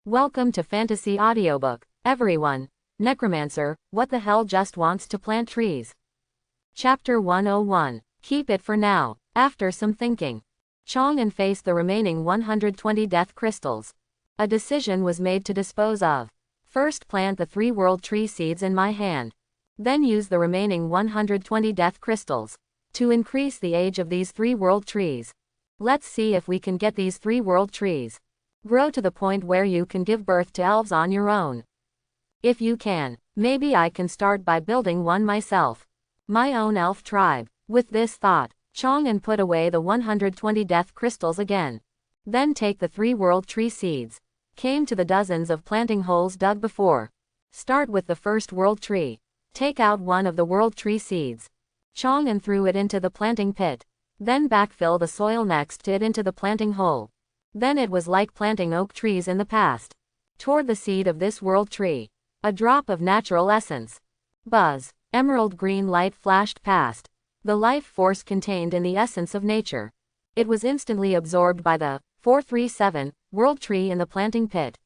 Welcome to Fantasy Audiobook, everyone. Necromancer, what the hell just wants to plant trees? Chapter 101. Keep it for now. After some thinking, Chang'an faced the remaining 120 death crystals. A decision was made to dispose of. First plant the 3 world tree seeds in my hand. Then use the remaining 120 death crystals to increase the age of these 3 world trees. Let's see if we can get these 3 world trees grow to the point where you can give birth to elves on your own. If you can, maybe I can start by building one myself. My own elf tribe. With this thought, Chang'an put away the 120 death crystals again. Then take the 3 world tree seeds. Came to the dozens of planting holes dug before. Start with the first world tree. Take out one of the world tree seeds. Chang'an threw it into the planting pit. Then backfill the soil next to it into the planting hole. Then it was like planting oak trees in the past. Toward the seed of this world tree. A drop of natural essence. Buzz. Emerald green light flashed past. The life force contained in the essence of nature. It was instantly absorbed by the 437 world tree in the planting pit.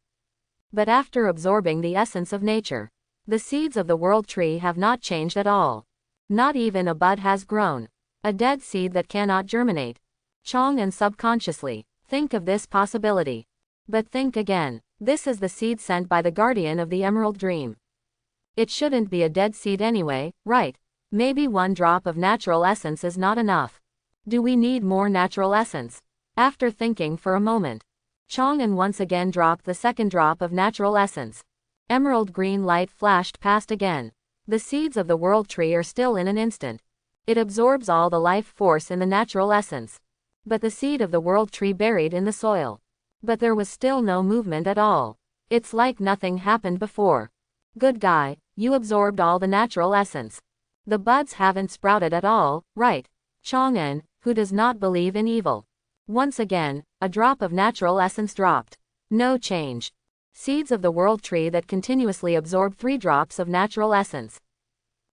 But after absorbing the essence of nature, the seeds of the world tree have not changed at all. Not even a bud has grown. A dead seed that cannot germinate. Chang'an subconsciously think of this possibility. But think again. This is the seed sent by the guardian of the Emerald Dream. It shouldn't be a dead seed anyway, right? Maybe one drop of natural essence is not enough. Do we need more natural essence? After thinking for a moment, Chang'an once again dropped the second drop of natural essence. Emerald green light flashed past again. The seeds of the world tree are still in an instant. It absorbs all the life force in the natural essence. But the seed of the world tree buried in the soil. But there was still no movement at all. It's like nothing happened before. Good guy, you absorbed all the natural essence. The buds haven't sprouted at all, right? Chang'an, who does not believe in evil. Once again, a drop of natural essence dropped. No change. Seeds of the world tree that continuously absorb 3 drops of natural essence.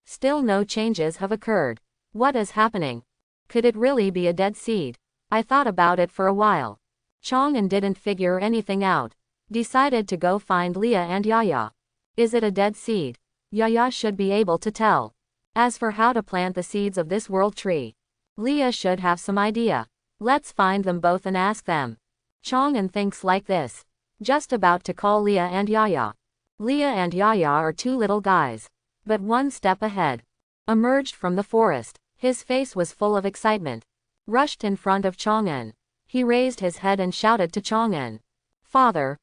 Still no changes have occurred. What is happening? Could it really be a dead seed? I thought about it for a while. Chang'an didn't figure anything out. Decided to go find Leah and Yaya. Is it a dead seed? Yaya should be able to tell. As for how to plant the seeds of this world tree, Leah should have some idea. Let's find them both and ask them. Chang'an thinks like this. Just about to call Leah and Yaya. Leah and Yaya are 2 little guys. But one step ahead. Emerged from the forest. His face was full of excitement. Rushed in front of Chang'an. He raised his head and shouted to Chang'an. Father,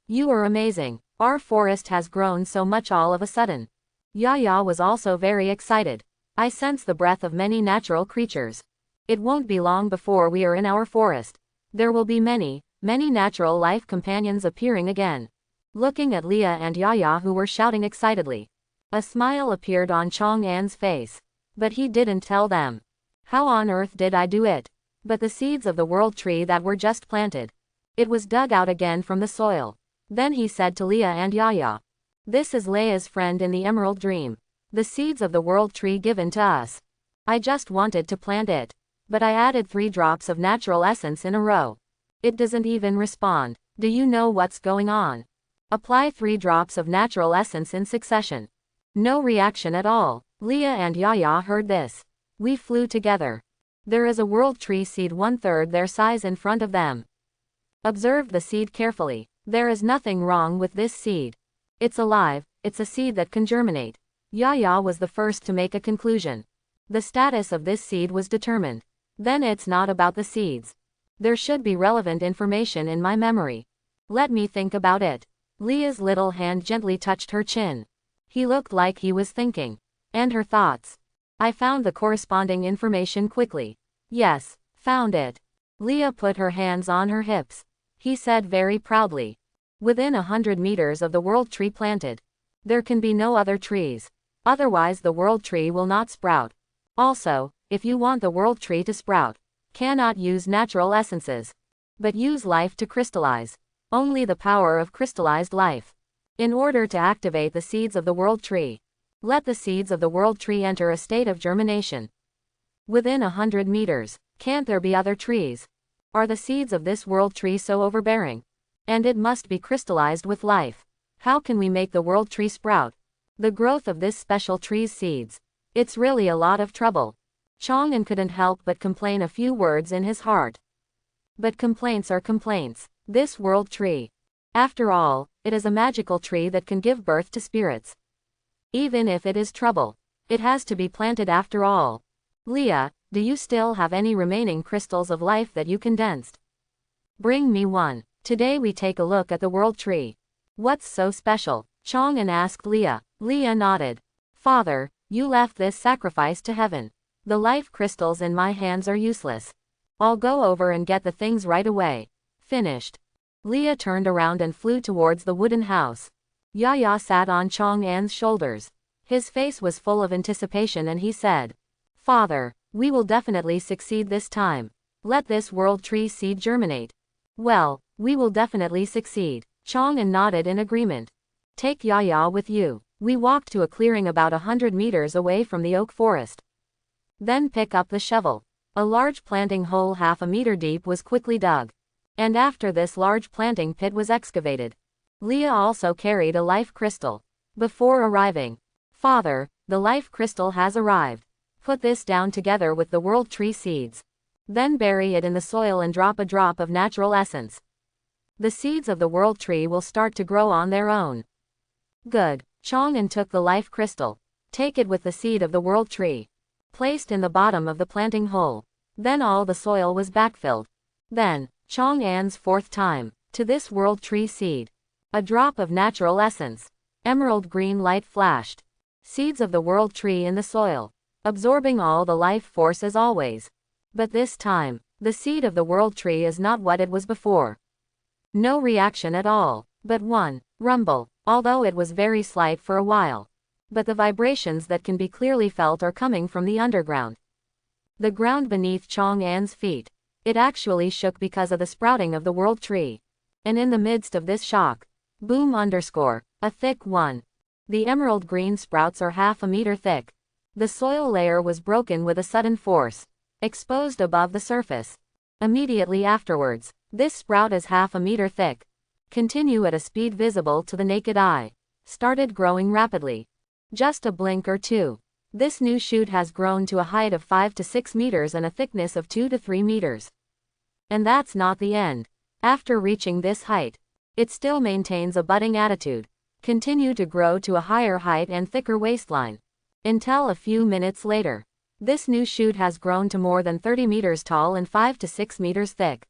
you are amazing. Our forest has grown so much all of a sudden. Yaya was also very excited. I sense the breath of many natural creatures. It won't be long before we are in our forest. There will be many natural life companions appearing again. Looking at Leah and Yaya who were shouting excitedly. A smile appeared on Chang'an's face. But he didn't tell them. How on earth did I do it? But the seeds of the world tree that were just planted. It was dug out again from the soil. Then he said to Leah and Yaya. This is Leah's friend in the Emerald Dream. The seeds of the world tree given to us. I just wanted to plant it. But I added 3 drops of natural essence in a row. It doesn't even respond. Do you know what's going on? Apply 3 drops of natural essence in succession. No reaction at all. Leah and Yaya heard this. We flew together. There is a world tree seed 1/3 their size in front of them. Observed the seed carefully. There is nothing wrong with this seed. It's alive, it's a seed that can germinate. Yaya was the first to make a conclusion. The status of this seed was determined. Then it's not about the seeds. There should be relevant information in my memory. Let me think about it. Leah's little hand gently touched her chin. He looked like he was thinking. And her thoughts. I found the corresponding information quickly. Yes, found it. Leah put her hands on her hips. He said very proudly. Within 100 meters of the world tree planted. There can be no other trees. Otherwise the world tree will not sprout. Also, if you want the world tree to sprout, cannot use natural essences. But use life to crystallize. Only the power of crystallized life. In order to activate the seeds of the world tree. Let the seeds of the world tree enter a state of germination. Within 100 meters, can't there be other trees? Are the seeds of this world tree so overbearing? And it must be crystallized with life. How can we make the world tree sprout? The growth of this special tree's seeds. It's really a lot of trouble. Chang'an couldn't help but complain a few words in his heart. But complaints are complaints. This world tree. After all, it is a magical tree that can give birth to spirits. Even if it is trouble, it has to be planted after all. Leah, do you still have any remaining crystals of life that you condensed? Bring me one. Today we take a look at the world tree. What's so special? Chang'an asked Leah. Leah nodded. Father, you left this sacrifice to heaven. The life crystals in my hands are useless. I'll go over and get the things right away. Finished. Leah turned around and flew towards the wooden house. Yaya sat on Chang'an's shoulders. His face was full of anticipation and he said, Father, we will definitely succeed this time. Let this world tree seed germinate. Well, we will definitely succeed. Chang'an nodded in agreement. Take Yaya with you. We walked to a clearing about 100 meters away from the oak forest. Then pick up the shovel. A large planting hole half a meter deep was quickly dug. And after this large planting pit was excavated. Leah also carried a life crystal. Before arriving, Father, the life crystal has arrived. Put this down together with the world tree seeds. Then bury it in the soil and drop a drop of natural essence. The seeds of the world tree will start to grow on their own. Good. Chang'an took the life crystal. Take it with the seed of the world tree. Placed in the bottom of the planting hole. Then all the soil was backfilled. Then, Chang'an's fourth time, to this world tree seed. A drop of natural essence. Emerald green light flashed. Seeds of the world tree in the soil. Absorbing all the life force as always. But this time, the seed of the world tree is not what it was before. No reaction at all, but one rumble, although it was very slight for a while. But the vibrations that can be clearly felt are coming from the underground. The ground beneath Chang'an's feet. It actually shook because of the sprouting of the world tree. And in the midst of this shock, boom underscore, a thick one. The emerald green sprouts are half a meter thick. The soil layer was broken with a sudden force, exposed above the surface. Immediately afterwards, this sprout is half a meter thick. Continue at a speed visible to the naked eye. Started growing rapidly. Just a blink or two. This new shoot has grown to a height of 5 to 6 meters and a thickness of 2 to 3 meters. And that's not the end. After reaching this height, it still maintains a budding attitude. Continue to grow to a higher height and thicker waistline. Until a few minutes later, this new shoot has grown to more than 30 meters tall and 5 to 6 meters thick.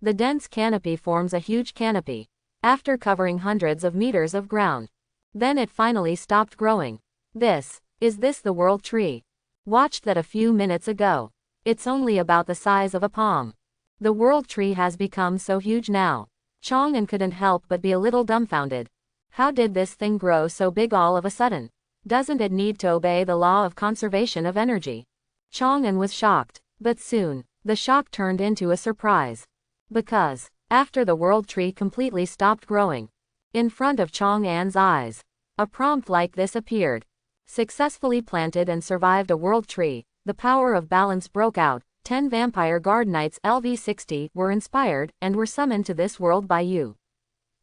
The dense canopy forms a huge canopy. After covering hundreds of meters of ground, then it finally stopped growing. Is this the world tree? Watched that a few minutes ago. It's only about the size of a palm. The world tree has become so huge now. Chang'an couldn't help but be a little dumbfounded. How did this thing grow so big all of a sudden? Doesn't it need to obey the law of conservation of energy? Chang'an was shocked, but soon, the shock turned into a surprise. Because, after the world tree completely stopped growing, in front of Chang'an's eyes, a prompt like this appeared. Successfully planted and survived a world tree, the power of balance broke out. 10 vampire guard knights LV60 were inspired and were summoned to this world by you.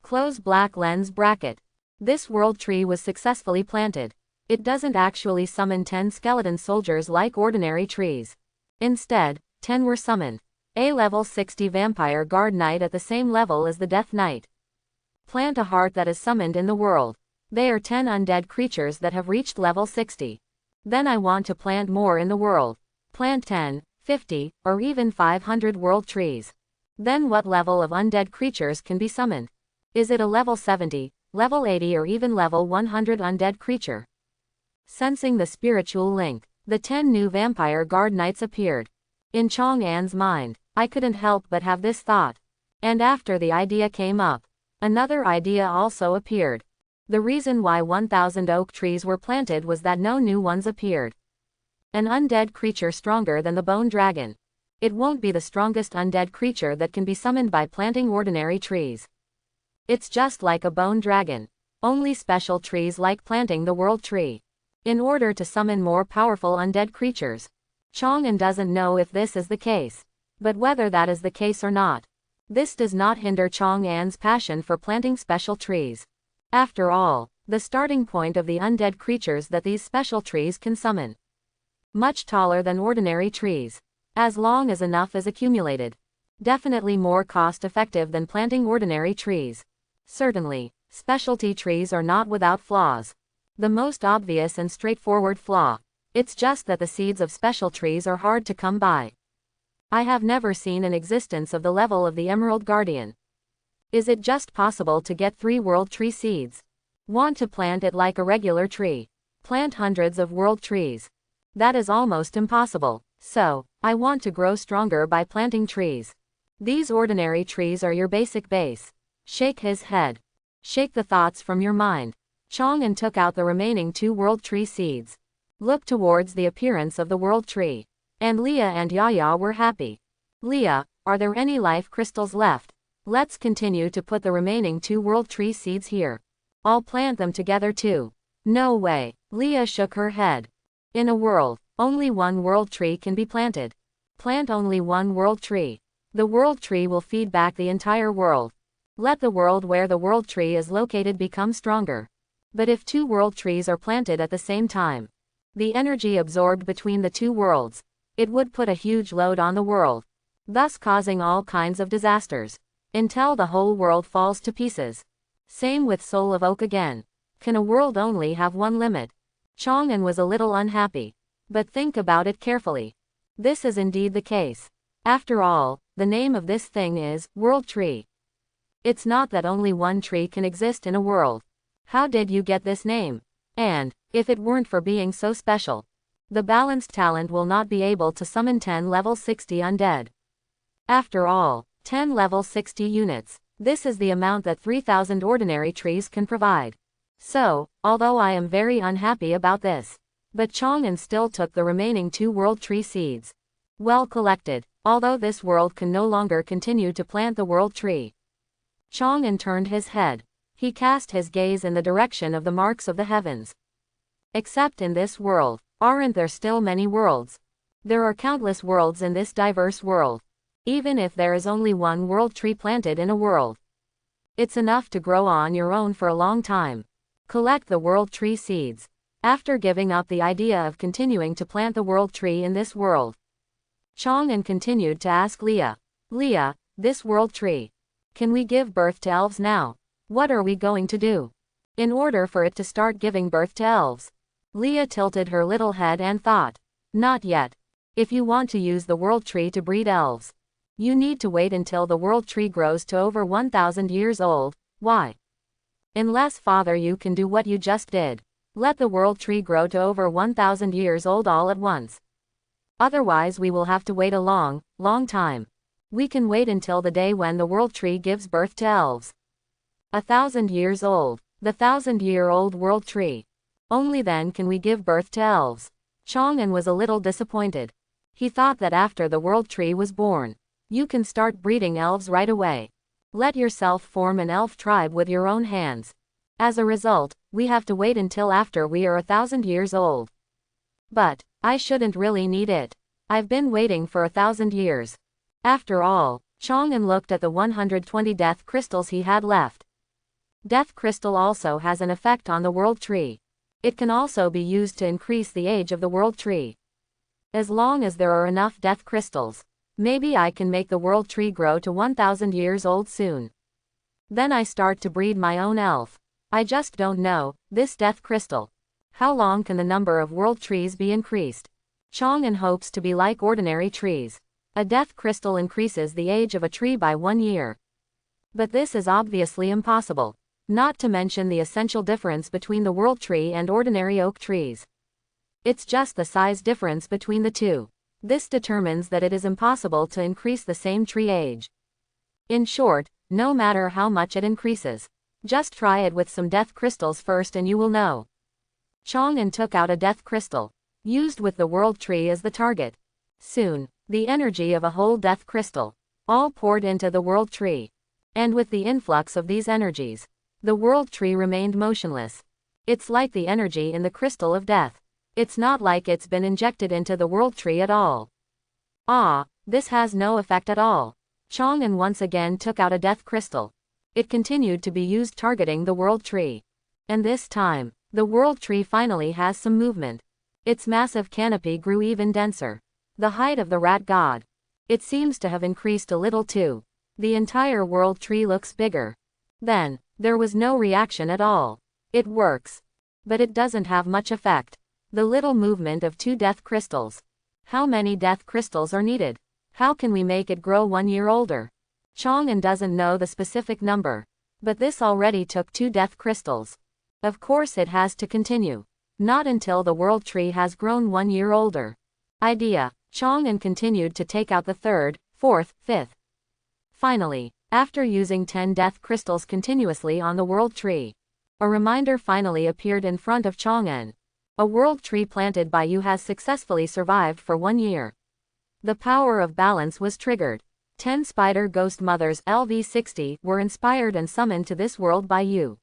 Close black lens bracket. This world tree was successfully planted. It doesn't actually summon 10 skeleton soldiers like ordinary trees. Instead, 10 were summoned. A level 60 vampire guard knight at the same level as the death knight. Plant a heart that is summoned in the world. They are 10 undead creatures that have reached level 60. Then I want to plant more in the world. Plant 10, 50, or even 500 world trees. Then what level of undead creatures can be summoned? Is it a level 70, level 80 or even level 100 undead creature? Sensing the spiritual link, the 10 new vampire guard knights appeared. In Chang'an's mind, I couldn't help but have this thought. And after the idea came up, another idea also appeared. The reason why 1,000 oak trees were planted was that no new ones appeared. An undead creature stronger than the bone dragon. It won't be the strongest undead creature that can be summoned by planting ordinary trees. It's just like a bone dragon. Only special trees like planting the world tree. In order to summon more powerful undead creatures. Chang'an doesn't know if this is the case. But whether that is the case or not, This does not hinder Chang'an's passion for planting special trees. After all, the starting point of the undead creatures that these special trees can summon. Much taller than ordinary trees. As long as enough is accumulated. Definitely more cost-effective than planting ordinary trees. Certainly, specialty trees are not without flaws. The most obvious and straightforward flaw. It's just that the seeds of special trees are hard to come by. I have never seen an existence of the level of the Emerald Guardian. Is it just possible to get 3 world tree seeds? Want to plant it like a regular tree. Plant hundreds of world trees. That is almost impossible. So, I want to grow stronger by planting trees. These ordinary trees are your basic base. Shake his head. Shake the thoughts from your mind. Chang'an took out the remaining 2 world tree seeds. Looked towards the appearance of the world tree. And Leah and Yaya were happy. Leah, are there any life crystals left? Let's continue to put the remaining 2 world tree seeds here. I'll plant them together too. No way. Leah shook her head. In a world, only 1 world tree can be planted. Plant only 1 world tree. The world tree will feed back the entire world. Let the world where the world tree is located become stronger. But if 2 world trees are planted at the same time, the energy absorbed between the 2 worlds, it would put a huge load on the world, thus causing all kinds of disasters, until the whole world falls to pieces. Same with Soul of Oak again. Can a world only have 1 limit? Chang'an was a little unhappy. But think about it carefully. This is indeed the case. After all, the name of this thing is World Tree. It's not that only 1 tree can exist in a world. How did you get this name? And, if it weren't for being so special, the balanced talent will not be able to summon 10 level 60 undead. After all, 10 level 60 units. This is the amount that 3,000 ordinary trees can provide. So, although I am very unhappy about this, but Chang'an still took the remaining 2 world tree seeds. Well collected, although this world can no longer continue to plant the world tree. Chang'an turned his head. He cast his gaze in the direction of the marks of the heavens. Except in this world, aren't there still many worlds? There are countless worlds in this diverse world. Even if there is only 1 world tree planted in a world, it's enough to grow on your own for a long time. Collect the world tree seeds. After giving up the idea of continuing to plant the world tree in this world, Chang'an continued to ask Leah, Leah, this world tree, can we give birth to elves now? What are we going to do in order for it to start giving birth to elves? Leah tilted her little head and thought, not yet. If you want to use the world tree to breed elves, you need to wait until the world tree grows to over 1,000 years old. Why? Unless father you can do what you just did. Let the world tree grow to over 1,000 years old all at once. Otherwise we will have to wait a long, long time. We can wait until the day when the world tree gives birth to elves. 1,000 years old. The 1,000-year-old world tree. Only then can we give birth to elves. Chang'an was a little disappointed. He thought that after the world tree was born, you can start breeding elves right away. Let yourself form an elf tribe with your own hands. As a result, we have to wait until after we are 1,000 years old. But, I shouldn't really need it. I've been waiting for 1,000 years. After all, Chang'an looked at the 120 death crystals he had left. Death crystal also has an effect on the world tree. It can also be used to increase the age of the world tree. As long as there are enough death crystals, maybe I can make the world tree grow to 1,000 years old soon. Then I start to breed my own elf. I just don't know, this death crystal. How long can the number of world trees be increased? Chang'an hopes to be like ordinary trees. A death crystal increases the age of a tree by 1 year. But this is obviously impossible. Not to mention the essential difference between the world tree and ordinary oak trees. It's just the size difference between the 2. This determines that it is impossible to increase the same tree age. In short, no matter how much it increases, just try it with some death crystals first and you will know. Chang'an took out a death crystal, used with the world tree as the target. Soon, the energy of a whole death crystal, all poured into the world tree. And with the influx of these energies, the world tree remained motionless. It's like the energy in the crystal of death. It's not like it's been injected into the world tree at all. Ah, this has no effect at all. Chang'an once again took out a death crystal. It continued to be used targeting the world tree. And this time, the world tree finally has some movement. Its massive canopy grew even denser. The height of the rat god. It seems to have increased a little too. The entire world tree looks bigger. Then, there was no reaction at all. It works. But it doesn't have much effect. The little movement of 2 death crystals. How many death crystals are needed? How can we make it grow 1 year older? Chang'an doesn't know the specific number. But this already took 2 death crystals. Of course it has to continue. Not until the world tree has grown 1 year older. Idea. Chang'an continued to take out the 3rd, 4th, 5th. Finally, after using 10 death crystals continuously on the world tree, a reminder finally appeared in front of Chang'an. A world tree planted by you has successfully survived for 1 year. The power of balance was triggered. 10 spider ghost mothers LV60 were inspired and summoned to this world by you.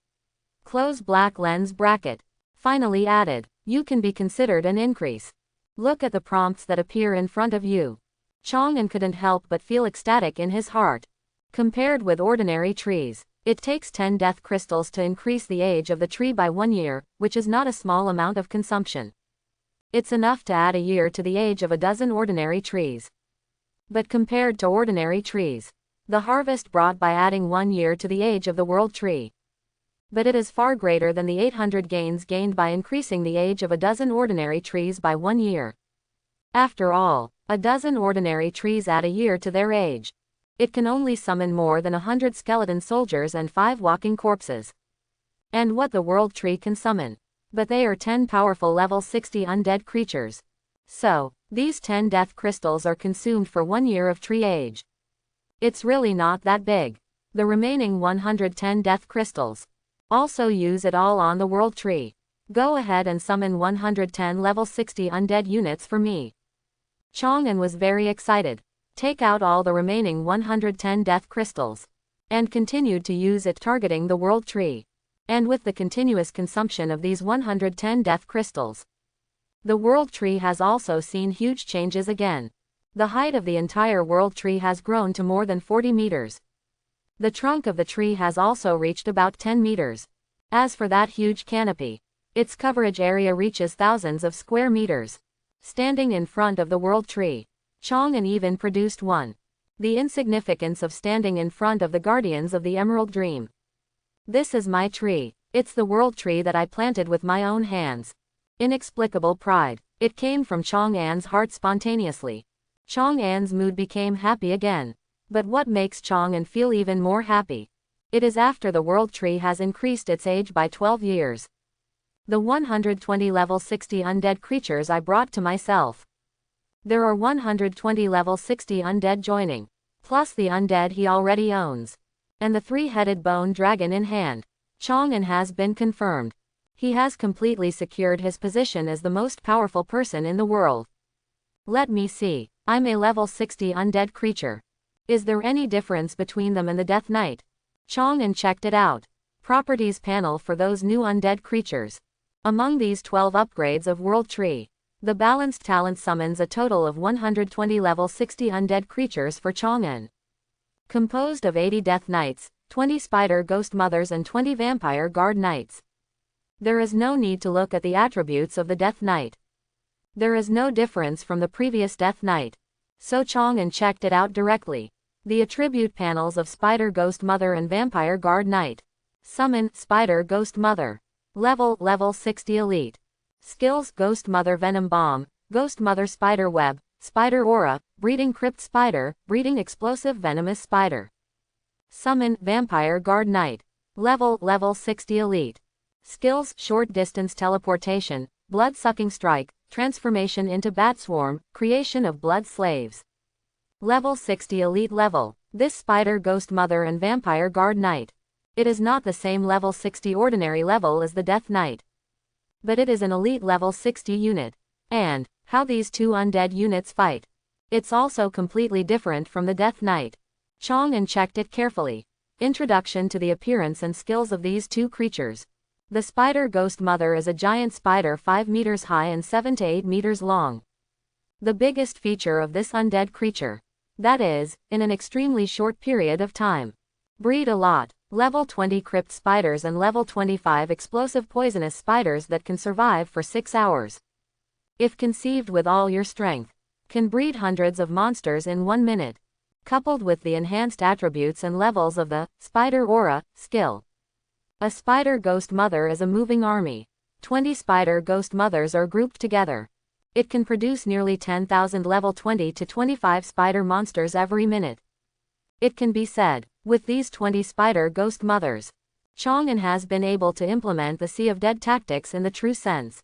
Close black lens bracket. Finally added. You can be considered an increase. Look at the prompts that appear in front of you. Chang'an couldn't help but feel ecstatic in his heart. Compared with ordinary trees, it takes 10 death crystals to increase the age of the tree by 1 year, which is not a small amount of consumption. It's enough to add a year to the age of a dozen ordinary trees. But compared to ordinary trees, the harvest brought by adding 1 year to the age of the world tree. But it is far greater than the 800 gains gained by increasing the age of a dozen ordinary trees by 1 year. After all, a dozen ordinary trees add a year to their age. It can only summon more than 100 skeleton soldiers and 5 walking corpses. And what the world tree can summon. But they are 10 powerful level 60 undead creatures. So, these 10 death crystals are consumed for 1 year of tree age. It's really not that big. The remaining 110 death crystals. Also use it all on the world tree. Go ahead and summon 110 level 60 undead units for me. Chang'an was very excited. Take out all the remaining 110 death crystals. And continued to use it targeting the world tree. And with the continuous consumption of these 110 death crystals, the world tree has also seen huge changes again. The height of the entire world tree has grown to more than 40 meters. The trunk of the tree has also reached about 10 meters. As for that huge canopy, its coverage area reaches thousands of square meters. Standing in front of the world tree, Chang'an even produced one. The insignificance of standing in front of the guardians of the Emerald Dream. This is my tree. It's the world tree that I planted with my own hands. Inexplicable pride. It came from Chang'an's heart spontaneously. Chang'an's mood became happy again. But what makes Chang'an feel even more happy? It is after the world tree has increased its age by 12 years. The 120 level 60 undead creatures I brought to myself. There are 120 level 60 undead joining, plus the undead he already owns. And the 3-headed bone dragon in hand. Chang'an has been confirmed. He has completely secured his position as the most powerful person in the world. Let me see. I'm a level 60 undead creature. Is there any difference between them and the Death Knight? Chang'an checked it out. Properties panel for those new undead creatures. Among these 12 upgrades of World Tree, the balanced talent summons a total of 120 level 60 undead creatures for Chang'an. Composed of 80 Death Knights, 20 Spider Ghost Mothers and 20 Vampire Guard Knights. There is no need to look at the attributes of the Death Knight. There is no difference from the previous Death Knight. So Chang'an checked it out directly. The attribute panels of Spider Ghost Mother and Vampire Guard Knight. Summon, Spider Ghost Mother. Level 60 Elite. Skills, Ghost Mother Venom Bomb, Ghost Mother Spider Web, Spider Aura, Breeding Crypt Spider, Breeding Explosive Venomous Spider. Summon, Vampire Guard Knight. Level 60 Elite. Skills, Short Distance Teleportation, Blood-Sucking Strike, Transformation into Bat Swarm, Creation of Blood Slaves. Level 60 Elite Level. This Spider Ghost Mother and Vampire Guard Knight. It is not the same level 60 ordinary level as the Death Knight. But it is an elite level 60 unit. And, how these two undead units fight. It's also completely different from the Death Knight. Chang'an checked it carefully. Introduction to the appearance and skills of these two creatures. The Spider Ghost Mother is a giant spider 5 meters high and 7 to 8 meters long. The biggest feature of this undead creature That is, in an extremely short period of time. Breed a lot. Level 20 crypt spiders and level 25 explosive poisonous spiders that can survive for 6 hours. If conceived with all your strength, can breed hundreds of monsters in 1 minute. Coupled with the enhanced attributes and levels of the Spider Aura skill. A spider ghost mother is a moving army. 20 spider ghost mothers are grouped together. It can produce nearly 10,000 level 20 to 25 spider monsters every minute. It can be said, with these 20 spider ghost mothers, Chang'an has been able to implement the Sea of Dead tactics in the true sense.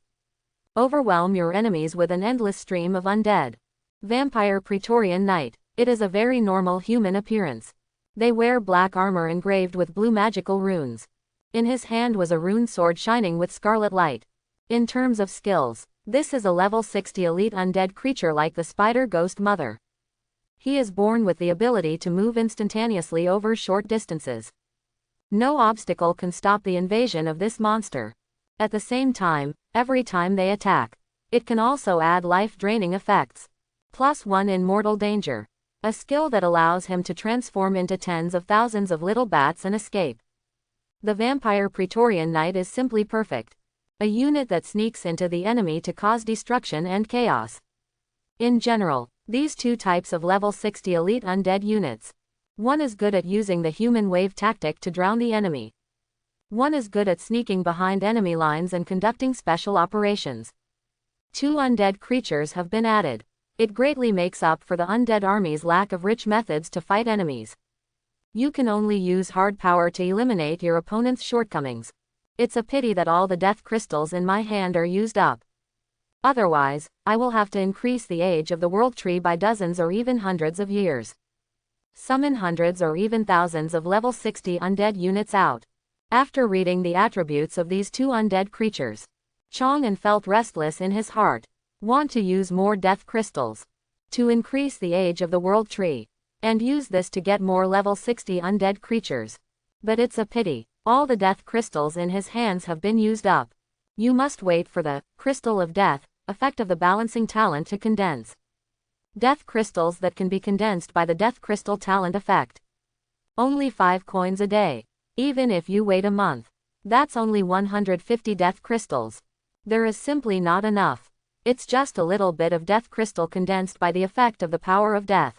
Overwhelm your enemies with an endless stream of undead. Vampire Praetorian Knight. It is a very normal human appearance. They wear black armor engraved with blue magical runes. In his hand was a rune sword shining with scarlet light. In terms of skills, this is a level 60 elite undead creature like the Spider Ghost Mother. He is born with the ability to move instantaneously over short distances. No obstacle can stop the invasion of this monster. At the same time, every time they attack, it can also add life-draining effects. +1 in mortal danger. A skill that allows him to transform into tens of thousands of little bats and escape. The Vampire Praetorian Knight is simply perfect. A unit that sneaks into the enemy to cause destruction and chaos. In general, these two types of level 60 elite undead units. One is good at using the human wave tactic to drown the enemy. One is good at sneaking behind enemy lines and conducting special operations. 2 undead creatures have been added. It greatly makes up for the undead army's lack of rich methods to fight enemies. You can only use hard power to eliminate your opponent's shortcomings. It's a pity that all the death crystals in my hand are used up. Otherwise, I will have to increase the age of the world tree by dozens or even hundreds of years. Summon hundreds or even thousands of level 60 undead units out. After reading the attributes of these 2 undead creatures, Chang'an felt restless in his heart. Want to use more death crystals. To increase the age of the world tree. And use this to get more level 60 undead creatures. But it's a pity, all the death crystals in his hands have been used up. You must wait for the Crystal of Death effect of the balancing talent to condense. Death crystals that can be condensed by the death crystal talent effect. Only 5 coins a day. Even if you wait a month. That's only 150 death crystals. There is simply not enough. It's just a little bit of death crystal condensed by the effect of the power of death.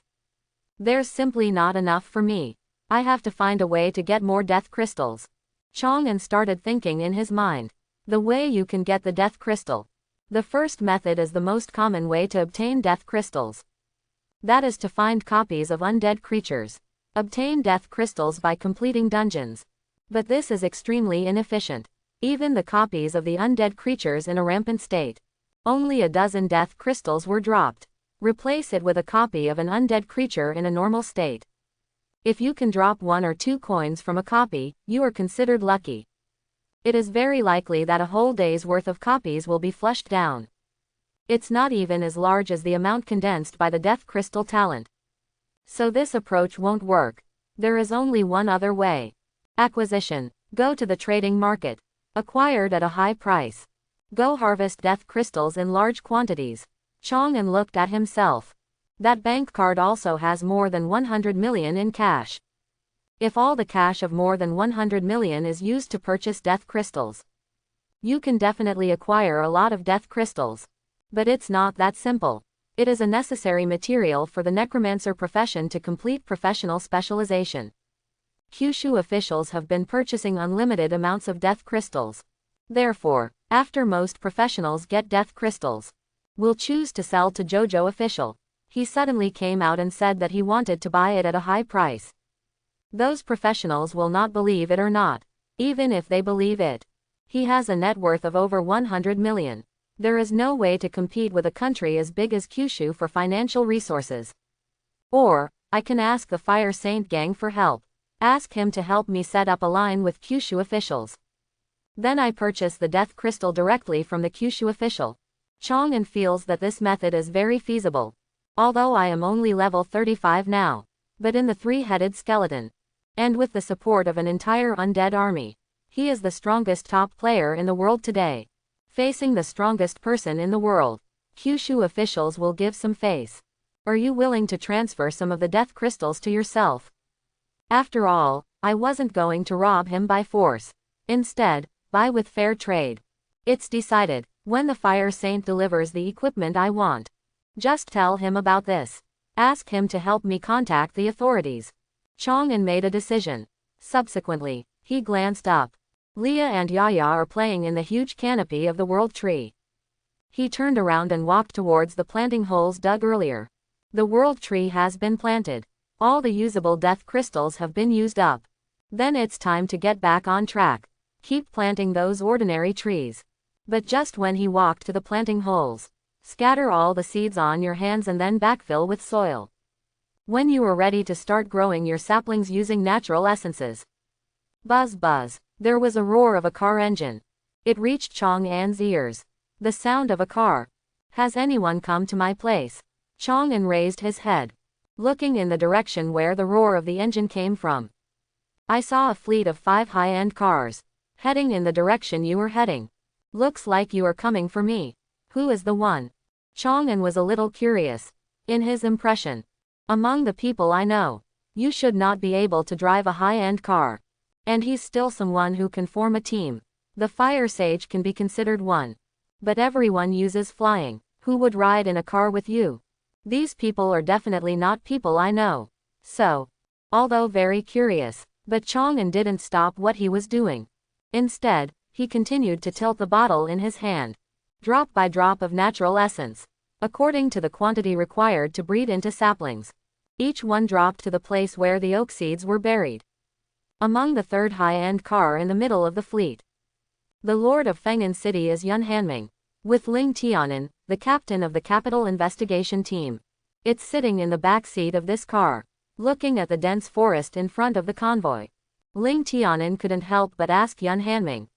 There's simply not enough for me. I have to find a way to get more death crystals. Chang'an started thinking in his mind. The way you can get the death crystal. The first method is the most common way to obtain death crystals. That is to find copies of undead creatures. Obtain death crystals by completing dungeons. But this is extremely inefficient. Even the copies of the undead creatures in a rampant state. Only a dozen death crystals were dropped. Replace it with a copy of an undead creature in a normal state. If you can drop 1 or 2 coins from a copy, you are considered lucky. It is very likely that a whole day's worth of copies will be flushed down. It's not even as large as the amount condensed by the death crystal talent. So this approach won't work. There is only one other way. Acquisition. Go to the trading market. Acquired at a high price. Go harvest death crystals in large quantities. Chang'an looked at himself. That bank card also has more than 100 million in cash. If all the cash of more than 100 million is used to purchase death crystals, you can definitely acquire a lot of death crystals. But it's not that simple. It is a necessary material for the necromancer profession to complete professional specialization. Kyushu officials have been purchasing unlimited amounts of death crystals. Therefore, after most professionals get death crystals, will choose to sell to Jojo official. He suddenly came out and said that he wanted to buy it at a high price. Those professionals will not believe it or not. Even if they believe it. He has a net worth of over 100 million. There is no way to compete with a country as big as Kyushu for financial resources. Or, I can ask the Fire Saint gang for help. Ask him to help me set up a line with Kyushu officials. Then I purchase the death crystal directly from the Kyushu official. Chang'an feels that this method is very feasible. Although I am only level 35 now. But in the 3-headed skeleton. And with the support of an entire undead army. He is the strongest top player in the world today. Facing the strongest person in the world. Kyushu officials will give some face. Are you willing to transfer some of the death crystals to yourself? After all, I wasn't going to rob him by force. Instead, buy with fair trade. It's decided. When the Fire Saint delivers the equipment I want, just tell him about this. Ask him to help me contact the authorities. Chang'an made a decision. Subsequently, he glanced up. Leah and Yaya are playing in the huge canopy of the world tree. He turned around and walked towards the planting holes dug earlier. The world tree has been planted. All the usable death crystals have been used up. Then it's time to get back on track. Keep planting those ordinary trees. But just when he walked to the planting holes, scatter all the seeds on your hands and then backfill with soil. When you are ready to start growing your saplings using natural essences. Buzz buzz. There was a roar of a car engine. It reached Chang'an's ears. The sound of a car. Has anyone come to my place? Chang'an raised his head, looking in the direction where the roar of the engine came from. I saw a fleet of 5 high-end cars, heading in the direction you were heading. Looks like you are coming for me. Who is the one? Chang'an was a little curious. In his impression, among the people I know, you should not be able to drive a high-end car. And he's still someone who can form a team. The Fire Sage can be considered one. But everyone uses flying. Who would ride in a car with you? These people are definitely not people I know. So, although very curious, but Chang'an didn't stop what he was doing. Instead, he continued to tilt the bottle in his hand. Drop by drop of natural essence, according to the quantity required to breed into saplings. Each one dropped to the place where the oak seeds were buried. Among the third high-end car in the middle of the fleet. The Lord of Feng'an City is Yun Hanming, with Ling Tianan, the captain of the capital investigation team. It's sitting in the back seat of this car, looking at the dense forest in front of the convoy. Ling Tianan couldn't help but ask Yun Hanming.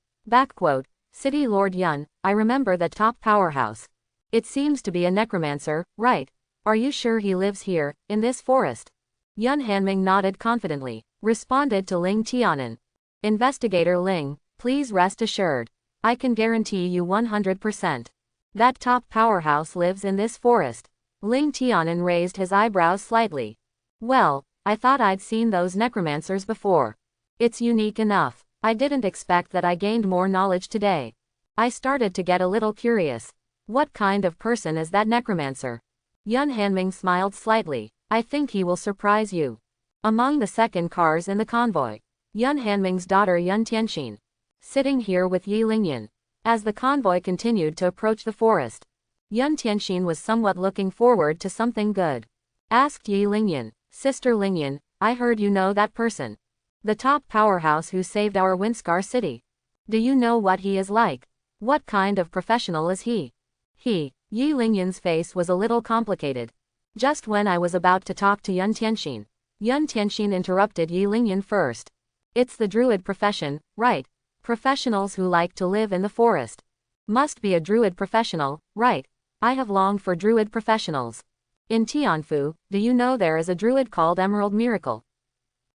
City Lord Yun, I remember that top powerhouse. It seems to be a necromancer, right? Are you sure he lives here, in this forest? Yun Hanming nodded confidently, responded to Ling Tianan. Investigator Ling, please rest assured. I can guarantee you 100%. That top powerhouse lives in this forest. Ling Tianan raised his eyebrows slightly. Well, I thought I'd seen those necromancers before. It's unique enough. I didn't expect that I gained more knowledge today. I started to get a little curious. What kind of person is that necromancer? Yun Hanming smiled slightly. I think he will surprise you. Among the second cars in the convoy, Yun Hanming's daughter Yun Tianxin, sitting here with Yi Lingyan. As the convoy continued to approach the forest, Yun Tianxin was somewhat looking forward to something good. Asked Yi Lingyan, Sister Lingyan, I heard you know that person. The top powerhouse who saved our Windscar city. Do you know what he is like? What kind of professional is he? Yi Lingyan's face was a little complicated. Just when I was about to talk to Yun Tianxin interrupted Yi Lingyan first. It's the druid profession, right? Professionals who like to live in the forest. Must be a druid professional, right? I have longed for druid professionals. In Tianfu, do you know there is a druid called Emerald Miracle?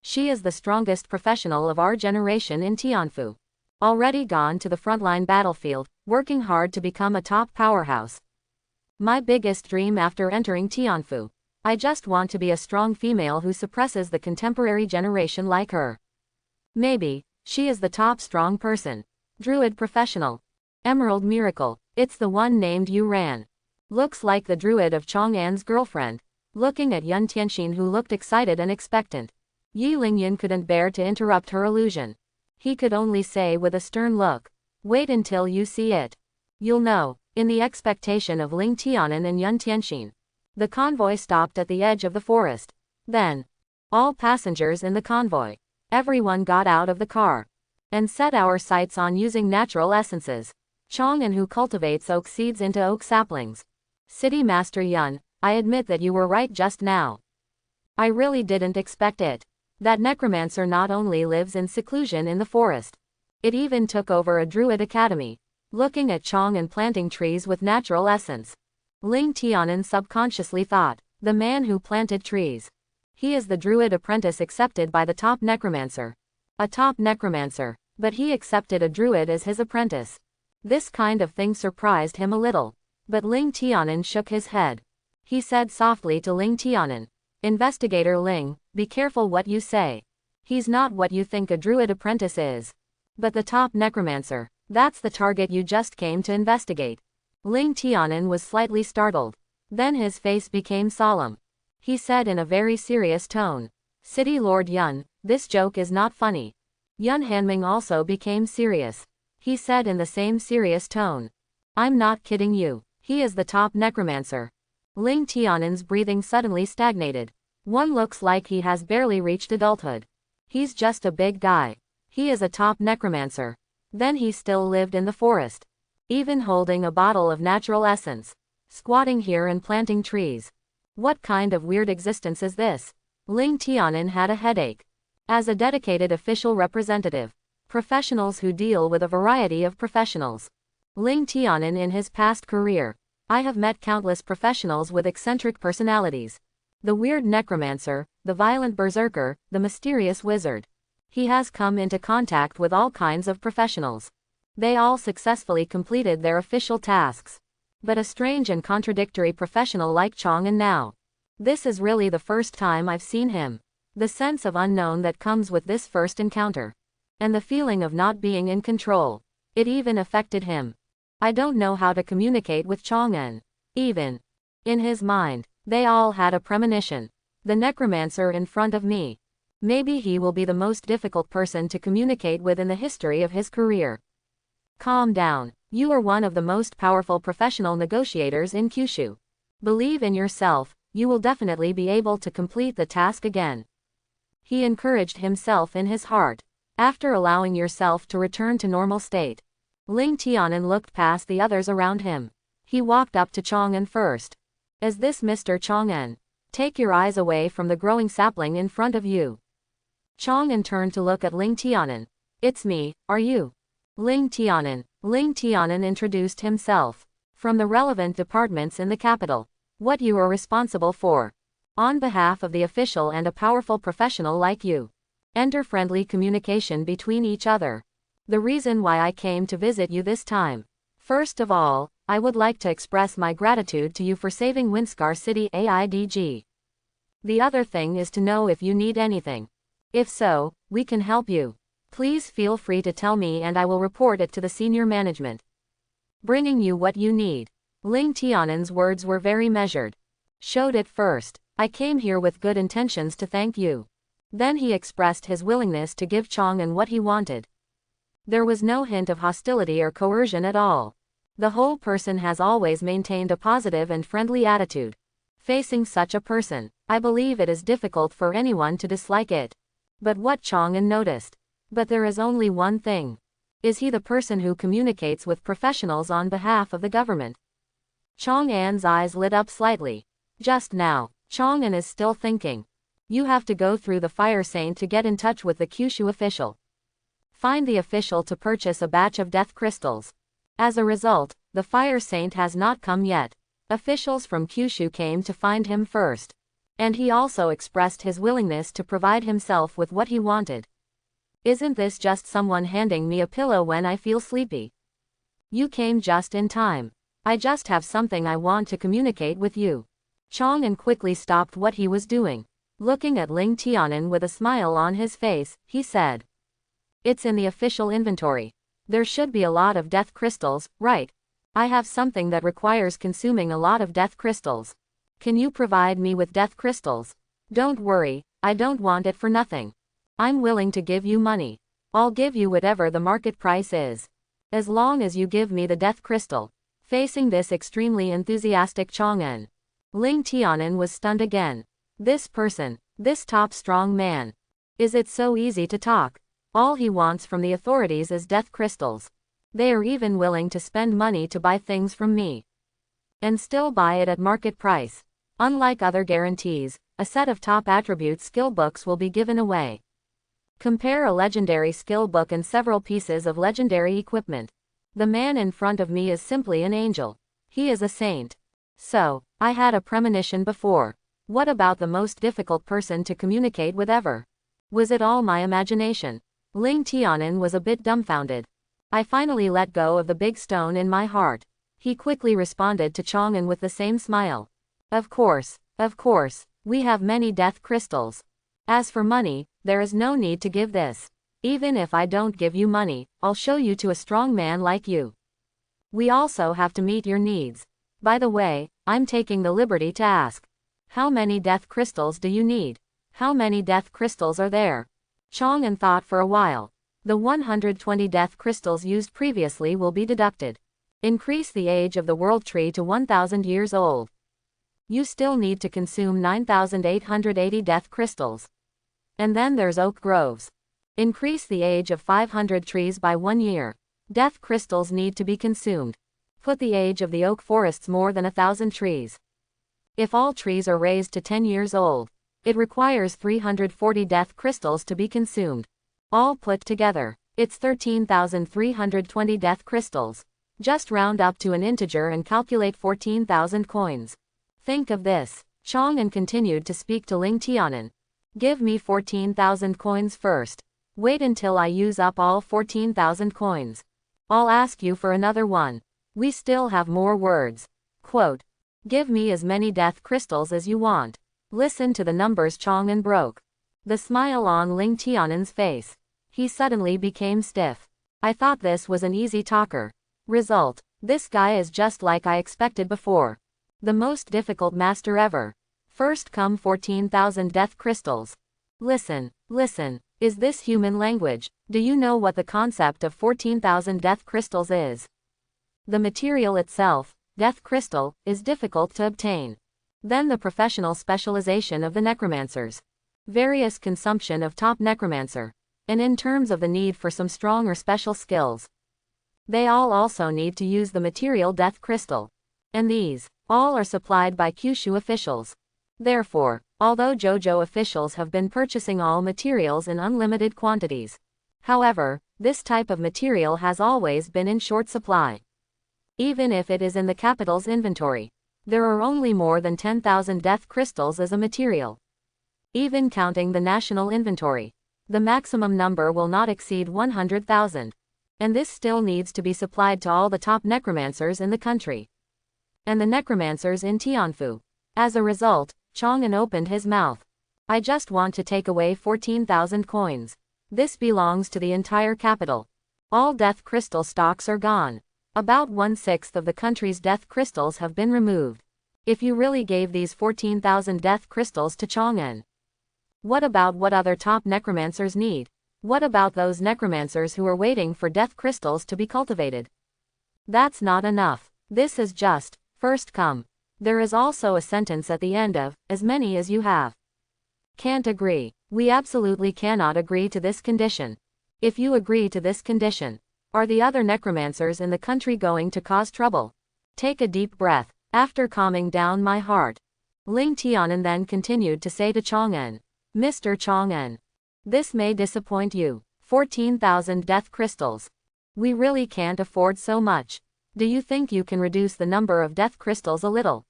She is the strongest professional of our generation in Tianfu. Already gone to the frontline battlefield, working hard to become a top powerhouse. My biggest dream after entering Tianfu. I just want to be a strong female who suppresses the contemporary generation like her. Maybe, she is the top strong person. Druid professional. Emerald Miracle. It's the one named Yu Ran. Looks like the druid of Chang'an's girlfriend. Looking at Yun Tianxin who looked excited and expectant. Yi Lingyan couldn't bear to interrupt her illusion. He could only say with a stern look, wait until you see it. You'll know. In the expectation of Ling Tianan and Yun Tianxin, the convoy stopped at the edge of the forest. Then, all passengers in the convoy, everyone got out of the car, and set our sights on using natural essences. Chang'an who cultivates oak seeds into oak saplings. City Master Yun, I admit that you were right just now. I really didn't expect it. That necromancer not only lives in seclusion in the forest, it even took over a druid academy. Looking at Chang'an planting trees with natural essence, Ling Tianan subconsciously thought, the man who planted trees. He is the druid apprentice accepted by the top necromancer. A top necromancer, but he accepted a druid as his apprentice. This kind of thing surprised him a little, but Ling Tianan shook his head. He said softly to Ling Tianan. Investigator Ling, be careful what you say. He's not what you think a druid apprentice is. But the top necromancer. That's the target you just came to investigate. Ling Tianan was slightly startled. Then his face became solemn. He said in a very serious tone. City Lord Yun, this joke is not funny. Yun Hanming also became serious. He said in the same serious tone. I'm not kidding you. He is the top necromancer. Ling Tianan's breathing suddenly stagnated. One looks like he has barely reached adulthood. He's just a big guy. He is a top necromancer. Then he still lived in the forest. Even holding a bottle of natural essence. Squatting here and planting trees. What kind of weird existence is this? Ling Tianan had a headache. As a dedicated official representative. Professionals who deal with a variety of professionals. Ling Tianan in his past career. I have met countless professionals with eccentric personalities. The weird necromancer, the violent berserker, the mysterious wizard. He has come into contact with all kinds of professionals. They all successfully completed their official tasks. But a strange and contradictory professional like Chang'an now. This is really the first time I've seen him. The sense of unknown that comes with this first encounter. And the feeling of not being in control. It even affected him. I don't know how to communicate with Chang'an. Even. In his mind, they all had a premonition. The necromancer in front of me. Maybe he will be the most difficult person to communicate with in the history of his career. Calm down. You are one of the most powerful professional negotiators in Kyushu. Believe in yourself, you will definitely be able to complete the task again. He encouraged himself in his heart. After allowing yourself to return to normal state. Ling Tianan looked past the others around him. He walked up to Chang'an first. Is this Mr. Chang'an? Take your eyes away from the growing sapling in front of you. Chang'an turned to look at Ling Tianan. It's me, are you? Ling Tianan. Ling Tianan introduced himself. From the relevant departments in the capital. What you are responsible for. On behalf of the official and a powerful professional like you. Enter friendly communication between each other. The reason why I came to visit you this time. First of all, I would like to express my gratitude to you for saving Windscar City AIDG. The other thing is to know if you need anything. If so, we can help you. Please feel free to tell me and I will report it to the senior management. Bringing you what you need. Ling Tianan's words were very measured. Showed it first. I came here with good intentions to thank you. Then he expressed his willingness to give Chang'an what he wanted. There was no hint of hostility or coercion at all. The whole person has always maintained a positive and friendly attitude. Facing such a person, I believe it is difficult for anyone to dislike it. But what Chang'an noticed. But there is only one thing. Is he the person who communicates with professionals on behalf of the government? Chang'an's eyes lit up slightly. Just now, Chang'an is still thinking. You have to go through the Fire Saint to get in touch with the Kyushu official. Find the official to purchase a batch of death crystals. As a result, the Fire Saint has not come yet. Officials from Kyushu came to find him first. And he also expressed his willingness to provide himself with what he wanted. Isn't this just someone handing me a pillow when I feel sleepy? You came just in time. I just have something I want to communicate with you. Chang'an quickly stopped what he was doing. Looking at Ling Tianan with a smile on his face, he said. It's in the official inventory. There should be a lot of death crystals, right? I have something that requires consuming a lot of death crystals. Can you provide me with death crystals? Don't worry, I don't want it for nothing. I'm willing to give you money. I'll give you whatever the market price is. As long as you give me the death crystal. Facing this extremely enthusiastic Chang'an. Ling Tianan was stunned again. This person, this top strong man. Is it so easy to talk? All he wants from the authorities is death crystals. They are even willing to spend money to buy things from me. And still buy it at market price. Unlike other guarantees, a set of top attribute skill books will be given away. Compare a legendary skill book and several pieces of legendary equipment. The man in front of me is simply an angel. He is a saint. So, I had a premonition before. What about the most difficult person to communicate with ever? Was it all my imagination? Ling Tianan was a bit dumbfounded. I finally let go of the big stone in my heart. He quickly responded to Chang'an with the same smile. Of course, we have many death crystals. As for money, there is no need to give this. Even if I don't give you money, I'll show you to a strong man like you. We also have to meet your needs. By the way, I'm taking the liberty to ask. How many death crystals do you need? How many death crystals are there? Chang'an thought for a while. The 120 death crystals used previously will be deducted. Increase the age of the world tree to 1,000 years old. You still need to consume 9,880 death crystals. And then there's oak groves. Increase the age of 500 trees by 1 year. Death crystals need to be consumed. Put the age of the oak forests more than 1,000 trees. If all trees are raised to 10 years old, it requires 340 death crystals to be consumed. All put together, it's 13,320 death crystals. Just round up to an integer and calculate 14,000 coins. Think of this. Chang'an continued to speak to Ling Tianan. Give me 14,000 coins first. Wait until I use up all 14,000 coins. I'll ask you for another one. We still have more words. Quote. Give me as many death crystals as you want. Listen to the numbers Chang'an broke. The smile on Ling Tianan's face. He suddenly became stiff. I thought this was an easy talker. Result. This guy is just like I expected before. The most difficult master ever. First come 14,000 death crystals. Listen. Is this human language? Do you know what the concept of 14,000 death crystals is? The material itself, death crystal, is difficult to obtain. Then the professional specialization of the necromancers. Various consumption of top necromancer. And in terms of the need for some strong or special skills. They all also need to use the material death crystal. And these, all are supplied by Kyushu officials. Therefore, although JoJo officials have been purchasing all materials in unlimited quantities. However, this type of material has always been in short supply. Even if it is in the capital's inventory, there are only more than 10,000 death crystals as a material. Even counting the national inventory, the maximum number will not exceed 100,000. And this still needs to be supplied to all the top necromancers in the country. And the necromancers in Tianfu. As a result, Chang'an opened his mouth. I just want to take away 14,000 coins. This belongs to the entire capital. All death crystal stocks are gone. About 1/6 of the country's death crystals have been removed. If you really gave these 14,000 death crystals to Chang'an. What about what other top necromancers need? What about those necromancers who are waiting for death crystals to be cultivated? That's not enough. This is just, first come. There is also a sentence at the end of, as many as you have. Can't agree. We absolutely cannot agree to this condition. If you agree to this condition, are the other necromancers in the country going to cause trouble? Take a deep breath. After calming down my heart, Ling Tianan then continued to say to Chang'an, Mr. Chang'an, this may disappoint you. 14,000 death crystals. We really can't afford so much. Do you think you can reduce the number of death crystals a little?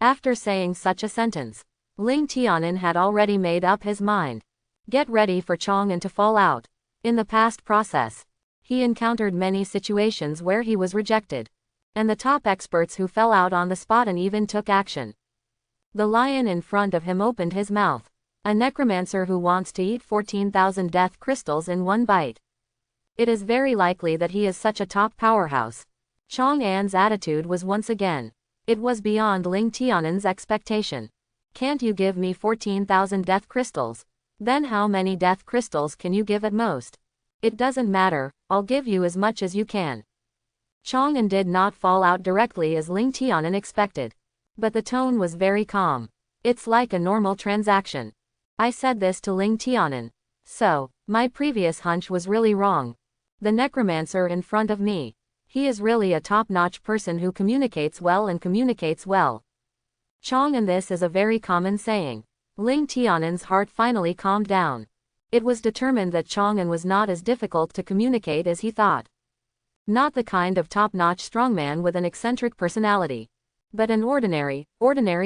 After saying such a sentence, Ling Tianan had already made up his mind. Get ready for Chang'an to fall out. In the past process, he encountered many situations where he was rejected. And the top experts who fell out on the spot and even took action. The lion in front of him opened his mouth. A necromancer who wants to eat 14,000 death crystals in one bite. It is very likely that he is such a top powerhouse. Chang'an's attitude was once again. It was beyond Ling Tianan's expectation. Can't you give me 14,000 death crystals? Then how many death crystals can you give at most? It doesn't matter, I'll give you as much as you can. Chang'an did not fall out directly as Ling Tianan expected. But the tone was very calm. It's like a normal transaction. I said this to Ling Tianan. So, my previous hunch was really wrong. The necromancer in front of me. He is really a top-notch person who communicates well and communicates well. Chang'an, this is a very common saying. Ling Tianan's heart finally calmed down. It was determined that Chang'an was not as difficult to communicate as he thought. Not the kind of top-notch strongman with an eccentric personality. But an ordinary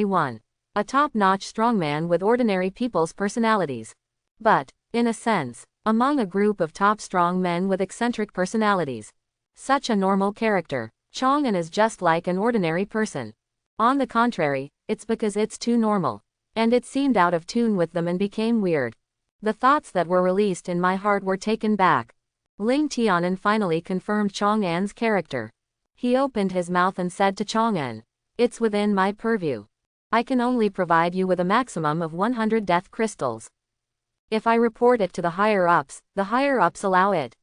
one. A top-notch strongman with ordinary people's personalities. But, in a sense, among a group of top strong men with eccentric personalities. Such a normal character. Chang'an is just like an ordinary person. On the contrary, it's because it's too normal. And it seemed out of tune with them and became weird. The thoughts that were released in my heart were taken back. Ling Tianan finally confirmed Chang'an's character. He opened his mouth and said to Chang'an, "It's within my purview. I can only provide you with a maximum of 100 death crystals. If I report it to the higher-ups allow it.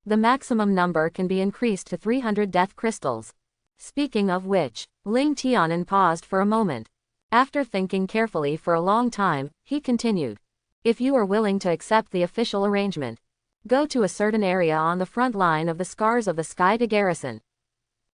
The maximum number can be increased to 300 death crystals." Speaking of which, Ling Tianan paused for a moment. After thinking carefully for a long time, he continued. "If you are willing to accept the official arrangement, go to a certain area on the front line of the Scars of the Sky to garrison.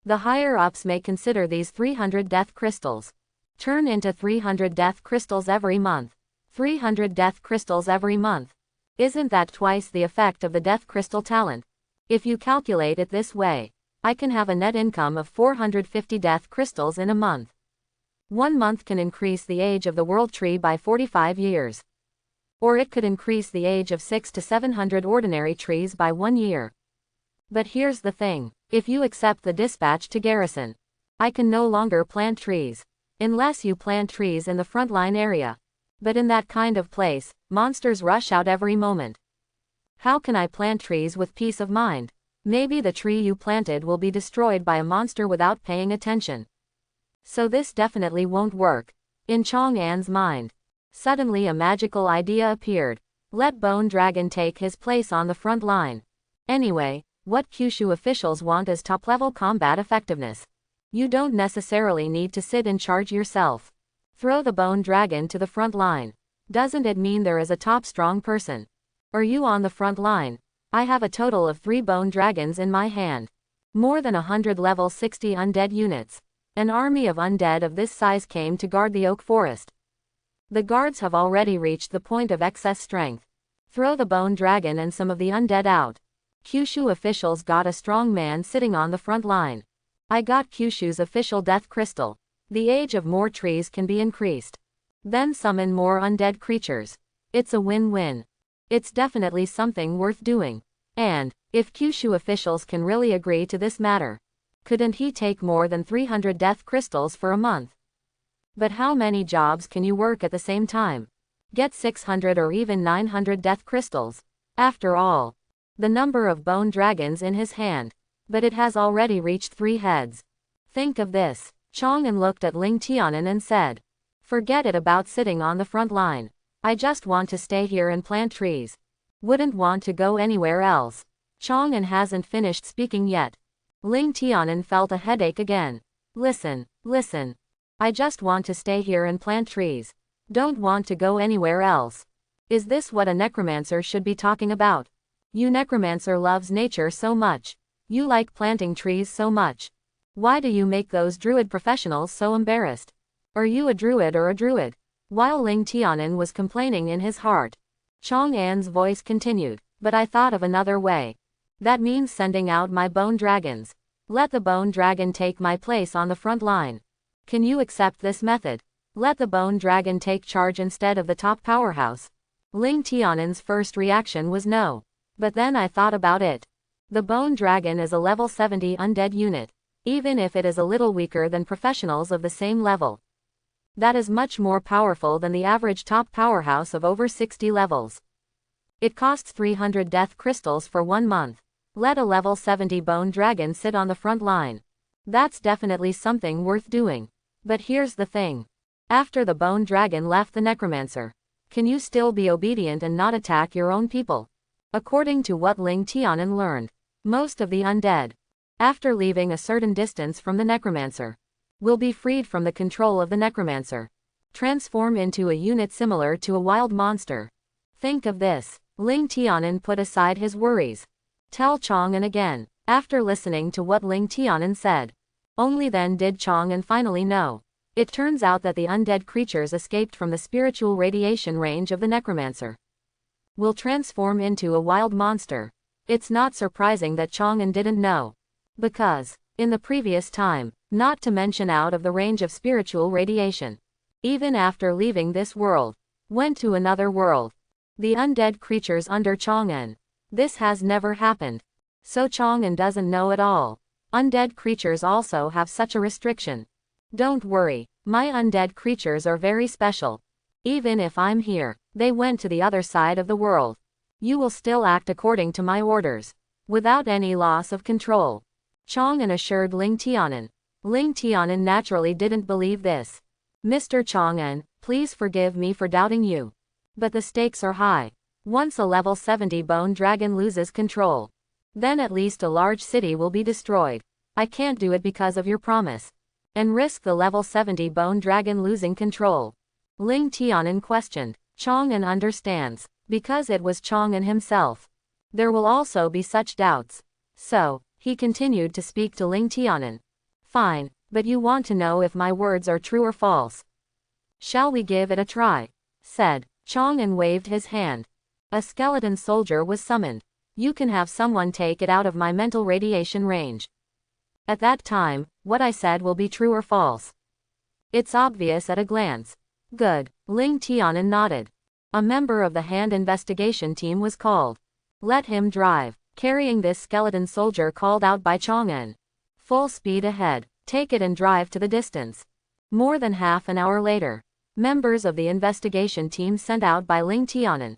The higher-ups may consider these 300 death crystals. Turn into 300 death crystals every month. 300 death crystals every month. Isn't that twice the effect of the death crystal talent? If you calculate it this way, I can have a net income of 450 death crystals in a month. 1 month can increase the age of the world tree by 45 years. Or it could increase the age of 600 to 700 ordinary trees by 1 year. But here's the thing, if you accept the dispatch to garrison, I can no longer plant trees. Unless you plant trees in the frontline area. But in that kind of place, monsters rush out every moment. How can I plant trees with peace of mind? Maybe the tree you planted will be destroyed by a monster without paying attention. So this definitely won't work." In Chang'an's mind, suddenly a magical idea appeared. Let Bone Dragon take his place on the front line. Anyway, what Kyushu officials want is top-level combat effectiveness. You don't necessarily need to sit in charge yourself. Throw the Bone Dragon to the front line. Doesn't it mean there is a top strong person? Are you on the front line? I have a total of 3 Bone Dragons in my hand. More than 100 level 60 undead units. An army of undead of this size came to guard the oak forest. The guards have already reached the point of excess strength. Throw the Bone Dragon and some of the undead out. Kyushu officials got a strong man sitting on the front line. I got Kyushu's official death crystal. The age of more trees can be increased. Then summon more undead creatures. It's a win-win. It's definitely something worth doing. And, if Kyushu officials can really agree to this matter, couldn't he take more than 300 death crystals for a month? But how many jobs can you work at the same time? Get 600 or even 900 death crystals. After all, the number of bone dragons in his hand. But it has already reached 3 heads. Think of this. Chang'an looked at Ling Tianan and said, "Forget it about sitting on the front line. I just want to stay here and plant trees. Wouldn't want to go anywhere else." Chang'an hasn't finished speaking yet. Ling Tianan felt a headache again. Listen. I just want to stay here and plant trees. Don't want to go anywhere else." Is this what a necromancer should be talking about? You necromancer loves nature so much. You like planting trees so much. Why do you make those druid professionals so embarrassed? Are you a druid or a druid? While Ling Tianan was complaining in his heart, Chang'an's voice continued, "But I thought of another way. That means sending out my bone dragons. Let the bone dragon take my place on the front line. Can you accept this method? Let the bone dragon take charge instead of the top powerhouse." Ling Tianan's first reaction was no. But then I thought about it. The bone dragon is a level 70 undead unit. Even if it is a little weaker than professionals of the same level, that is much more powerful than the average top powerhouse of over 60 levels. It costs 300 death crystals for 1 month. Let a level 70 bone dragon sit on the front line. That's definitely something worth doing. But here's the thing. After the bone dragon left the necromancer, can you still be obedient and not attack your own people? According to what Ling Tianan learned, most of the undead, after leaving a certain distance from the necromancer, will be freed from the control of the necromancer, transform into a unit similar to a wild monster. Think of this. Ling Tianan put aside his worries. Tell Chang'an again. After listening to what Ling Tianan said, only then did Chang'an finally know. It turns out that the undead creatures escaped from the spiritual radiation range of the necromancer will transform into a wild monster. It's not surprising that Chang'an didn't know. Because, in the previous time, not to mention out of the range of spiritual radiation, even after leaving this world, went to another world. The undead creatures under Chang'an. This has never happened. So Chang'an doesn't know at all. Undead creatures also have such a restriction. Don't worry, my undead creatures are very special. Even if I'm here, they went to the other side of the world. You will still act according to my orders, without any loss of control. Chang'an assured Ling Tianan. Ling Tianan naturally didn't believe this. Mr. Chang'an, please forgive me for doubting you. But the stakes are high. Once a level 70 bone dragon loses control, then at least a large city will be destroyed. I can't do it because of your promise, and risk the level 70 bone dragon losing control. Ling Tianan questioned. Chang'an understands, because it was Chang'an himself. There will also be such doubts. So, he continued to speak to Ling Tianan. Fine, but you want to know if my words are true or false. Shall we give it a try? Said. Chang'an waved his hand. A skeleton soldier was summoned. You can have someone take it out of my mental radiation range. At that time, what I said will be true or false. It's obvious at a glance. Good. Ling Tianan nodded. A member of the hand investigation team was called. Let him drive. Carrying this skeleton soldier called out by Chang'an. Full speed ahead. Take it and drive to the distance. More than half an hour later, members of the investigation team sent out by Ling Tianan.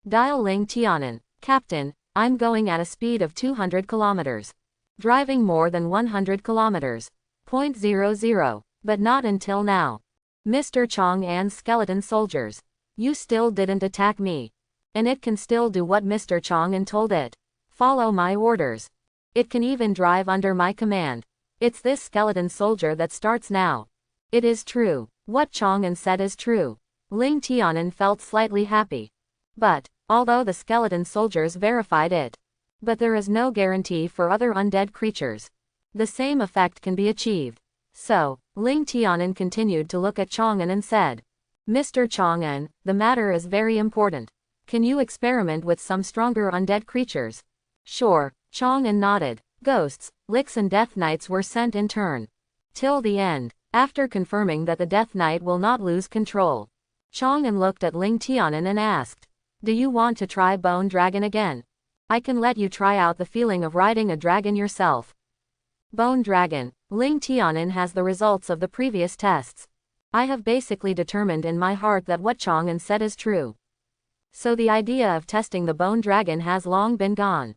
Dial Ling Tianan. Captain, I'm going at a speed of 200 kilometers. Driving more than 100 kilometers. 0.00, but not until now. Mr. Chang'an's skeleton soldiers. You still didn't attack me. And it can still do what Mr. Chang'an told it. Follow my orders. It can even drive under my command. It's this skeleton soldier that starts now. It is true. What Chang'an said is true. Ling Tianan felt slightly happy. But, although the skeleton soldiers verified it, but there is no guarantee for other undead creatures. The same effect can be achieved. So, Ling Tianan continued to look at Chang'an and said, Mr. Chang'an, the matter is very important. Can you experiment with some stronger undead creatures? Sure. Chang'an nodded. Ghosts, licks and death knights were sent in turn. Till the end, after confirming that the death knight will not lose control. Chang'an looked at Ling Tianan and asked, do you want to try Bone Dragon again? I can let you try out the feeling of riding a dragon yourself. Bone Dragon. Ling Tianan has the results of the previous tests. I have basically determined in my heart that what Chang'an said is true. So the idea of testing the Bone Dragon has long been gone.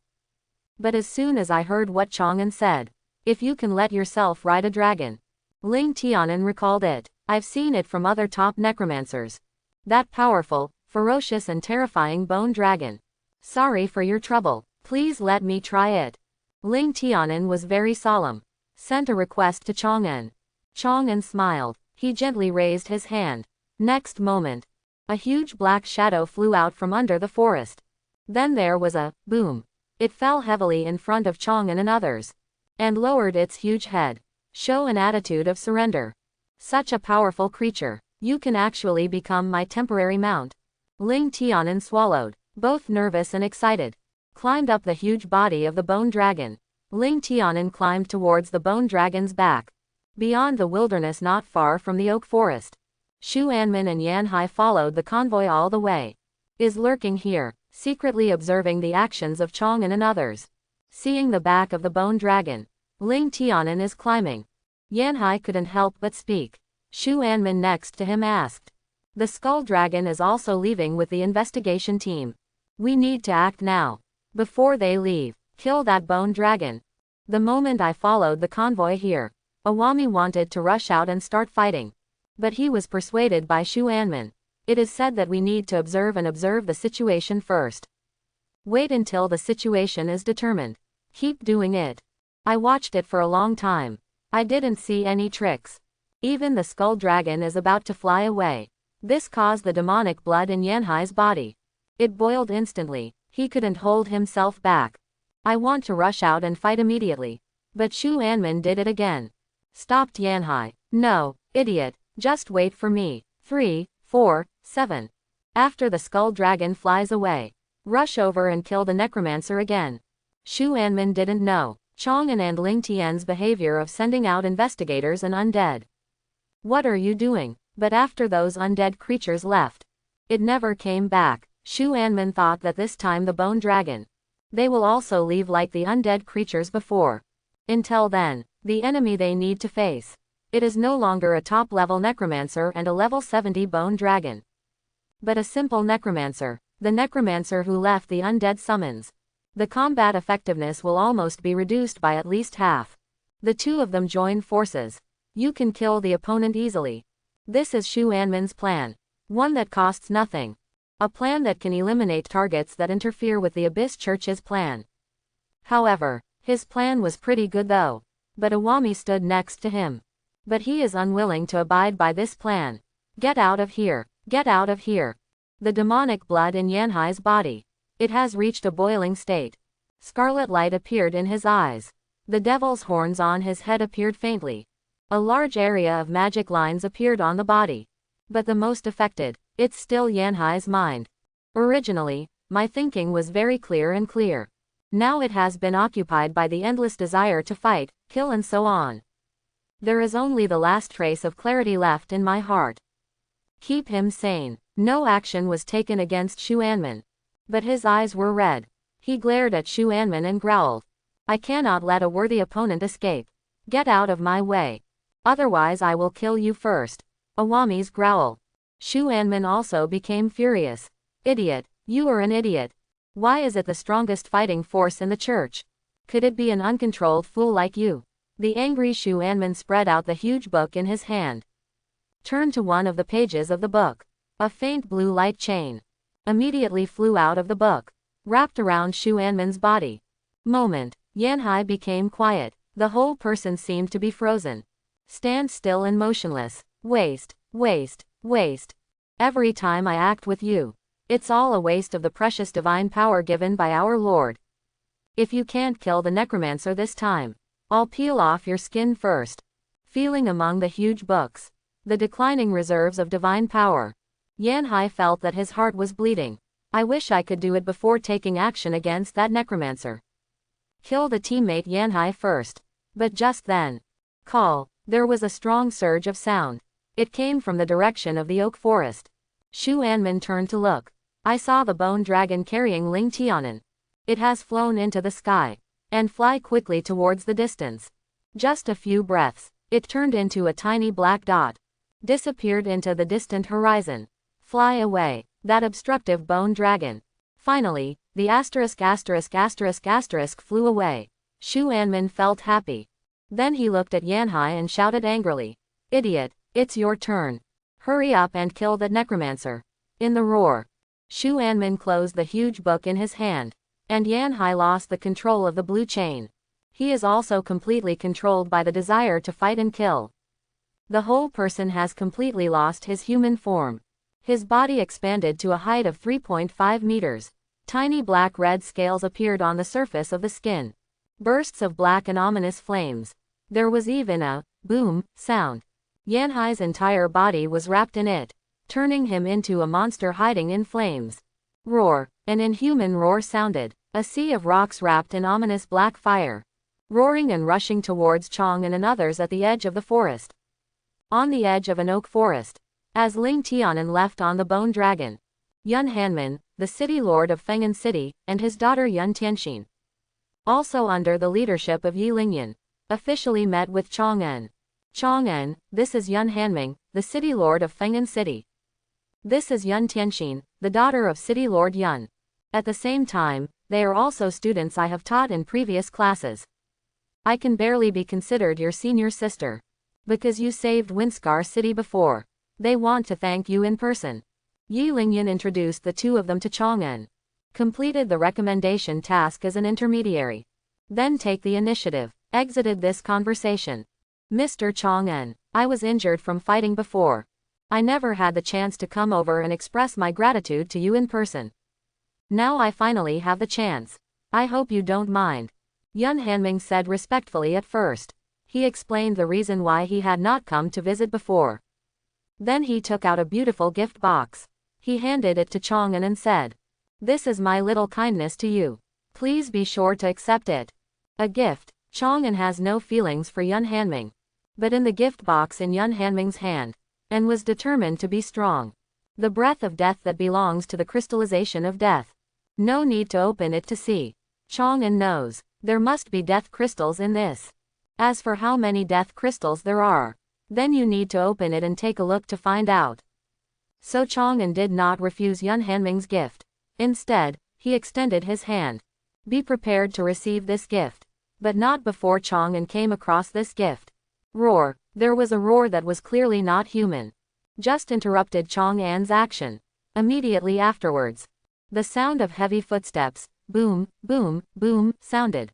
But as soon as I heard what Chang'an said, if you can let yourself ride a dragon. Ling Tianan recalled it. I've seen it from other top necromancers. That powerful, ferocious and terrifying Bone Dragon. Sorry for your trouble. Please let me try it. Ling Tianan was very solemn. Sent a request to Chang'an. Chang'an smiled. He gently raised his hand. Next moment, a huge black shadow flew out from under the forest. Then there was a boom. It fell heavily in front of Chang'an and others, and lowered its huge head. Show an attitude of surrender. Such a powerful creature. You can actually become my temporary mount. Ling Tianan swallowed, both nervous and excited. Climbed up the huge body of the bone dragon. Ling Tianan climbed towards the bone dragon's back. Beyond the wilderness not far from the oak forest. Shu Anmin and Yan Hai followed the convoy all the way. Is lurking here, secretly observing the actions of Chang'an and others. Seeing the back of the bone dragon. Ling Tianan is climbing. Yan Hai couldn't help but speak. Shu Anmin next to him asked. The skull dragon is also leaving with the investigation team. We need to act now. Before they leave, kill that bone dragon. The moment I followed the convoy here, Awami wanted to rush out and start fighting. But he was persuaded by Shu Anmin. It is said that we need to observe the situation first. Wait until the situation is determined. Keep doing it. I watched it for a long time. I didn't see any tricks. Even the skull dragon is about to fly away. This caused the demonic blood in Yanhai's body. It boiled instantly. He couldn't hold himself back. I want to rush out and fight immediately. But Shu Anmin did it again. Stopped Yanhai. No, idiot, just wait for me. 3, 4, 7. After the skull dragon flies away, rush over and kill the necromancer again. Shu Anmin didn't know Chang'an and Ling Tian's behavior of sending out investigators and undead. What are you doing? But after those undead creatures left, it never came back. Shu Anmin thought that this time the bone dragon. They will also leave like the undead creatures before. Until then, the enemy they need to face It is no longer a top-level necromancer and a level 70 bone dragon, but a simple necromancer, the necromancer who left the undead summons. The combat effectiveness will almost be reduced by at least half. The two of them join forces. You can kill the opponent easily. This is Shu Anmin's plan. One that costs nothing. A plan that can eliminate targets that interfere with the Abyss Church's plan. However, his plan was pretty good though. But Iwami stood next to him. But he is unwilling to abide by this plan. Get out of here. Get out of here. The demonic blood in Yanhai's body. It has reached a boiling state. Scarlet light appeared in his eyes. The devil's horns on his head appeared faintly. A large area of magic lines appeared on the body. But the most affected, it's still Yanhai's mind. Originally, my thinking was very clear and clear. Now it has been occupied by the endless desire to fight, kill and so on. There is only the last trace of clarity left in my heart. Keep him sane. No action was taken against Shu Anmin. But his eyes were red. He glared at Shu Anmin and growled. I cannot let a worthy opponent escape. Get out of my way. Otherwise I will kill you first. Iwami's growl. Shu Anmin also became furious. Idiot. You are an idiot. Why is it the strongest fighting force in the church? Could it be an uncontrolled fool like you? The angry Shu Anmin spread out the huge book in his hand. Turned to one of the pages of the book. A faint blue light chain immediately flew out of the book, wrapped around Shu Anmin's body. Moment. Yanhai became quiet. The whole person seemed to be frozen. Stand still and motionless. Waste, waste, waste. Every time I act with you, it's all a waste of the precious divine power given by our Lord. If you can't kill the necromancer this time, I'll peel off your skin first. Feeling among the huge books, the declining reserves of divine power, Yanhai felt that his heart was bleeding. I wish I could do it before taking action against that necromancer. Kill the teammate Yanhai first. But just then, call. There was a strong surge of sound. It came from the direction of the oak forest. Shu Anmin turned to look. I saw the bone dragon carrying Ling Tianan. It has flown into the sky and fly quickly towards the distance. Just a few breaths, it turned into a tiny black dot. Disappeared into the distant horizon. Fly away, that obstructive bone dragon. Finally, the ***** flew away. Shu Anmin felt happy. Then he looked at Yanhai and shouted angrily. Idiot, it's your turn. Hurry up and kill that necromancer. In the roar, Shu Anmin closed the huge book in his hand, and Yanhai lost the control of the blue chain. He is also completely controlled by the desire to fight and kill. The whole person has completely lost his human form. His body expanded to a height of 3.5 meters. Tiny black-red scales appeared on the surface of the skin. Bursts of black and ominous flames. There was even a boom sound. Yanhai's entire body was wrapped in it, turning him into a monster hiding in flames. Roar. An inhuman roar sounded. A sea of rocks wrapped in ominous black fire, roaring and rushing towards Chang'an and others at the edge of the forest. On the edge of an oak forest, as Ling Tianan left on the bone dragon, Yun Hanmin, the city lord of Feng'an City, and his daughter Yun Tianxin, also under the leadership of Yi Lingyan, officially met with Chang'an. Chang'an, this is Yun Hanming, the city lord of Feng'an City. This is Yun Tianxin, the daughter of city lord Yun. At the same time, they are also students I have taught in previous classes. I can barely be considered your senior sister, because you saved Windscar City before. They want to thank you in person. Yi Lingyan introduced the two of them to Chang'an. Completed the recommendation task as an intermediary. Then take the initiative. Exited this conversation. Mr. Chang'an, I was injured from fighting before. I never had the chance to come over and express my gratitude to you in person. Now I finally have the chance. I hope you don't mind. Yun Hanming said respectfully at first. He explained the reason why he had not come to visit before. Then he took out a beautiful gift box. He handed it to Chang'an and said, "This is my little kindness to you. Please be sure to accept it." A gift. Chang'an has no feelings for Yun Hanming, but in the gift box in Yun Hanming's hand, and was determined to be strong. The breath of death that belongs to the crystallization of death. No need to open it to see. Chang'an knows, there must be death crystals in this. As for how many death crystals there are, Then you need to open it and take a look to find out. So Chang'an did not refuse Yun Hanming's gift. Instead, he extended his hand. Be prepared to receive this gift. But not before Chang'an came across this gift. Roar. There was a roar that was clearly not human. Just interrupted Chang'an's action. Immediately afterwards, the sound of heavy footsteps, boom, boom, boom, sounded.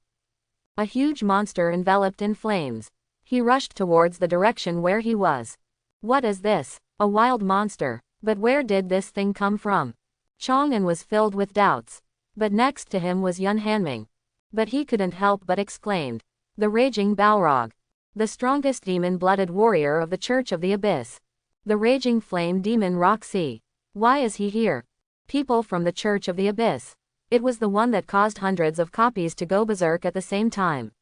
A huge monster enveloped in flames. He rushed towards the direction where he was. What is this? A wild monster. But where did this thing come from? Chang'an was filled with doubts. But next to him was Yun Hanming. But he couldn't help but exclaimed. The raging Balrog. The strongest demon-blooded warrior of the Church of the Abyss. The raging flame demon Roxy. Why is he here? People from the Church of the Abyss. It was the one that caused hundreds of copies to go berserk at the same time.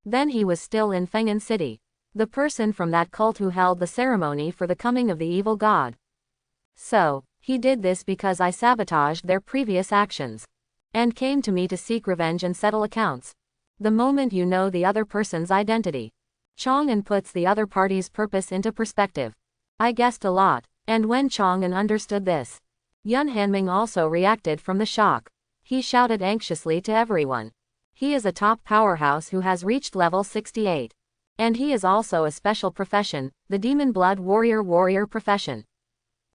Then he was still in Feng'an City. The person from that cult who held the ceremony for the coming of the evil god. So, he did this because I sabotaged their previous actions. And came to me to seek revenge and settle accounts. The moment you know the other person's identity, Chang'an puts the other party's purpose into perspective. I guessed a lot, and when Chang'an understood this, Yun Hanming also reacted from the shock. He shouted anxiously to everyone. He is a top powerhouse who has reached level 68. And he is also a special profession, the Demon Blood Warrior profession.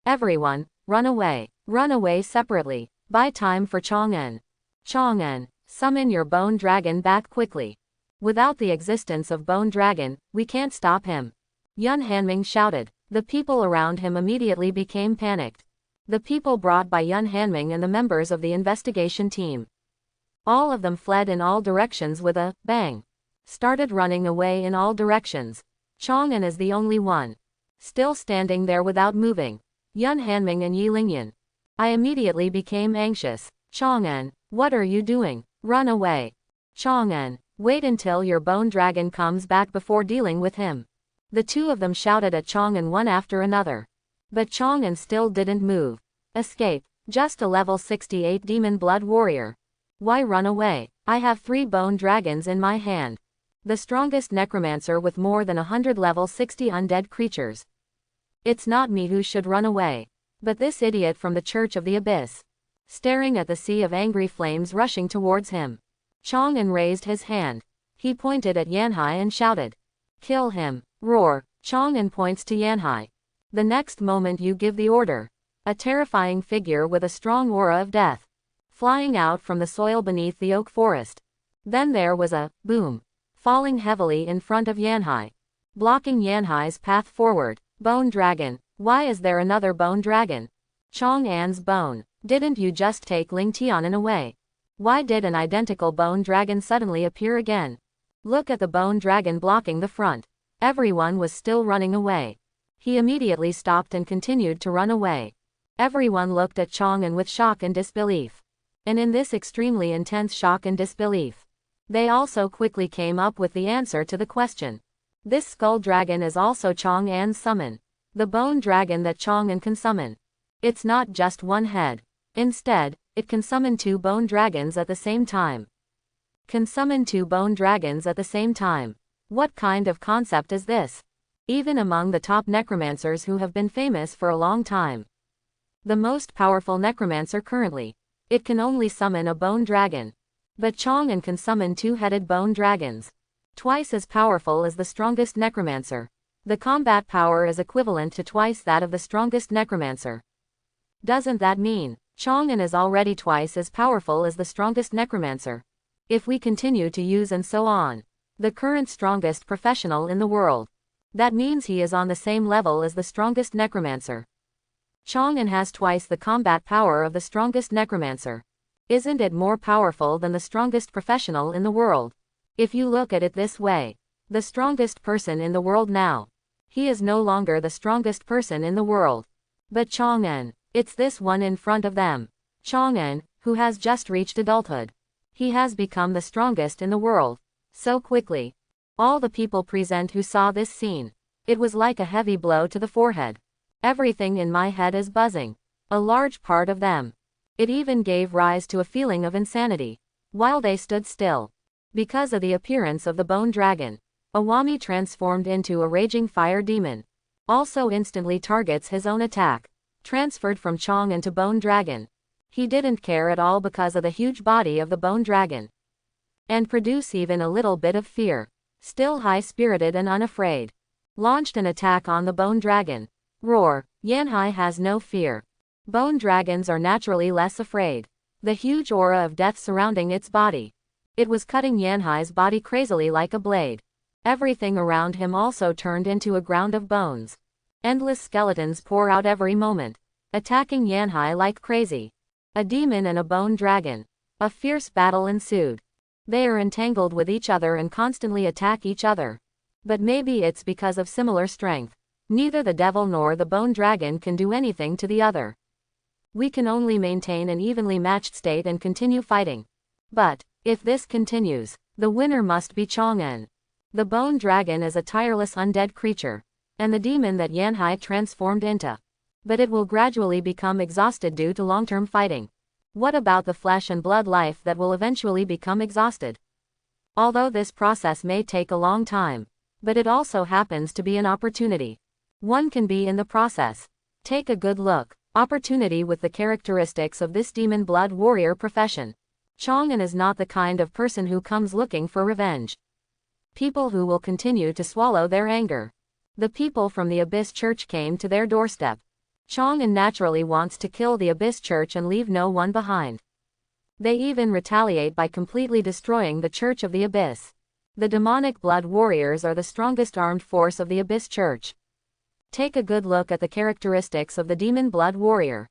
Everyone, run away. Run away separately. Buy time for Chang'an. Chang'an, summon your bone dragon back quickly. Without the existence of bone dragon, we can't stop him. Yun Hanming shouted. The people around him immediately became panicked. The people brought by Yun Hanming and the members of the investigation team. All of them fled in all directions with a bang. Started running away in all directions. Chang'an is the only one. Still standing there without moving. Yun Hanming and Yi Lingyan. I immediately became anxious. Chang'an, what are you doing? Run away. Chang'an, wait until your bone dragon comes back before dealing with him. The two of them shouted at Chang'an one after another. But Chang'an still didn't move. Escape. Just a level 68 demon blood warrior. Why run away? I have 3 bone dragons in my hand. The strongest necromancer with more than 100 level 60 undead creatures. It's not me who should run away, but this idiot from the Church of the Abyss. Staring at the sea of angry flames rushing towards him. Chang'an raised his hand. He pointed at Yanhai and shouted. Kill him. Roar. Chang'an points to Yanhai. The next moment you give the order. A terrifying figure with a strong aura of death. Flying out from the soil beneath the oak forest. Then there was a boom. Falling heavily in front of Yanhai. Blocking Yanhai's path forward. Bone dragon. Why is there another bone dragon? Chang'an's bone. Didn't you just take Ling Tianan away? Why did an identical bone dragon suddenly appear again? Look at the bone dragon blocking the front. Everyone was still running away. He immediately stopped and continued to run away. Everyone looked at Chang'an with shock and disbelief. And in this extremely intense shock and disbelief, they also quickly came up with the answer to the question. This skull dragon is also Chang'an's summon. The bone dragon that Chang'an can summon. It's not just one head. Instead, it can summon 2 bone dragons at the same time. Can summon 2 bone dragons at the same time. What kind of concept is this? Even among the top necromancers who have been famous for a long time. The most powerful necromancer currently. It can only summon a bone dragon. But Chang'an can summon 2-headed bone dragons. Twice as powerful as the strongest necromancer. The combat power is equivalent to twice that of the strongest necromancer. Doesn't that mean Chang'an is already twice as powerful as the strongest necromancer? If we continue to use and so on, the current strongest professional in the world, that means he is on the same level as the strongest necromancer. Chang'an has twice the combat power of the strongest necromancer. Isn't it more powerful than the strongest professional in the world? If you look at it this way, the strongest person in the world now, he is no longer the strongest person in the world. But Chang'an, it's this one in front of them. Chang'an, who has just reached adulthood. He has become the strongest in the world. So quickly. All the people present who saw this scene. It was like a heavy blow to the forehead. Everything in my head is buzzing. A large part of them. It even gave rise to a feeling of insanity. While they stood still. Because of the appearance of the bone dragon. Awami transformed into a raging fire demon. Also instantly targets his own attack. Transferred from Chong into Bone Dragon. He didn't care at all because of the huge body of the Bone Dragon. And produce even a little bit of fear. Still high-spirited and unafraid. Launched an attack on the Bone Dragon. Roar. Yanhai has no fear. Bone dragons are naturally less afraid. The huge aura of death surrounding its body. It was cutting Yanhai's body crazily like a blade. Everything around him also turned into a ground of bones. Endless skeletons pour out every moment, attacking Yanhai like crazy. A demon and a bone dragon. A fierce battle ensued. They are entangled with each other and constantly attack each other. But maybe it's because of similar strength. Neither the devil nor the bone dragon can do anything to the other. We can only maintain an evenly matched state and continue fighting. But, if this continues, the winner must be Chang'en. The bone dragon is a tireless undead creature, and the demon that Yanhai transformed into. But it will gradually become exhausted due to long-term fighting. What about the flesh and blood life that will eventually become exhausted? Although this process may take a long time, but it also happens to be an opportunity. One can be in the process. Take a good look. Opportunity with the characteristics of this demon blood warrior profession. Chang'en is not the kind of person who comes looking for revenge. People who will continue to swallow their anger. The people from the Abyss Church came to their doorstep. Chang'en naturally wants to kill the Abyss Church and leave no one behind. They even retaliate by completely destroying the Church of the Abyss. The demonic blood warriors are the strongest armed force of the Abyss Church. Take a good look at the characteristics of the demon blood warrior.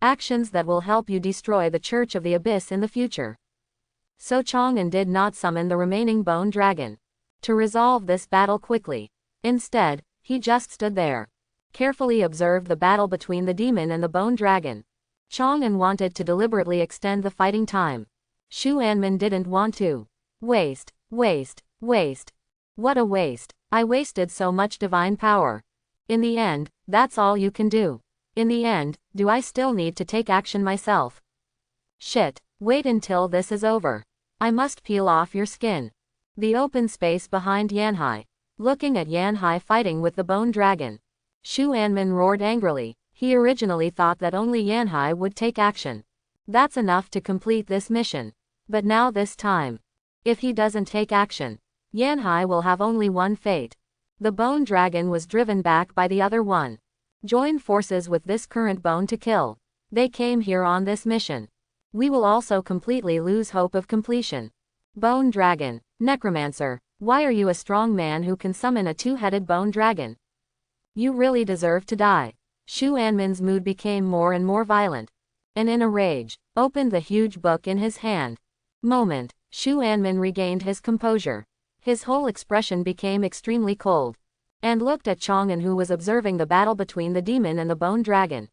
Actions that will help you destroy the Church of the Abyss in the future. So Chang'en did not summon the remaining bone dragon to resolve this battle quickly. Instead, he just stood there. Carefully observed the battle between the demon and the bone dragon. Chang'en wanted to deliberately extend the fighting time. Shu Anmin didn't want to. Waste. What a waste. I wasted so much divine power. In the end, that's all you can do. In the end, do I still need to take action myself? Shit, wait until this is over. I must peel off your skin. The open space behind Yanhai. Looking at Yanhai fighting with the bone dragon. Shu Anmin roared angrily. He originally thought that only Yanhai would take action. That's enough to complete this mission. But now this time, if he doesn't take action, Yanhai will have only one fate. The bone dragon was driven back by the other one. Join forces with this current bone to kill. They came here on this mission. We will also completely lose hope of completion. Bone dragon. Necromancer, why are you a strong man who can summon a two-headed bone dragon? You really deserve to die. Shu Anmin's mood became more and more violent. And in a rage, opened the huge book in his hand. Moment, Shu Anmin regained his composure. His whole expression became extremely cold. And looked at Chang'en, who was observing the battle between the demon and the bone dragon.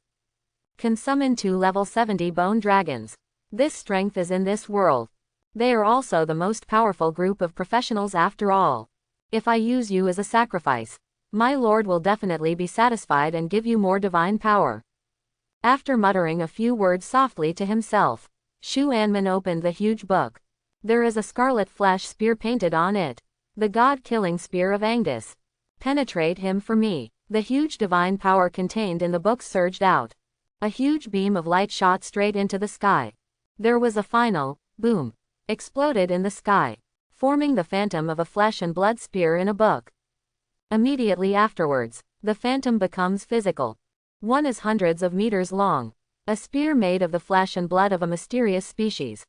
Can summon 2 level 70 bone dragons. This strength is in this world. They are also the most powerful group of professionals after all. If I use you as a sacrifice, my lord will definitely be satisfied and give you more divine power. After muttering a few words softly to himself, Shu Anmin opened the huge book. There is a scarlet flesh spear painted on it. The god-killing spear of Angus. Penetrate him for me. The huge divine power contained in the book surged out. A huge beam of light shot straight into the sky. There was a final boom. Exploded in the sky, forming the phantom of a flesh and blood spear in a book. Immediately afterwards, the phantom becomes physical. One is hundreds of meters long. A spear made of the flesh and blood of a mysterious species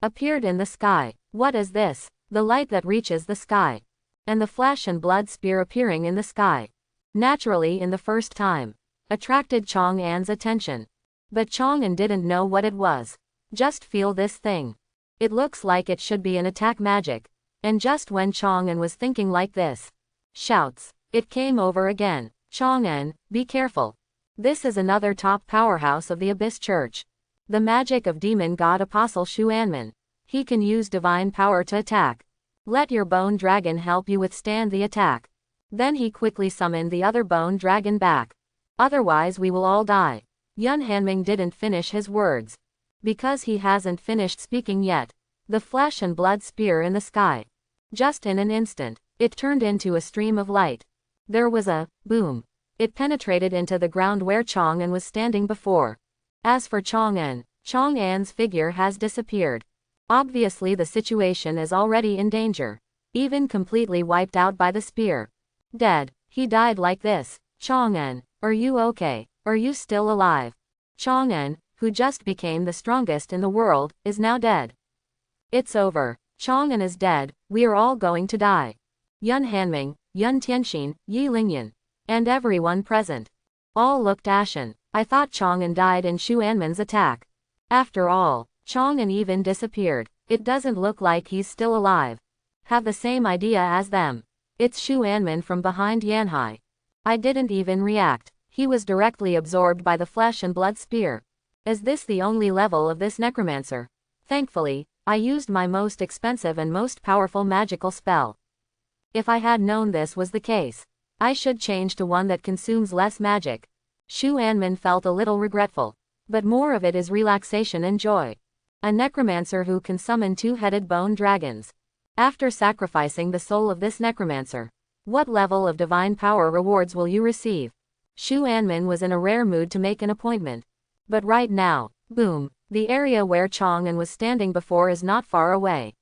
appeared in the sky. What is this? The light that reaches the sky. And the flesh and blood spear appearing in the sky. Naturally, in the first time, attracted Chang'en's attention. But Chang'en didn't know what it was. Just feel this thing. It looks like it should be an attack magic. And just when Chang'en was thinking like this, shouts. It came over again. Chang'en, be careful. This is another top powerhouse of the Abyss Church. The magic of demon god apostle Shu Anmin. He can use divine power to attack. Let your bone dragon help you withstand the attack. Then he quickly summoned the other bone dragon back. Otherwise we will all die. Yun Hanming didn't finish his words. Because he hasn't finished speaking yet. The flesh and blood spear in the sky Just in an instant, it turned into a stream of light. There was a boom. It penetrated into the ground where Chang'an was standing before. As for Chang'an's figure has disappeared. Obviously the situation is already in danger. Even completely wiped out by the spear. Dead. He died like this. Chang'an, are you okay? Are you still alive? Chang'an, who just became the strongest in the world, is now dead. It's over. Chang'an is dead, we are all going to die. Yun Hanming, Yun Tianxin, Yi Lingyan, and everyone present. All looked ashen. I thought Chang'an died in Shu Anman's attack. After all, Chang'an even disappeared. It doesn't look like he's still alive. Have the same idea as them. It's Shu Anman from behind Yanhai. I didn't even react. He was directly absorbed by the flesh and blood spear. Is this the only level of this necromancer? Thankfully, I used my most expensive and most powerful magical spell. If I had known this was the case, I should change to one that consumes less magic. Shu Anman felt a little regretful, but more of it is relaxation and joy. A necromancer who can summon two-headed bone dragons. After sacrificing the soul of this necromancer, what level of divine power rewards will you receive? Shu Anman was in a rare mood to make an appointment. But right now, boom, the area where Chang'an was standing before is not far away.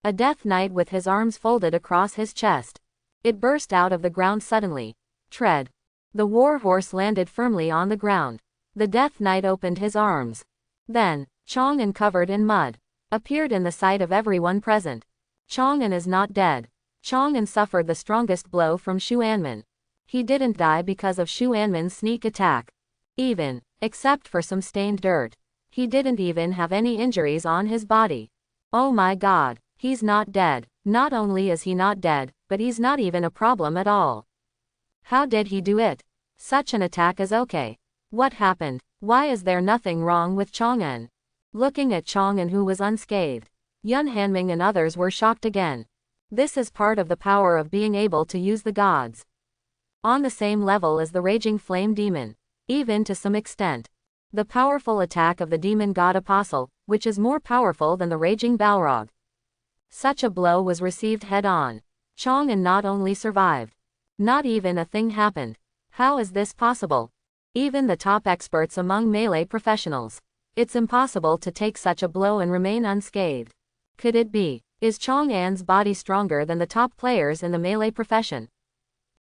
A death knight with his arms folded across his chest. It burst out of the ground suddenly. Tread. The war horse landed firmly on the ground. The death knight opened his arms. Then, Chang'an covered in mud, appeared in the sight of everyone present. Chang'an is not dead. Chang'an suffered the strongest blow from Shu Anman. He didn't die because of Shu Anman's sneak attack. Except for some stained dirt. He didn't even have any injuries on his body. Oh my god, he's not dead. Not only is he not dead, but he's not even a problem at all. How did he do it? Such an attack is okay. What happened? Why is there nothing wrong with Chang'an? Looking at Chang'an, who was unscathed, Yun Hanming and others were shocked again. This is part of the power of being able to use the gods. On the same level as the raging flame demon. Even to some extent. The powerful attack of the demon god Apostle, which is more powerful than the raging Balrog. Such a blow was received head-on. Chang'an not only survived. Not even a thing happened. How is this possible? Even the top experts among melee professionals. It's impossible to take such a blow and remain unscathed. Could it be? Is Chang'an's body stronger than the top players in the melee profession?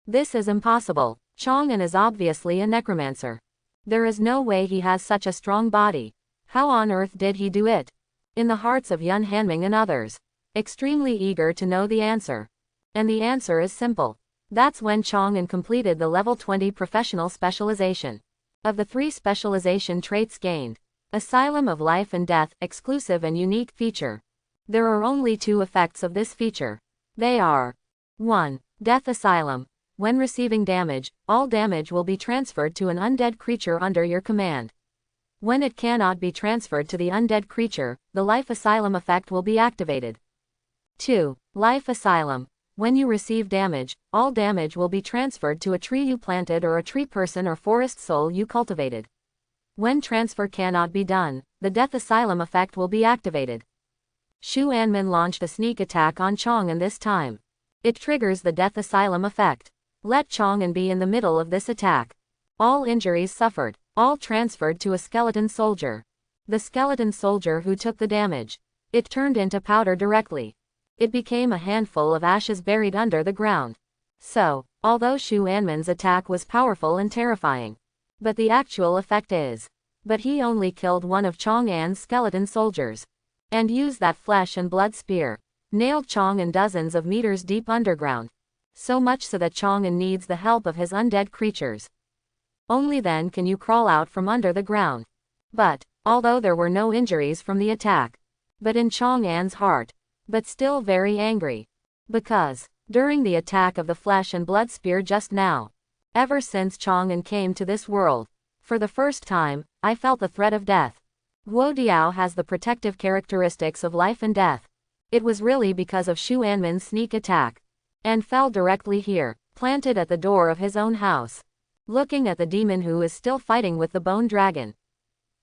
This is impossible. Chang'an is obviously a necromancer. There is no way he has such a strong body. How on earth did he do it? In the hearts of Yun Hanming and others. Extremely eager to know the answer. And the answer is simple. That's when Chang'an completed the level 20 professional specialization. Of the 3 specialization traits gained, Asylum of Life and Death, exclusive and unique feature. There are only 2 effects of this feature. They are 1. Death Asylum. When receiving damage, all damage will be transferred to an undead creature under your command. When it cannot be transferred to the undead creature, the Life Asylum effect will be activated. 2. Life Asylum. When you receive damage, all damage will be transferred to a tree you planted or a tree person or forest soul you cultivated. When transfer cannot be done, the Death Asylum effect will be activated. Shu Anman launched a sneak attack on Chang'an this time. It triggers the Death Asylum effect. Let Chang'an be in the middle of this attack. All injuries suffered, all transferred to a skeleton soldier. The skeleton soldier who took the damage. It turned into powder directly. It became a handful of ashes buried under the ground. So, although Shu Anman's attack was powerful and terrifying, but the actual effect is. But he only killed one of Chang'an's skeleton soldiers. And used that flesh and blood spear. Nailed Chang'an dozens of meters deep underground. So much so that Chang'an needs the help of his undead creatures. Only then can you crawl out from under the ground. But, although there were no injuries from the attack, but in Chang'an's heart, but still very angry. Because, during the attack of the flesh and blood spear just now, ever since Chang'an came to this world, for the first time, I felt the threat of death. Guo Diao has the protective characteristics of life and death. It was really because of Shu Anman's sneak attack. And fell directly here, planted at the door of his own house. Looking at the demon who is still fighting with the bone dragon.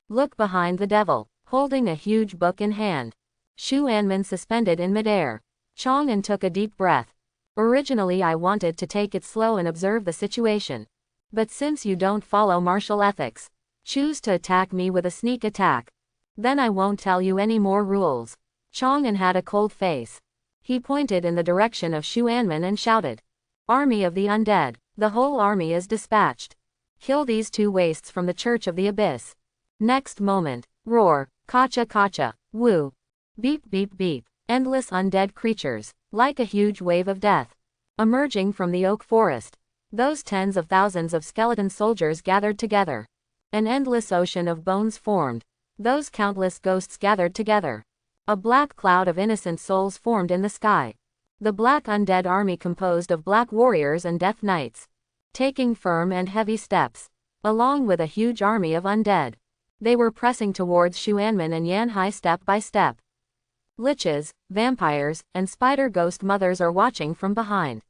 Look behind the devil, holding a huge book in hand. Shu Anman suspended in midair. Chang'an took a deep breath. Originally I wanted to take it slow and observe the situation. But since you don't follow martial ethics, choose to attack me with a sneak attack. Then I won't tell you any more rules. Chang'an had a cold face. He pointed in the direction of Shu Anmin and shouted. Army of the Undead, the whole army is dispatched. Kill these two wastes from the Church of the Abyss. Next moment, roar, kacha kacha, woo. Beep beep beep, endless undead creatures, like a huge wave of death. Emerging from the oak forest, those tens of thousands of skeleton soldiers gathered together. An endless ocean of bones formed. Those countless ghosts gathered together. A black cloud of innocent souls formed in the sky. The black undead army composed of black warriors and death knights. Taking firm and heavy steps, along with a huge army of undead. They were pressing towards Shu Anmin and Yanhai step by step. Liches, vampires, and spider ghost mothers are watching from behind,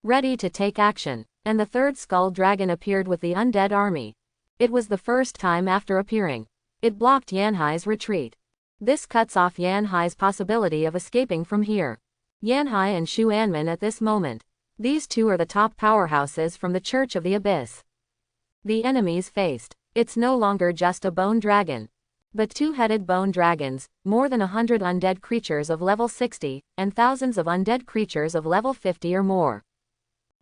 ready to take action, and the third skull dragon appeared with the undead army. It was the first time after appearing. It blocked Yanhai's retreat. This cuts off Yanhai's possibility of escaping from here. Yanhai and Shu Anmin at this moment. These two are the top powerhouses from the Church of the Abyss. The enemies faced. It's no longer just a bone dragon, but two-headed bone dragons, more than 100 undead creatures of level 60, and thousands of undead creatures of level 50 or more.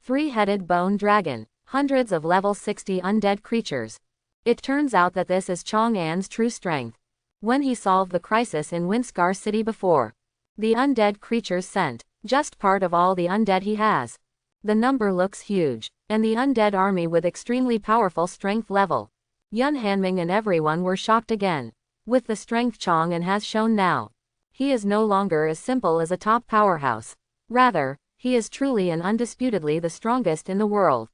Three-headed bone dragon, hundreds of level 60 undead creatures. It turns out that this is Chang'an's true strength. When he solved the crisis in Windscar City before, the undead creatures sent, just part of all the undead he has. The number looks huge, and the undead army with extremely powerful strength level. Yun Hanming and everyone were shocked again. With the strength Chang'an has shown now, he is no longer as simple as a top powerhouse. Rather, he is truly and undisputedly the strongest in the world.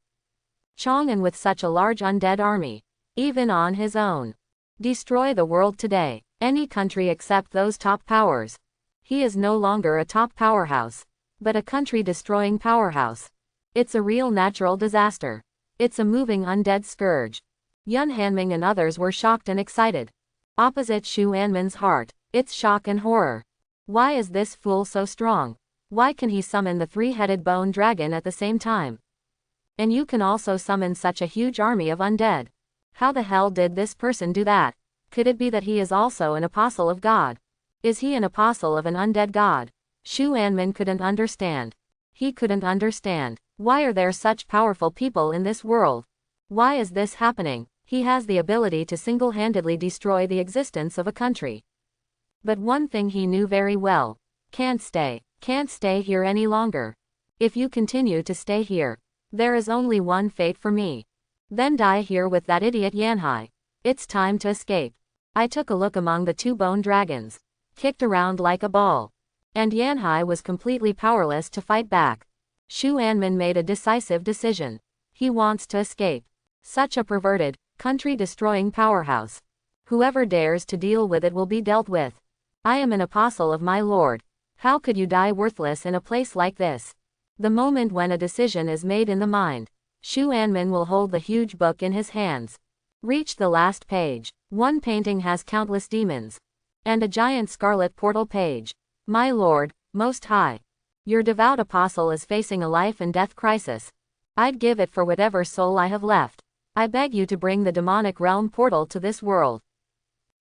Chang'an with such a large undead army, even on his own, destroy the world today, any country except those top powers. He is no longer a top powerhouse, but a country-destroying powerhouse. It's a real natural disaster. It's a moving undead scourge. Yun Hanming and others were shocked and excited. Opposite Shu Anmin's heart, it's shock and horror. Why is this fool so strong? Why can he summon the three-headed bone dragon at the same time? And you can also summon such a huge army of undead. How the hell did this person do that? Could it be that he is also an apostle of God? Is he an apostle of an undead god? Shu Anmin couldn't understand. He couldn't understand. Why are there such powerful people in this world? Why is this happening? He has the ability to single-handedly destroy the existence of a country. But one thing he knew very well. Can't stay here any longer. If you continue to stay here, there is only one fate for me. Then die here with that idiot Yanhai. It's time to escape. I took a look among the two bone dragons, kicked around like a ball, and Yanhai was completely powerless to fight back. Shu Anmin made a decisive decision. He wants to escape. Such a perverted, country-destroying powerhouse. Whoever dares to deal with it will be dealt with. I am an apostle of my Lord. How could you die worthless in a place like this? The moment when a decision is made in the mind, Shu Anmin will hold the huge book in his hands. Reach the last page. One painting has countless demons, and a giant scarlet portal page. My Lord, Most High, your devout apostle is facing a life and death crisis. I'd give it for whatever soul I have left. I beg you to bring the demonic realm portal to this world.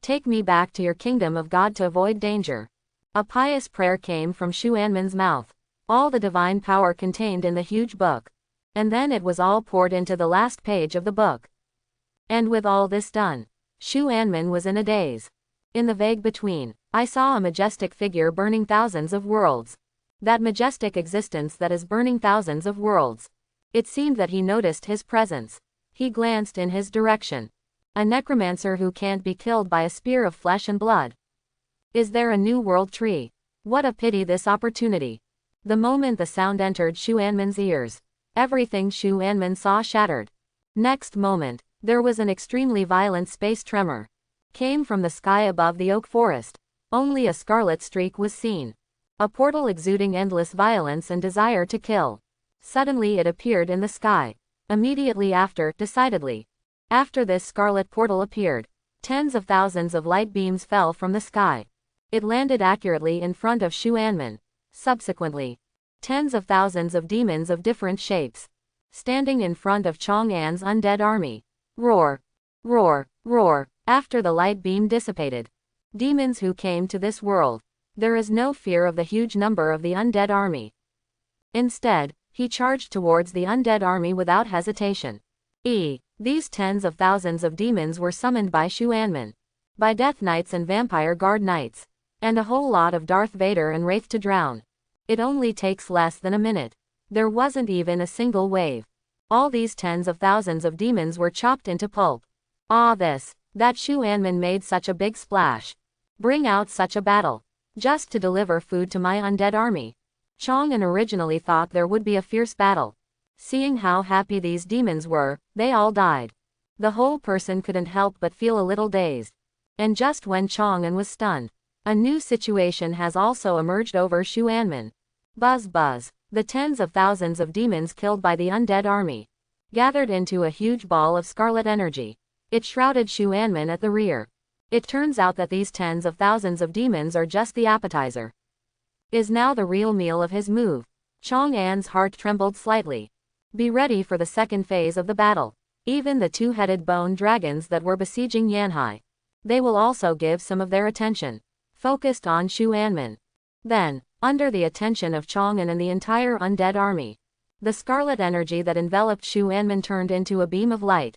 Take me back to your kingdom of God to avoid danger. A pious prayer came from Shu Anmin's mouth. All the divine power contained in the huge book. And then it was all poured into the last page of the book. And with all this done, Shu Anmin was in a daze. In the vague between, I saw a majestic figure burning thousands of worlds. That majestic existence that is burning thousands of worlds. It seemed that he noticed his presence. He glanced in his direction. A necromancer who can't be killed by a spear of flesh and blood. Is there a new world tree? What a pity this opportunity. The moment the sound entered Shu Anmin's ears, everything Shu Anmin saw shattered. Next moment, there was an extremely violent space tremor. Came from the sky above the oak forest. Only a scarlet streak was seen. A portal exuding endless violence and desire to kill. Suddenly it appeared in the sky. Immediately after, decidedly. After this scarlet portal appeared, tens of thousands of light beams fell from the sky. It landed accurately in front of Shu Anmin. Subsequently, tens of thousands of demons of different shapes, standing in front of Chang'an's undead army. Roar! Roar! Roar! After the light beam dissipated, demons who came to this world, there is no fear of the huge number of the undead army. Instead, he charged towards the undead army without hesitation. These tens of thousands of demons were summoned by Xuanmen, by Death Knights and Vampire Guard Knights, and a whole lot of Darth Vader and Wraith to drown. It only takes less than a minute. There wasn't even a single wave. All these tens of thousands of demons were chopped into pulp. That Xuanmen made such a big splash. Bring out such a battle. Just to deliver food to my undead army. Chang'an originally thought there would be a fierce battle. Seeing how happy these demons were, they all died. The whole person couldn't help but feel a little dazed. And just when Chang'an was stunned, a new situation has also emerged over Xuanmen. Buzz buzz. The tens of thousands of demons killed by the undead army gathered into a huge ball of scarlet energy. It shrouded Xuanmen at the rear. It turns out that these tens of thousands of demons are just the appetizer. Is now the real meal of his move. Chang'an's heart trembled slightly. Be ready for the second phase of the battle. Even the two-headed bone dragons that were besieging Yanhai, they will also give some of their attention focused on Xuanmen. Then, under the attention of Chang'an and the entire undead army, the scarlet energy that enveloped Xuanmen turned into a beam of light.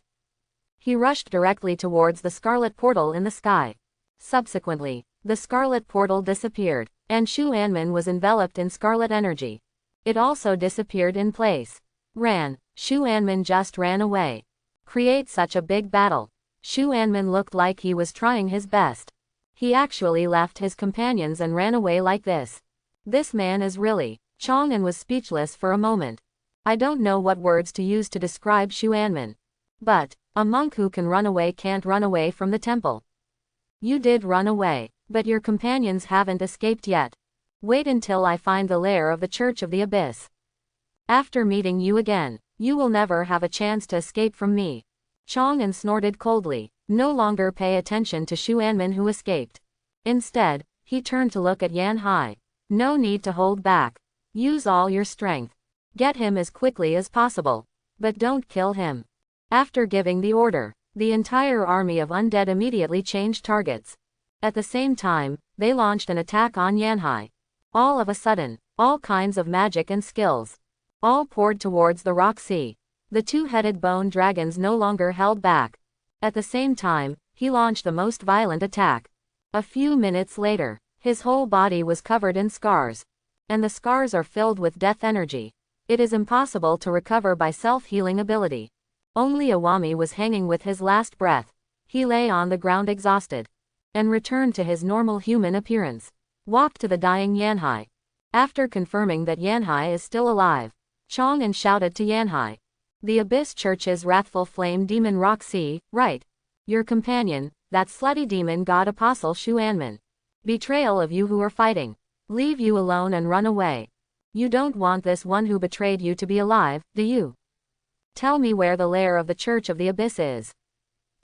He rushed directly towards the scarlet portal in the sky. Subsequently, the scarlet portal disappeared, and Xuanmen was enveloped in scarlet energy. It also disappeared in place. Xuanmen just ran away. Create such a big battle. Xuanmen looked like he was trying his best. He actually left his companions and ran away like this. This man is really... Chang'an was speechless for a moment. I don't know what words to use to describe Xuanmen. But, a monk who can run away can't run away from the temple. You did run away, but your companions haven't escaped yet. Wait until I find the lair of the Church of the Abyss. After meeting you again, you will never have a chance to escape from me. Chang'an snorted coldly, no longer pay attention to Xuanmen who escaped. Instead, he turned to look at Yanhai. No need to hold back. Use all your strength. Get him as quickly as possible. But don't kill him. After giving the order, the entire army of undead immediately changed targets. At the same time, they launched an attack on Yanhai. All of a sudden, all kinds of magic and skills, all poured towards the rock sea. The two-headed bone dragons no longer held back. At the same time, he launched the most violent attack. A few minutes later, his whole body was covered in scars. And the scars are filled with death energy. It is impossible to recover by self-healing ability. Only Awami was hanging with his last breath. He lay on the ground exhausted. And returned to his normal human appearance. Walked to the dying Yanhai. After confirming that Yanhai is still alive, Chang'an shouted to Yanhai. The Abyss Church's wrathful flame demon Roxy, right? Your companion, that slutty demon god apostle Xuanmen. Betrayal of you who are fighting. Leave you alone and run away. You don't want this one who betrayed you to be alive, do you? Tell me where the lair of the Church of the Abyss is.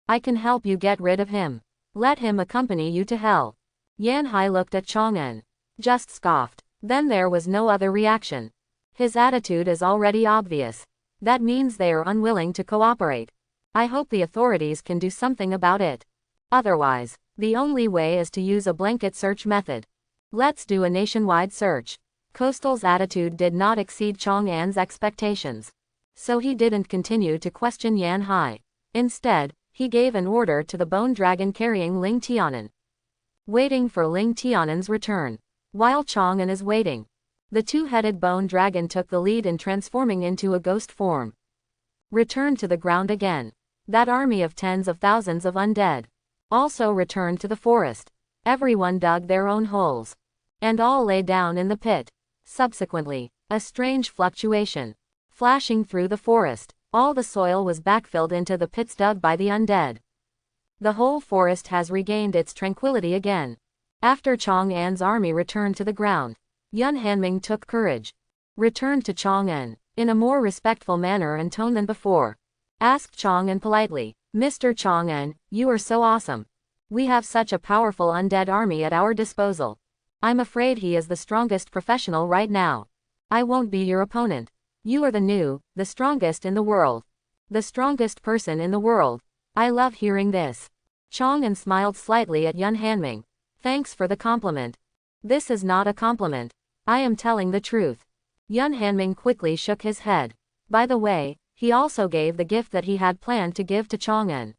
I can help you get rid of him. Let him accompany you to hell. Yanhai looked at Chang'an. Just scoffed. Then there was no other reaction. His attitude is already obvious. That means they are unwilling to cooperate. I hope the authorities can do something about it. Otherwise, the only way is to use a blanket search method. Let's do a nationwide search. Coastal's attitude did not exceed Chang'an's expectations. So he didn't continue to question Yanhai. Instead, he gave an order to the bone dragon carrying Ling Tianan. Waiting for Ling Tianan's return. While Chang'an is waiting, the two-headed bone dragon took the lead in transforming into a ghost form. Returned to the ground again. That army of tens of thousands of undead also returned to the forest. Everyone dug their own holes. And all lay down in the pit. Subsequently, a strange fluctuation. Flashing through the forest, all the soil was backfilled into the pits dug by the undead. The whole forest has regained its tranquility again. After Chang'an's army returned to the ground, Yun Hanming took courage. Returned to Chang'an, in a more respectful manner and tone than before. Asked Chang'an politely, Mr. Chang'an, you are so awesome. We have such a powerful undead army at our disposal. I'm afraid he is the strongest professional right now. I won't be your opponent. You are the strongest in the world. The strongest person in the world. I love hearing this. Chang'an smiled slightly at Yun Hanming. Thanks for the compliment. This is not a compliment. I am telling the truth. Yun Hanming quickly shook his head. By the way, he also gave the gift that he had planned to give to Chang'an.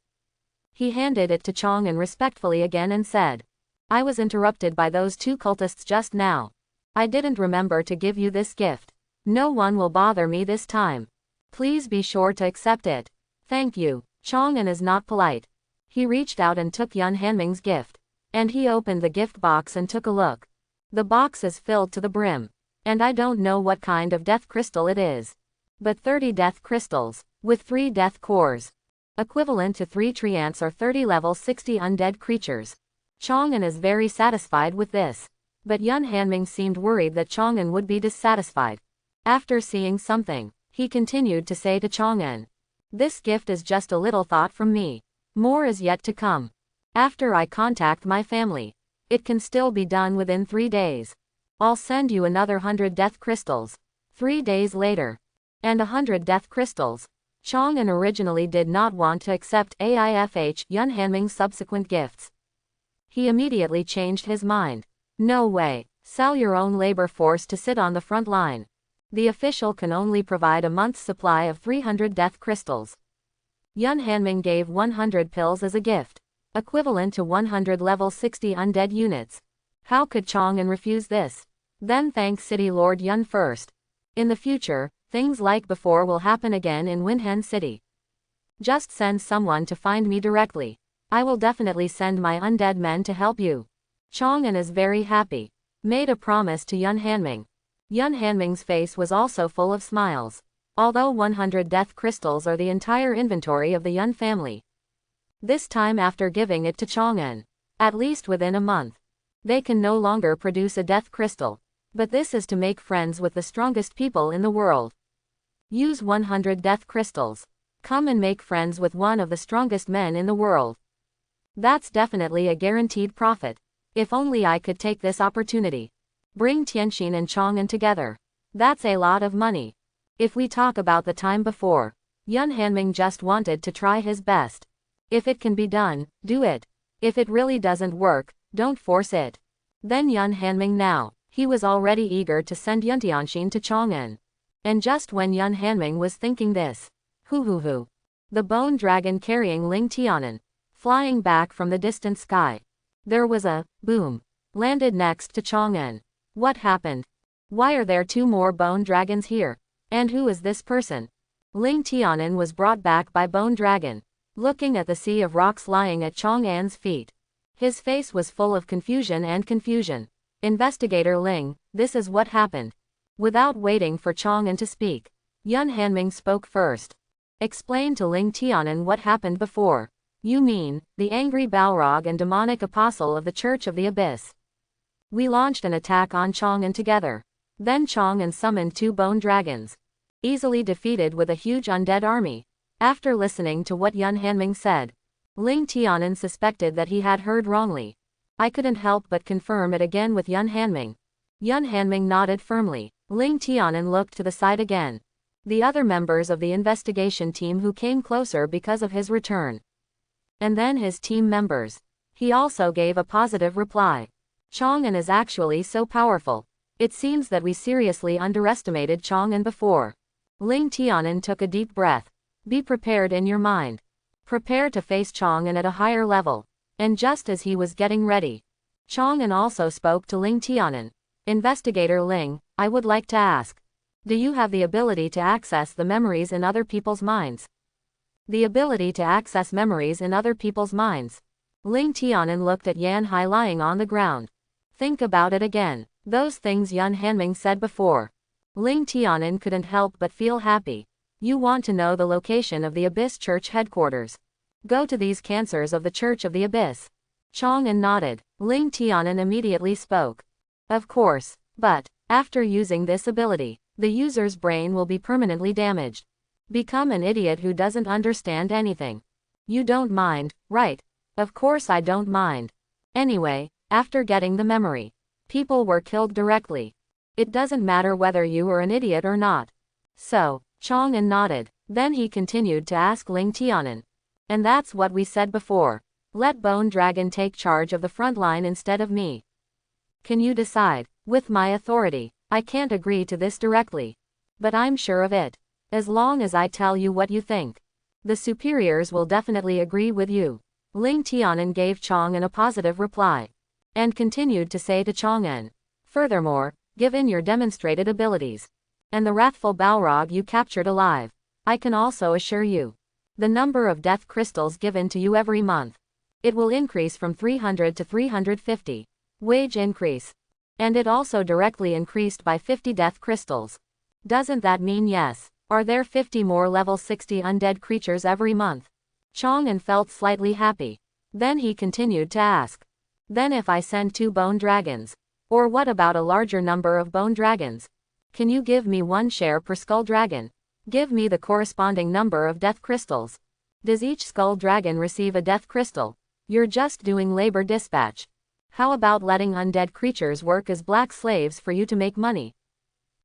He handed it to Chang'an respectfully again and said, I was interrupted by those two cultists just now. I didn't remember to give you this gift. No one will bother me this time. Please be sure to accept it. Thank you. Chang'an is not polite. He reached out and took Yun Hanming's gift. And he opened the gift box and took a look. The box is filled to the brim. And I don't know what kind of death crystal it is. But 30 death crystals, with 3 death cores. Equivalent to 3 treants or 30 level 60 undead creatures. Chang'an is very satisfied with this. But Yun Hanming seemed worried that Chang'an would be dissatisfied. After seeing something, he continued to say to Chang'an, this gift is just a little thought from me. More is yet to come. After I contact my family, it can still be done within 3 days. I'll send you another 100 death crystals. 3 days later. And 100 death crystals. Chang'an originally did not want to accept AIFH Yun Hanming's subsequent gifts. He immediately changed his mind. No way. Sell your own labor force to sit on the front line. The official can only provide a month's supply of 300 death crystals. Yun Hanming gave 100 pills as a gift, equivalent to 100 level 60 undead units. How could Chang'an refuse this? Then thank City Lord Yun first. In the future, things like before will happen again in Winhan City. Just send someone to find me directly. I will definitely send my undead men to help you. Chang'an is very happy. Made a promise to Yun Hanming. Yun Hanming's face was also full of smiles. Although 100 death crystals are the entire inventory of the Yun family. This time after giving it to Chang'an, at least within a month, they can no longer produce a death crystal. But this is to make friends with the strongest people in the world. Use 100 death crystals. Come and make friends with one of the strongest men in the world. That's definitely a guaranteed profit. If only I could take this opportunity. Bring Tianxin and Chang'an together. That's a lot of money. If we talk about the time before, Yun Hanming just wanted to try his best. If it can be done, do it. If it really doesn't work, don't force it. Then Yun Hanming now, he was already eager to send Yun Tianxin to Chang'an. And just when Yun Hanming was thinking this, hoo. The bone dragon carrying Ling Tianan, flying back from the distant sky. There was a boom. Landed next to Chang'an. What happened? Why are there 2 more bone dragons here? And who is this person? Ling Tianan was brought back by Bone Dragon, looking at the sea of rocks lying at Chang'an's feet. His face was full of confusion. Investigator Ling, this is what happened. Without waiting for Chang'an to speak, Yun Hanming spoke first. Explain to Ling Tianan what happened before. You mean, the angry Balrog and demonic apostle of the Church of the Abyss. We launched an attack on Chang'an together. Then Chang'an summoned 2 bone dragons. Easily defeated with a huge undead army. After listening to what Yun Hanming said, Ling Tianan suspected that he had heard wrongly. I couldn't help but confirm it again with Yun Hanming. Yun Hanming nodded firmly. Ling Tianan looked to the side again. The other members of the investigation team who came closer because of his return. And then his team members. He also gave a positive reply. Chang'an is actually so powerful. It seems that we seriously underestimated Chang'an before. Ling Tianan took a deep breath. Be prepared in your mind. Prepare to face Chang'an at a higher level. And just as he was getting ready, Chang'an also spoke to Ling Tianan. Investigator Ling, I would like to ask. Do you have the ability to access the memories in other people's minds? The ability to access memories in other people's minds. Ling Tianan looked at Yan Hai lying on the ground. Think about it again. Those things Yun Hanming said before. Ling Tianan couldn't help but feel happy. You want to know the location of the Abyss Church headquarters. Go to these cancers of the Church of the Abyss. Chang'an nodded. Ling Tianan immediately spoke. Of course, but, after using this ability, the user's brain will be permanently damaged. Become an idiot who doesn't understand anything. You don't mind, right? Of course I don't mind. Anyway, after getting the memory, People were killed directly. It doesn't matter whether you are an idiot or not. So, Chang'an nodded. Then he continued to ask Ling Tianan. And that's what we said before. Let Bone Dragon take charge of the front line instead of me. Can you decide? With my authority, I can't agree to this directly. But I'm sure of it. As long as I tell you what you think, the superiors will definitely agree with you. Ling Tianan gave Chang'an a positive reply. And continued to say to Chang'an, furthermore, given your demonstrated abilities, and the wrathful Balrog you captured alive, I can also assure you, the number of death crystals given to you every month, it will increase from 300 to 350. Wage increase. And it also directly increased by 50 death crystals. Doesn't that mean yes? Are there 50 more level 60 undead creatures every month? Chang'an felt slightly happy. Then he continued to ask. Then if I send 2 bone dragons? Or what about a larger number of bone dragons? Can you give me 1 share per skull dragon? Give me the corresponding number of death crystals. Does each skull dragon receive a death crystal? You're just doing labor dispatch. How about letting undead creatures work as black slaves for you to make money?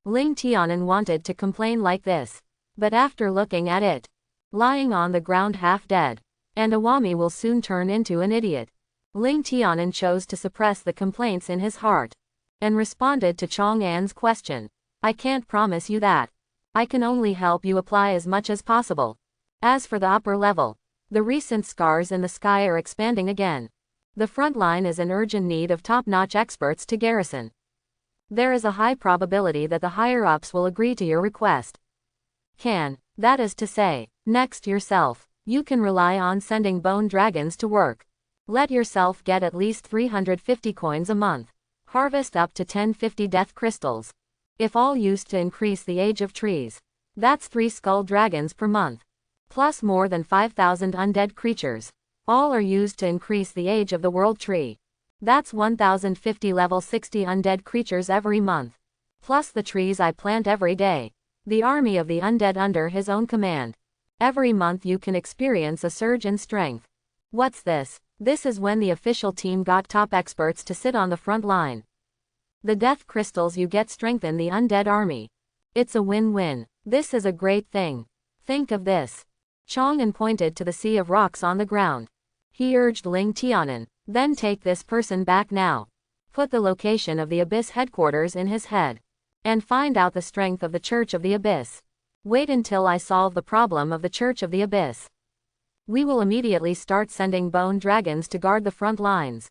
Ling Tianan wanted to complain like this. But after looking at it, lying on the ground half dead, and Awami will soon turn into an idiot, Ling Tianan chose to suppress the complaints in his heart, and responded to Chang'an's question. I can't promise you that. I can only help you apply as much as possible. As for the upper level, the recent scars in the sky are expanding again. The front line is in urgent need of top-notch experts to garrison. There is a high probability that the higher-ups will agree to your request. That is to say, next yourself, you can rely on sending bone dragons to work. Let yourself get at least 350 coins a month. Harvest up to 1050 death crystals. If all used to increase the age of trees. That's 3 skull dragons per month. Plus more than 5,000 undead creatures. All are used to increase the age of the world tree. That's 1,050 level 60 undead creatures every month. Plus the trees I plant every day. The army of the undead under his own command. Every month you can experience a surge in strength. What's this? This is when the official team got top experts to sit on the front line. The death crystals you get strengthen the undead army. It's a win-win. This is a great thing. Think of this. Chang'an pointed to the sea of rocks on the ground. He urged Ling Tianan, then take this person back now. Put the location of the Abyss headquarters in his head. And find out the strength of the Church of the Abyss. Wait until I solve the problem of the Church of the Abyss. We will immediately start sending bone dragons to guard the front lines.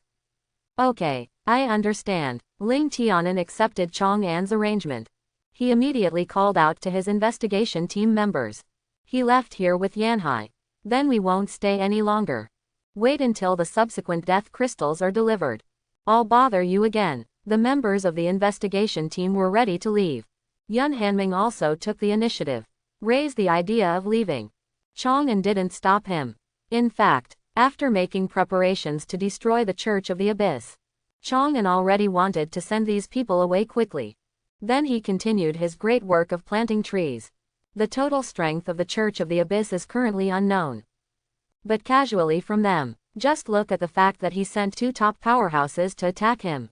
Okay, I understand. Ling Tianan accepted Chang'an's arrangement. He immediately called out to his investigation team members. He left here with Yanhai. Then we won't stay any longer. Wait until the subsequent death crystals are delivered. I'll bother you again. The members of the investigation team were ready to leave. Yun Hanming also took the initiative. Raised the idea of leaving. Chang'an didn't stop him. In fact, after making preparations to destroy the Church of the Abyss, Chang'an already wanted to send these people away quickly. Then he continued his great work of planting trees. The total strength of the Church of the Abyss is currently unknown. But casually from them, just look at the fact that he sent 2 top powerhouses to attack him.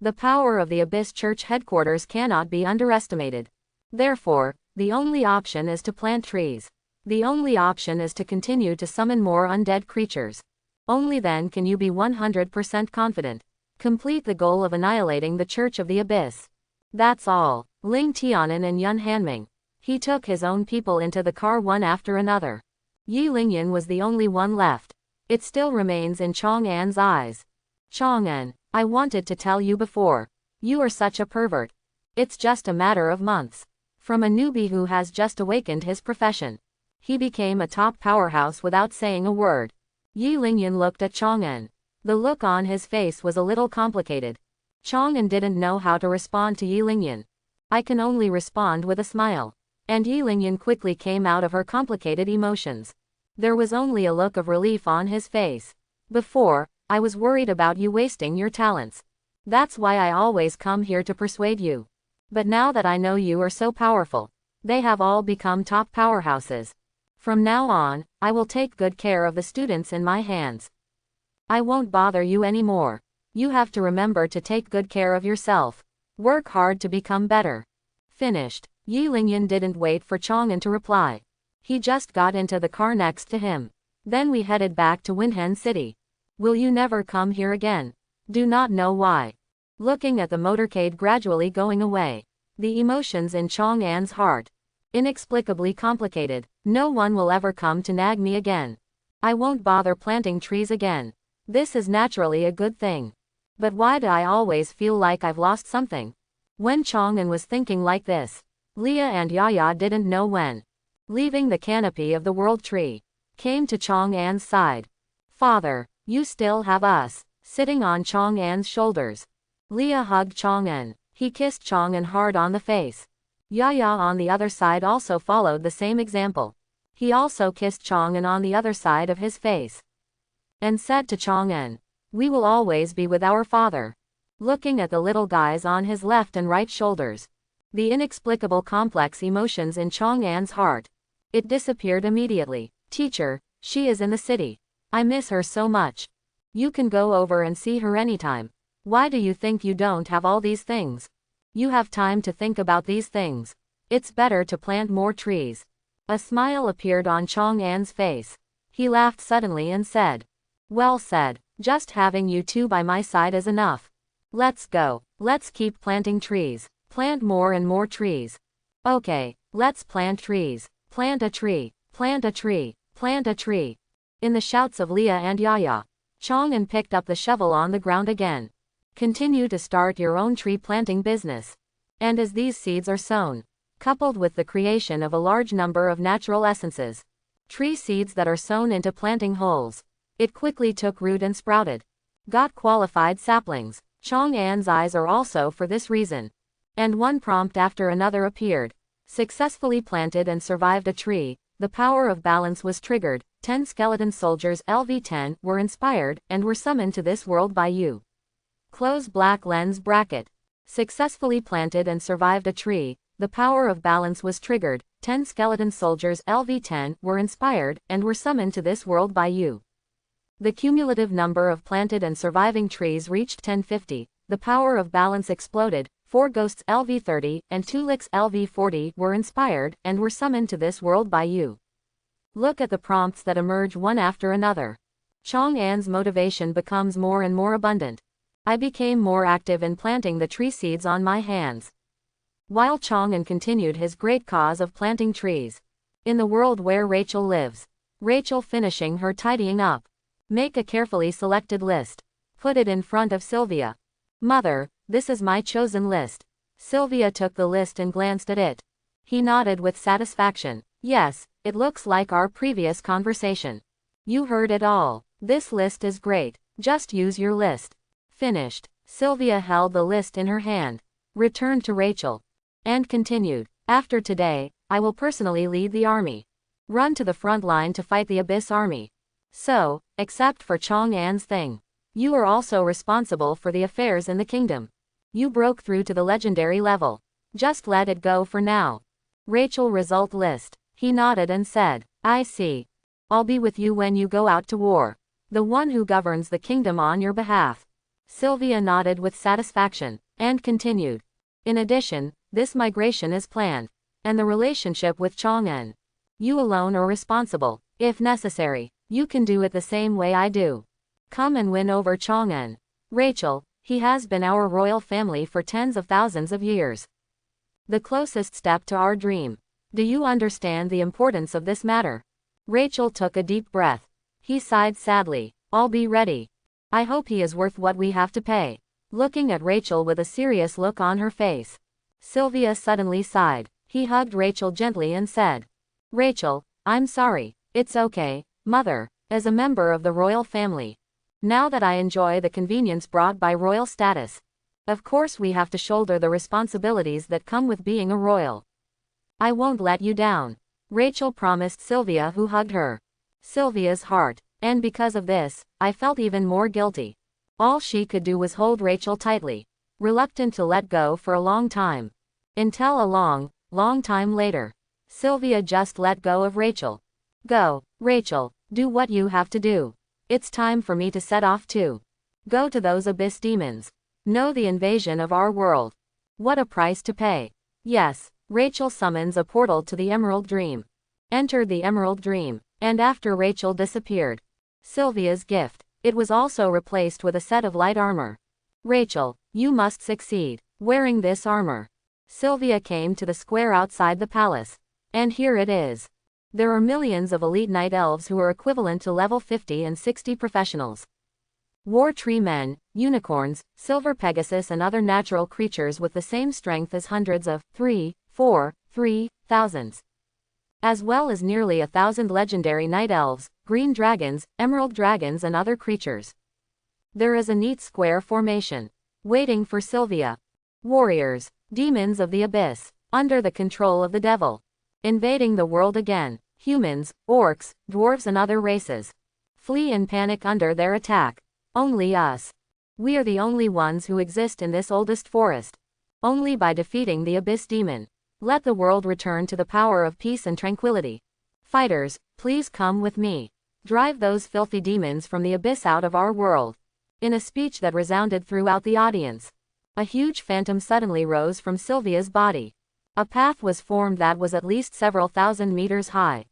The power of the Abyss Church headquarters cannot be underestimated. Therefore, the only option is to plant trees. The only option is to continue to summon more undead creatures. Only then can you be 100% confident. Complete the goal of annihilating the Church of the Abyss. That's all. Ling Tianan and Yun Hanming. He took his own people into the car one after another. Yi Lingyan was the only one left. It still remains in Chang'an's eyes. Chang'an, I wanted to tell you before. You are such a pervert. It's just a matter of months. From a newbie who has just awakened his profession, he became a top powerhouse without saying a word. Yi Lingyan looked at Chang'an. The look on his face was a little complicated. Chang'an didn't know how to respond to Yi Lingyan. I can only respond with a smile. And Yi Lingyan quickly came out of her complicated emotions. There was only a look of relief on his face. Before, I was worried about you wasting your talents. That's why I always come here to persuade you. But now that I know you are so powerful, they have all become top powerhouses. From now on, I will take good care of the students in my hands. I won't bother you anymore. You have to remember to take good care of yourself. Work hard to become better. Finished. Yi Lingyan didn't wait for Chang'an to reply. He just got into the car next to him. Then we headed back to Winhen City. Will you never come here again? Do not know why. Looking at the motorcade gradually going away. The emotions in Chang'an's heart. Inexplicably complicated. No one will ever come to nag me again. I won't bother planting trees again. This is naturally a good thing. But why do I always feel like I've lost something? When Chang'an was thinking like this, Leah and Yaya didn't know when. Leaving the canopy of the world tree, came to Chang'an's side. Father, you still have us. Sitting on Chang'an's shoulders. Leah hugged Chang'an. He kissed Chang'an hard on the face. Yaya on the other side also followed the same example. He also kissed Chang'an on the other side of his face. And said to Chang'an, we will always be with our father. Looking at the little guys on his left and right shoulders. The inexplicable complex emotions in Chang'an's heart. It disappeared immediately. Teacher, she is in the city. I miss her so much. You can go over and see her anytime. Why do you think you don't have all these things? You have time to think about these things. It's better to plant more trees. A smile appeared on Chang'an's face. He laughed suddenly and said, well said, just having you two by my side is enough. Let's go. Let's keep planting trees. Plant more and more trees. Okay, let's plant trees. Plant a tree. Plant a tree. Plant a tree. In the shouts of Leah and Yaya, Chang'an picked up the shovel on the ground again. Continue to start your own tree planting business. And as these seeds are sown, coupled with the creation of a large number of natural essences, tree seeds that are sown into planting holes, it quickly took root and sprouted. Got qualified saplings. Chang'an's eyes are also for this reason. And one prompt after another appeared. Successfully planted and survived a tree. The power of balance was triggered. 10 skeleton soldiers LV10 were inspired and were summoned to this world by you. Close black lens bracket. Successfully planted and survived a tree. The power of balance was triggered. 10 skeleton soldiers LV10 were inspired and were summoned to this world by you. The cumulative number of planted and surviving trees reached 1050. The power of balance exploded. 4 ghosts LV30 and 2 licks LV40 were inspired and were summoned to this world by you. Look at the prompts that emerge one after another. Chang'an's motivation becomes more and more abundant. I became more active in planting the tree seeds on my hands. While Chang'an continued his great cause of planting trees. In the world where Rachel lives. Rachel finishing her tidying up. Make a carefully selected list. Put it in front of Sylvia. Mother, this is my chosen list. Sylvia took the list and glanced at it. He nodded with satisfaction. Yes, it looks like our previous conversation. You heard it all. This list is great. Just use your list. Finished. Sylvia held the list in her hand. Returned to Rachel. And continued. After today, I will personally lead the army. Run to the front line to fight the Abyss army. So, except for Chang'an's thing. You are also responsible for the affairs in the kingdom. You broke through to the legendary level. Just let it go for now. Rachel result list. He nodded and said, I see. I'll be with you when you go out to war. The one who governs the kingdom on your behalf. Sylvia nodded with satisfaction, and continued. In addition, this migration is planned. And the relationship with Chang'an. You alone are responsible. If necessary, you can do it the same way I do. Come and win over Chang'an. Rachel, he has been our royal family for tens of thousands of years. The closest step to our dream. Do you understand the importance of this matter? Rachel took a deep breath. He sighed sadly. I'll be ready. I hope he is worth what we have to pay. Looking at Rachel with a serious look on her face. Sylvia suddenly sighed. He hugged Rachel gently and said, Rachel, I'm sorry. It's okay, Mother, as a member of the royal family. Now that I enjoy the convenience brought by royal status. Of course we have to shoulder the responsibilities that come with being a royal. I won't let you down. Rachel promised Sylvia, who hugged her. Sylvia's heart. And because of this, I felt even more guilty. All she could do was hold Rachel tightly. Reluctant to let go for a long time. Until a long, long time later. Sylvia just let go of Rachel. Go, Rachel, do what you have to do. It's time for me to set off too. Go to those abyss demons. Know the invasion of our world. What a price to pay. Yes, Rachel summons a portal to the Emerald Dream. Entered the Emerald Dream, and after Rachel disappeared. Sylvia's gift. It was also replaced with a set of light armor. Rachel, you must succeed. Wearing this armor, Sylvia came to the square outside the palace. And here it is. There are millions of elite night elves who are equivalent to level 50 and 60 professionals. War tree men, unicorns, silver pegasus and other natural creatures with the same strength as hundreds of 3,000s. As well as nearly 1,000 legendary night elves, green dragons, emerald dragons and other creatures. There is a neat square formation, waiting for Sylvia. Warriors, demons of the abyss, under the control of the devil. Invading the world again, humans, orcs, dwarves and other races. Flee in panic under their attack. Only us. We are the only ones who exist in this oldest forest. Only by defeating the abyss demon. Let the world return to the power of peace and tranquility. Fighters, please come with me. Drive those filthy demons from the abyss out of our world. In a speech that resounded throughout the audience, a huge phantom suddenly rose from Sylvia's body. A path was formed that was at least several thousand meters high.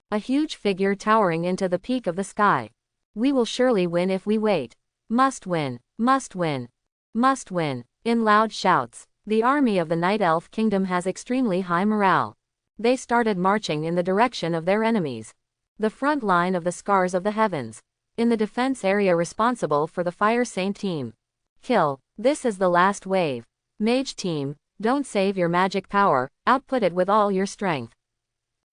A huge figure towering into the peak of the sky. We will surely win if we wait. Must win, must win, must win. In loud shouts, the army of the Night Elf Kingdom has extremely high morale. They started marching in the direction of their enemies. The front line of the Scars of the Heavens. In the defense area responsible for the Fire Saint team. Kill. This is the last wave. Mage team, don't save your magic power, output it with all your strength.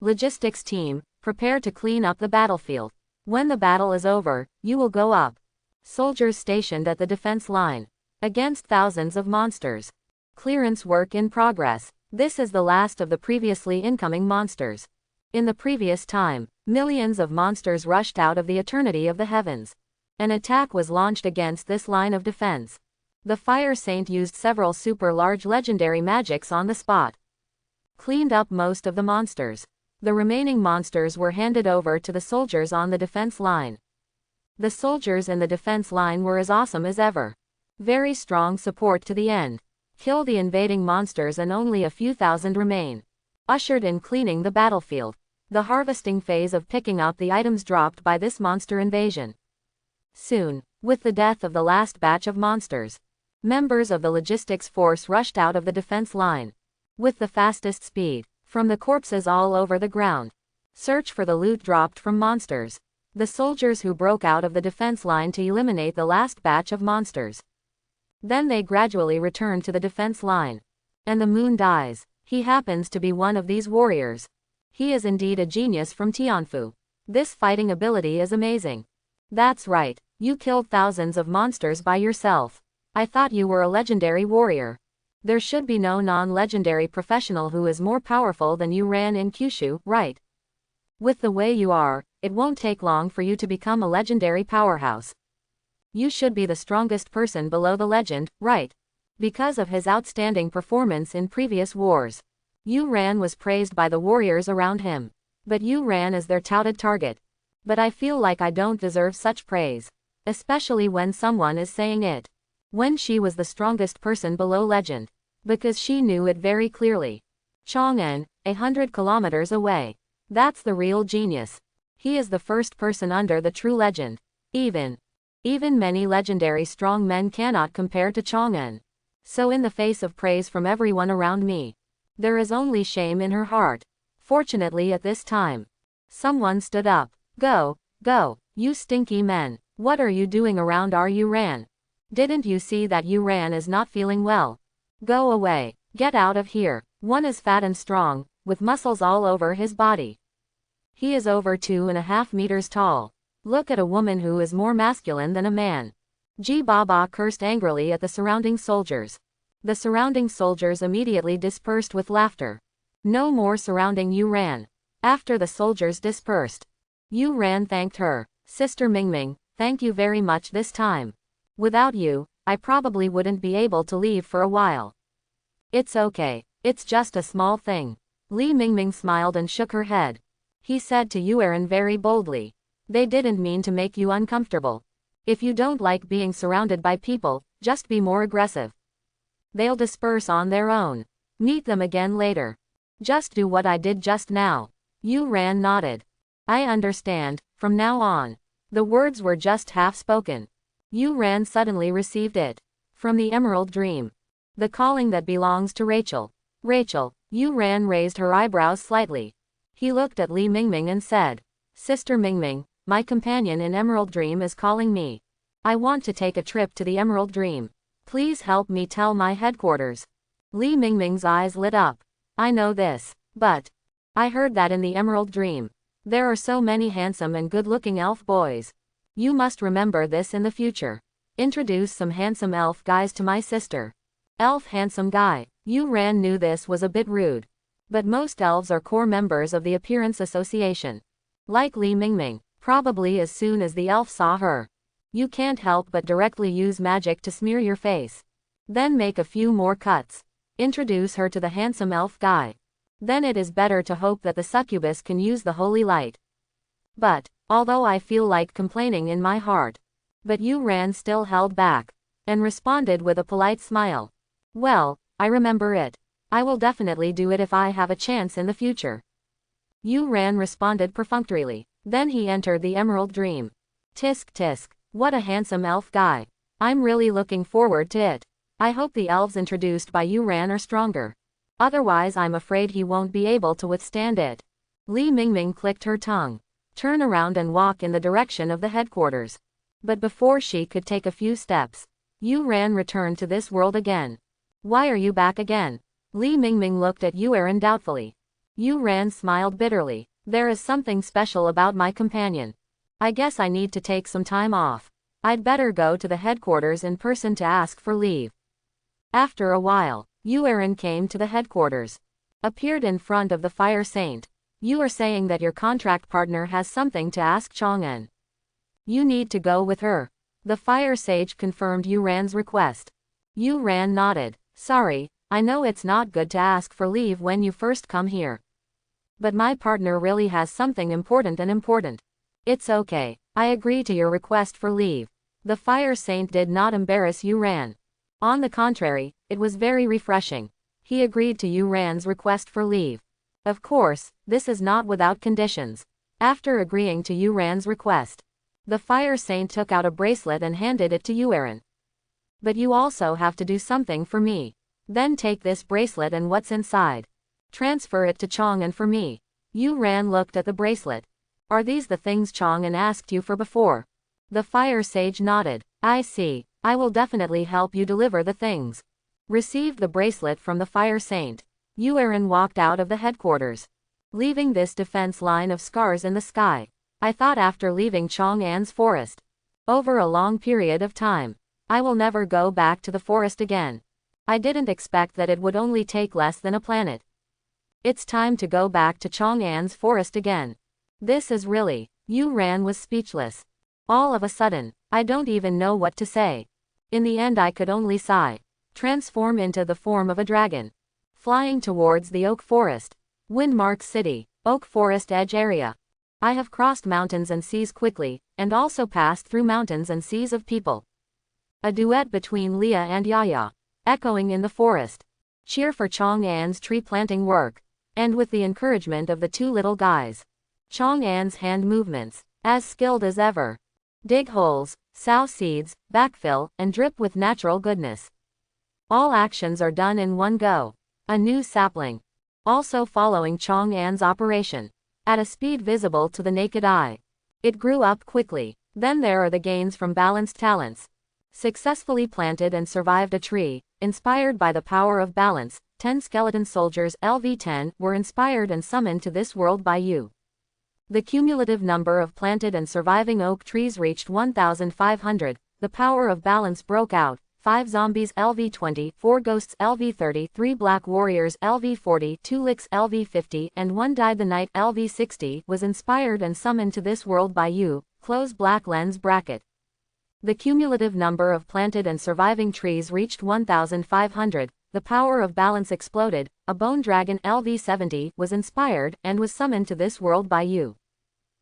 Logistics team, prepare to clean up the battlefield. When the battle is over, you will go up. Soldiers stationed at the defense line. Against thousands of monsters. Clearance work in progress. This is the last of the previously incoming monsters. In the previous time, millions of monsters rushed out of the eternity of the heavens. An attack was launched against this line of defense. The Fire Saint used several super large legendary magics on the spot. Cleaned up most of the monsters. The remaining monsters were handed over to the soldiers on the defense line. The soldiers in the defense line were as awesome as ever. Very strong support to the end. Kill the invading monsters and only a few thousand remain. Ushered in cleaning the battlefield. The harvesting phase of picking up the items dropped by this monster invasion. Soon, with the death of the last batch of monsters, members of the logistics force rushed out of the defense line. With the fastest speed, from the corpses all over the ground. Search for the loot dropped from monsters. The soldiers who broke out of the defense line to eliminate the last batch of monsters. Then they gradually return to the defense line. And the moon dies. He happens to be one of these warriors. He is indeed a genius from Tianfu. This fighting ability is amazing. That's right, you killed thousands of monsters by yourself. I thought you were a legendary warrior. There should be no non-legendary professional who is more powerful than you ran in Kyushu, right? With the way you are, it won't take long for you to become a legendary powerhouse. You should be the strongest person below the legend, right? Because of his outstanding performance in previous wars. Yu Ran was praised by the warriors around him. But Yu Ran is their touted target. But I feel like I don't deserve such praise. Especially when someone is saying it. When she was the strongest person below legend. Because she knew it very clearly. Chang'an, 100 kilometers away. That's the real genius. He is the first person under the true legend. Even many legendary strong men cannot compare to Chang'an. So in the face of praise from everyone around me, there is only shame in her heart. Fortunately at this time, someone stood up. Go, you stinky men. What are you doing around our Yu Ran? Didn't you see that Yu Ran is not feeling well? Go away. Get out of here. One is fat and strong, with muscles all over his body. He is over 2.5 meters tall. Look at a woman who is more masculine than a man. Ji Baba cursed angrily at the surrounding soldiers. The surrounding soldiers immediately dispersed with laughter. No more surrounding Yu Ran. After the soldiers dispersed, Yu Ran thanked her. Sister Mingming, thank you very much this time. Without you, I probably wouldn't be able to leave for a while. It's okay. It's just a small thing. Li Mingming smiled and shook her head. He said to Yu Ran very boldly. They didn't mean to make you uncomfortable. If you don't like being surrounded by people, just be more aggressive. They'll disperse on their own. Meet them again later. Just do what I did just now. Yu-Ran nodded. I understand, from now on. The words were just half spoken. Yu-Ran suddenly received it. From the Emerald Dream. The calling that belongs to Rachel. Rachel. Yu-Ran raised her eyebrows slightly. He looked at Li Mingming and said, Sister Mingming, my companion in Emerald Dream is calling me. I want to take a trip to the Emerald Dream. Please help me tell my headquarters. Li Mingming's eyes lit up. I know this, but I heard that in the Emerald Dream, there are so many handsome and good-looking elf boys. You must remember this in the future. Introduce some handsome elf guys to my sister. Elf handsome guy. Yu-Ran knew this was a bit rude. But most elves are core members of the Appearance Association. Like Li Mingming, probably as soon as the elf saw her. You can't help but directly use magic to smear your face. Then make a few more cuts. Introduce her to the handsome elf guy. Then it is better to hope that the succubus can use the holy light. But, although I feel like complaining in my heart, but Yu-Ran still held back, and responded with a polite smile. Well, I remember it. I will definitely do it if I have a chance in the future. Yu-Ran responded perfunctorily. Then he entered the Emerald Dream. Tisk tisk, what a handsome elf guy. I'm really looking forward to it. I hope the elves introduced by Yu-Ran are stronger. Otherwise I'm afraid he won't be able to withstand it. Li Mingming clicked her tongue. Turn around and walk in the direction of the headquarters. But before she could take a few steps, Yu-Ran returned to this world again. Why are you back again? Li Mingming looked at Yu-Ran doubtfully. Yu-Ran smiled bitterly. There is something special about my companion. I guess I need to take some time off. I'd better go to the headquarters in person to ask for leave. After a while, Yu-Ran came to the headquarters. Appeared in front of the Fire Saint. You are saying that your contract partner has something to ask Chang'an. You need to go with her. The Fire Sage confirmed Yu-Ran's request. Yu-Ran nodded. Sorry, I know it's not good to ask for leave when you first come here. But my partner really has something important. It's okay, I agree to your request for leave. The Fire Saint did not embarrass Yu-Ran. On the contrary, it was very refreshing. He agreed to Yu-Ran's request for leave. Of course, this is not without conditions. After agreeing to Yu-Ran's request, the Fire Saint took out a bracelet and handed it to Yu-Ran. But you also have to do something for me. Then take this bracelet and what's inside. Transfer it to Chang'an for me. Yu-Ran looked at the bracelet. Are these the things Chang'an asked you for before? The Fire Sage nodded. I see. I will definitely help you deliver the things. Received the bracelet from the Fire Saint. Yu-Ran walked out of the headquarters, leaving this defense line of scars in the sky. I thought after leaving Chang'an's forest, over a long period of time, I will never go back to the forest again. I didn't expect that it would only take less than a planet. It's time to go back to Chang'an's forest again. This is really... Yu-Ran was speechless. All of a sudden, I don't even know what to say. In the end I could only sigh. Transform into the form of a dragon. Flying towards the Oak Forest. Windmark City, Oak Forest Edge area. I have crossed mountains and seas quickly, and also passed through mountains and seas of people. A duet between Leah and Yaya, echoing in the forest. Cheer for Chang'an's tree planting work. And with the encouragement of the two little guys. Chang'an's hand movements, as skilled as ever. Dig holes, sow seeds, backfill, and drip with natural goodness. All actions are done in one go. A new sapling. Also following Chang'an's operation. At a speed visible to the naked eye. It grew up quickly. Then there are the gains from balanced talents. Successfully planted and survived a tree, inspired by the power of balance. 10 skeleton soldiers LV10 were inspired and summoned to this world by you. The cumulative number of planted and surviving oak trees reached 1,500. The power of balance broke out. 5 zombies LV20, 4 ghosts LV30, 3 black warriors LV40, 2 licks LV50, and 1 died the night LV60 was inspired and summoned to this world by you. Close black lens bracket. The cumulative number of planted and surviving trees reached 1,500. The power of balance exploded. A bone dragon LV70 was inspired and was summoned to this world by you.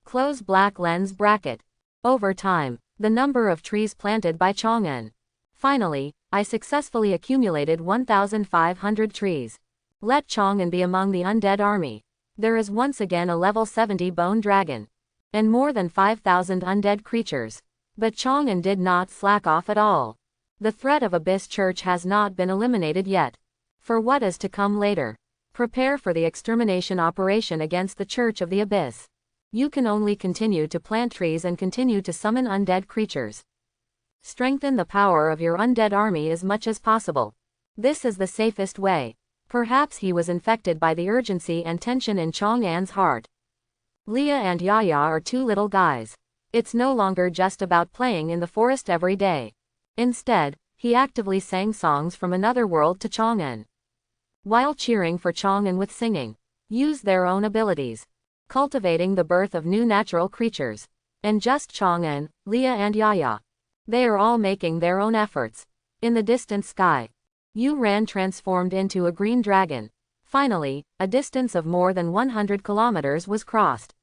Close black lens bracket. Over time, the number of trees planted by Chang'en. Finally, I successfully accumulated 1,500 trees. Let Chang'en be among the undead army. There is once again a level 70 bone dragon. And more than 5,000 undead creatures. But Chang'en did not slack off at all. The threat of Abyss Church has not been eliminated yet. For what is to come later? Prepare for the extermination operation against the Church of the Abyss. You can only continue to plant trees and continue to summon undead creatures. Strengthen the power of your undead army as much as possible. This is the safest way. Perhaps he was infected by the urgency and tension in Chang'en's heart. Leah and Yaya are two little guys. It's no longer just about playing in the forest every day. Instead, he actively sang songs from another world to Chang'en. While cheering for Chang'en with singing, use their own abilities. Cultivating the birth of new natural creatures. And just Chang'en, Leah and Yaya. They are all making their own efforts. In the distant sky, Yu-Ran transformed into a green dragon. Finally, a distance of more than 100 kilometers was crossed.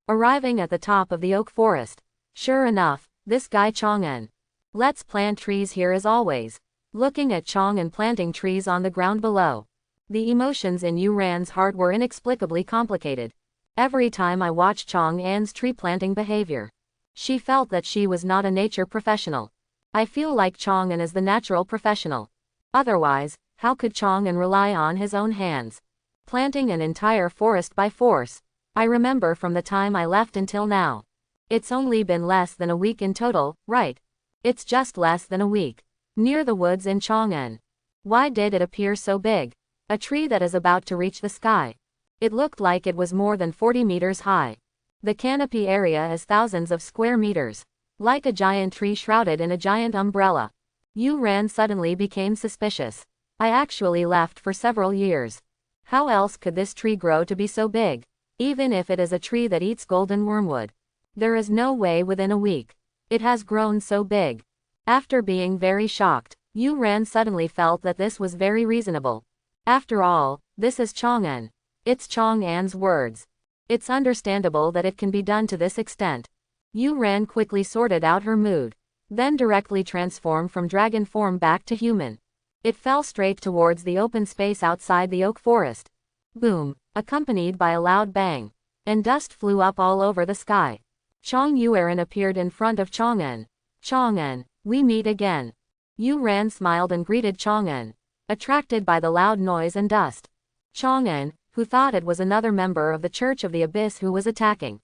Arriving at the top of the oak forest. Sure enough, this guy Chang'en. Let's plant trees here as always. Looking at Chang'en planting trees on the ground below. The emotions in Yu-Ran's heart were inexplicably complicated. Every time I watched Chang'en's tree planting behavior, she felt that she was not a nature professional. I feel like Chang'en is the natural professional. Otherwise, how could Chang'en rely on his own hands? Planting an entire forest by force. I remember from the time I left until now. It's only been less than a week in total, right? It's just less than a week. Near the woods in Chang'en. Why did it appear so big? A tree that is about to reach the sky. It looked like it was more than 40 meters high. The canopy area is thousands of square meters. Like a giant tree shrouded in a giant umbrella. Yu-Ran suddenly became suspicious. I actually left for several years. How else could this tree grow to be so big? Even if it is a tree that eats golden wormwood. There is no way within a week. It has grown so big. After being very shocked, Yu-Ran suddenly felt that this was very reasonable. After all, this is Chang'en. It's Chang'en's words. It's understandable that it can be done to this extent. Yu-Ran quickly sorted out her mood. Then directly transformed from dragon form back to human. It fell straight towards the open space outside the oak forest. Boom, accompanied by a loud bang. And dust flew up all over the sky. Chang Yueran appeared in front of Chang'en. Chang'en, we meet again. Yu-Ran smiled and greeted Chang'en, attracted by the loud noise and dust. Chang'en, who thought it was another member of the Church of the Abyss who was attacking.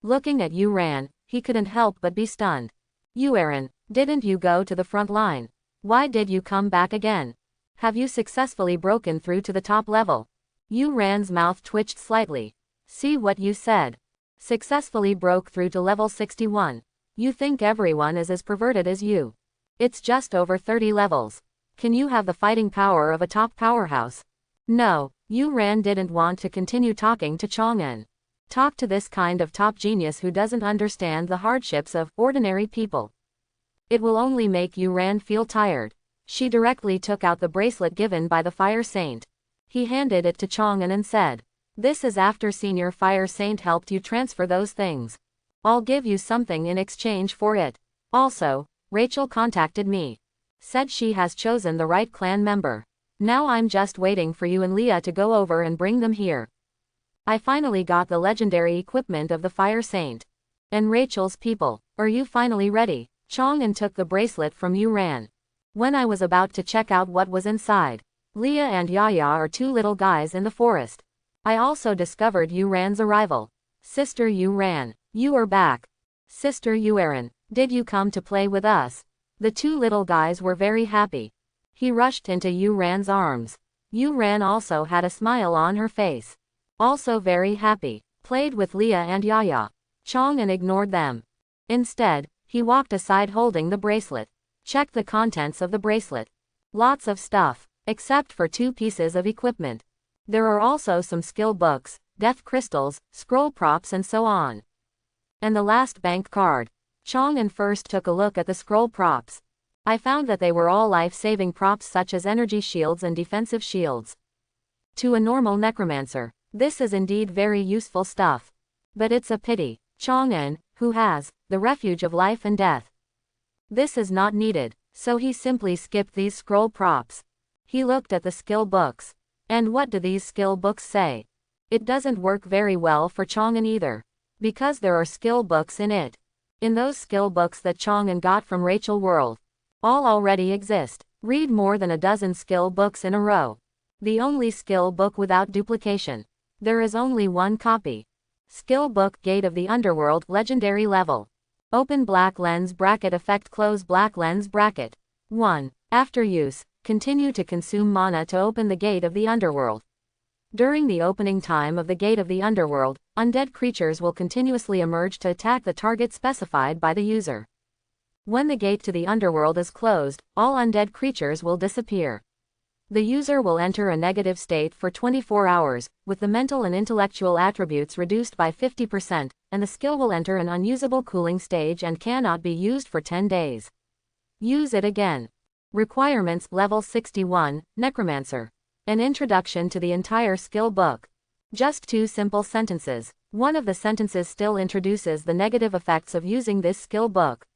Looking at Yu-Ran, he couldn't help but be stunned. Yueran, didn't you go to the front line? Why did you come back again? Have you successfully broken through to the top level? Yu-Ran's mouth twitched slightly. See what you said. Successfully broke through to level 61. You think everyone is as perverted as you. It's just over 30 levels. Can you have the fighting power of a top powerhouse? No, Yu-Ran didn't want to continue talking to Chang'en. Talk to this kind of top genius who doesn't understand the hardships of ordinary people. It will only make Yu-Ran feel tired. She directly took out the bracelet given by the Fire Saint. He handed it to Chang'en and said, "This is after Senior Fire Saint helped you transfer those things. I'll give you something in exchange for it. Also, Rachel contacted me. Said she has chosen the right clan member. Now I'm just waiting for you and Leah to go over and bring them here. I finally got the legendary equipment of the Fire Saint. And Rachel's people. Are you finally ready?" Chang'en took the bracelet from Yu-Ran. When I was about to check out what was inside. Leah and Yaya are two little guys in the forest. I also discovered Yu-Ran's arrival. Sister Yu-Ran, you are back. Sister Yueran, did you come to play with us? The two little guys were very happy. He rushed into Yu-Ran's arms. Yu-Ran also had a smile on her face. Also very happy. Played with Leah and Yaya. Chang'en ignored them. Instead, he walked aside holding the bracelet. Check the contents of the bracelet. Lots of stuff, except for 2 pieces of equipment. There are also some skill books, death crystals, scroll props and so on. And the last bank card. Chang'en first took a look at the scroll props. I found that they were all life-saving props such as energy shields and defensive shields. To a normal necromancer, this is indeed very useful stuff. But it's a pity. Chang'en, who has the refuge of life and death. This is not needed, so he simply skipped these scroll props. He looked at the skill books. And what do these skill books say? It doesn't work very well for Chang'an either, because there are skill books in it. In those skill books that Chang'an got from Rachel World, all already exist. Read more than a dozen skill books in a row. The only skill book without duplication. There is only one copy. Skill book Gate of the Underworld Legendary Level. Open black lens bracket effect, close black lens bracket. 1. After use, continue to consume mana to open the Gate of the Underworld. During the opening time of the Gate of the Underworld, undead creatures will continuously emerge to attack the target specified by the user. When the gate to the underworld is closed, all undead creatures will disappear. The user will enter a negative state for 24 hours, with the mental and intellectual attributes reduced by 50%, and the skill will enter an unusable cooling stage and cannot be used for 10 days. Use it again. Requirements Level 61, Necromancer. An introduction to the entire skill book. Just 2 simple sentences. One of the sentences still introduces the negative effects of using this skill book.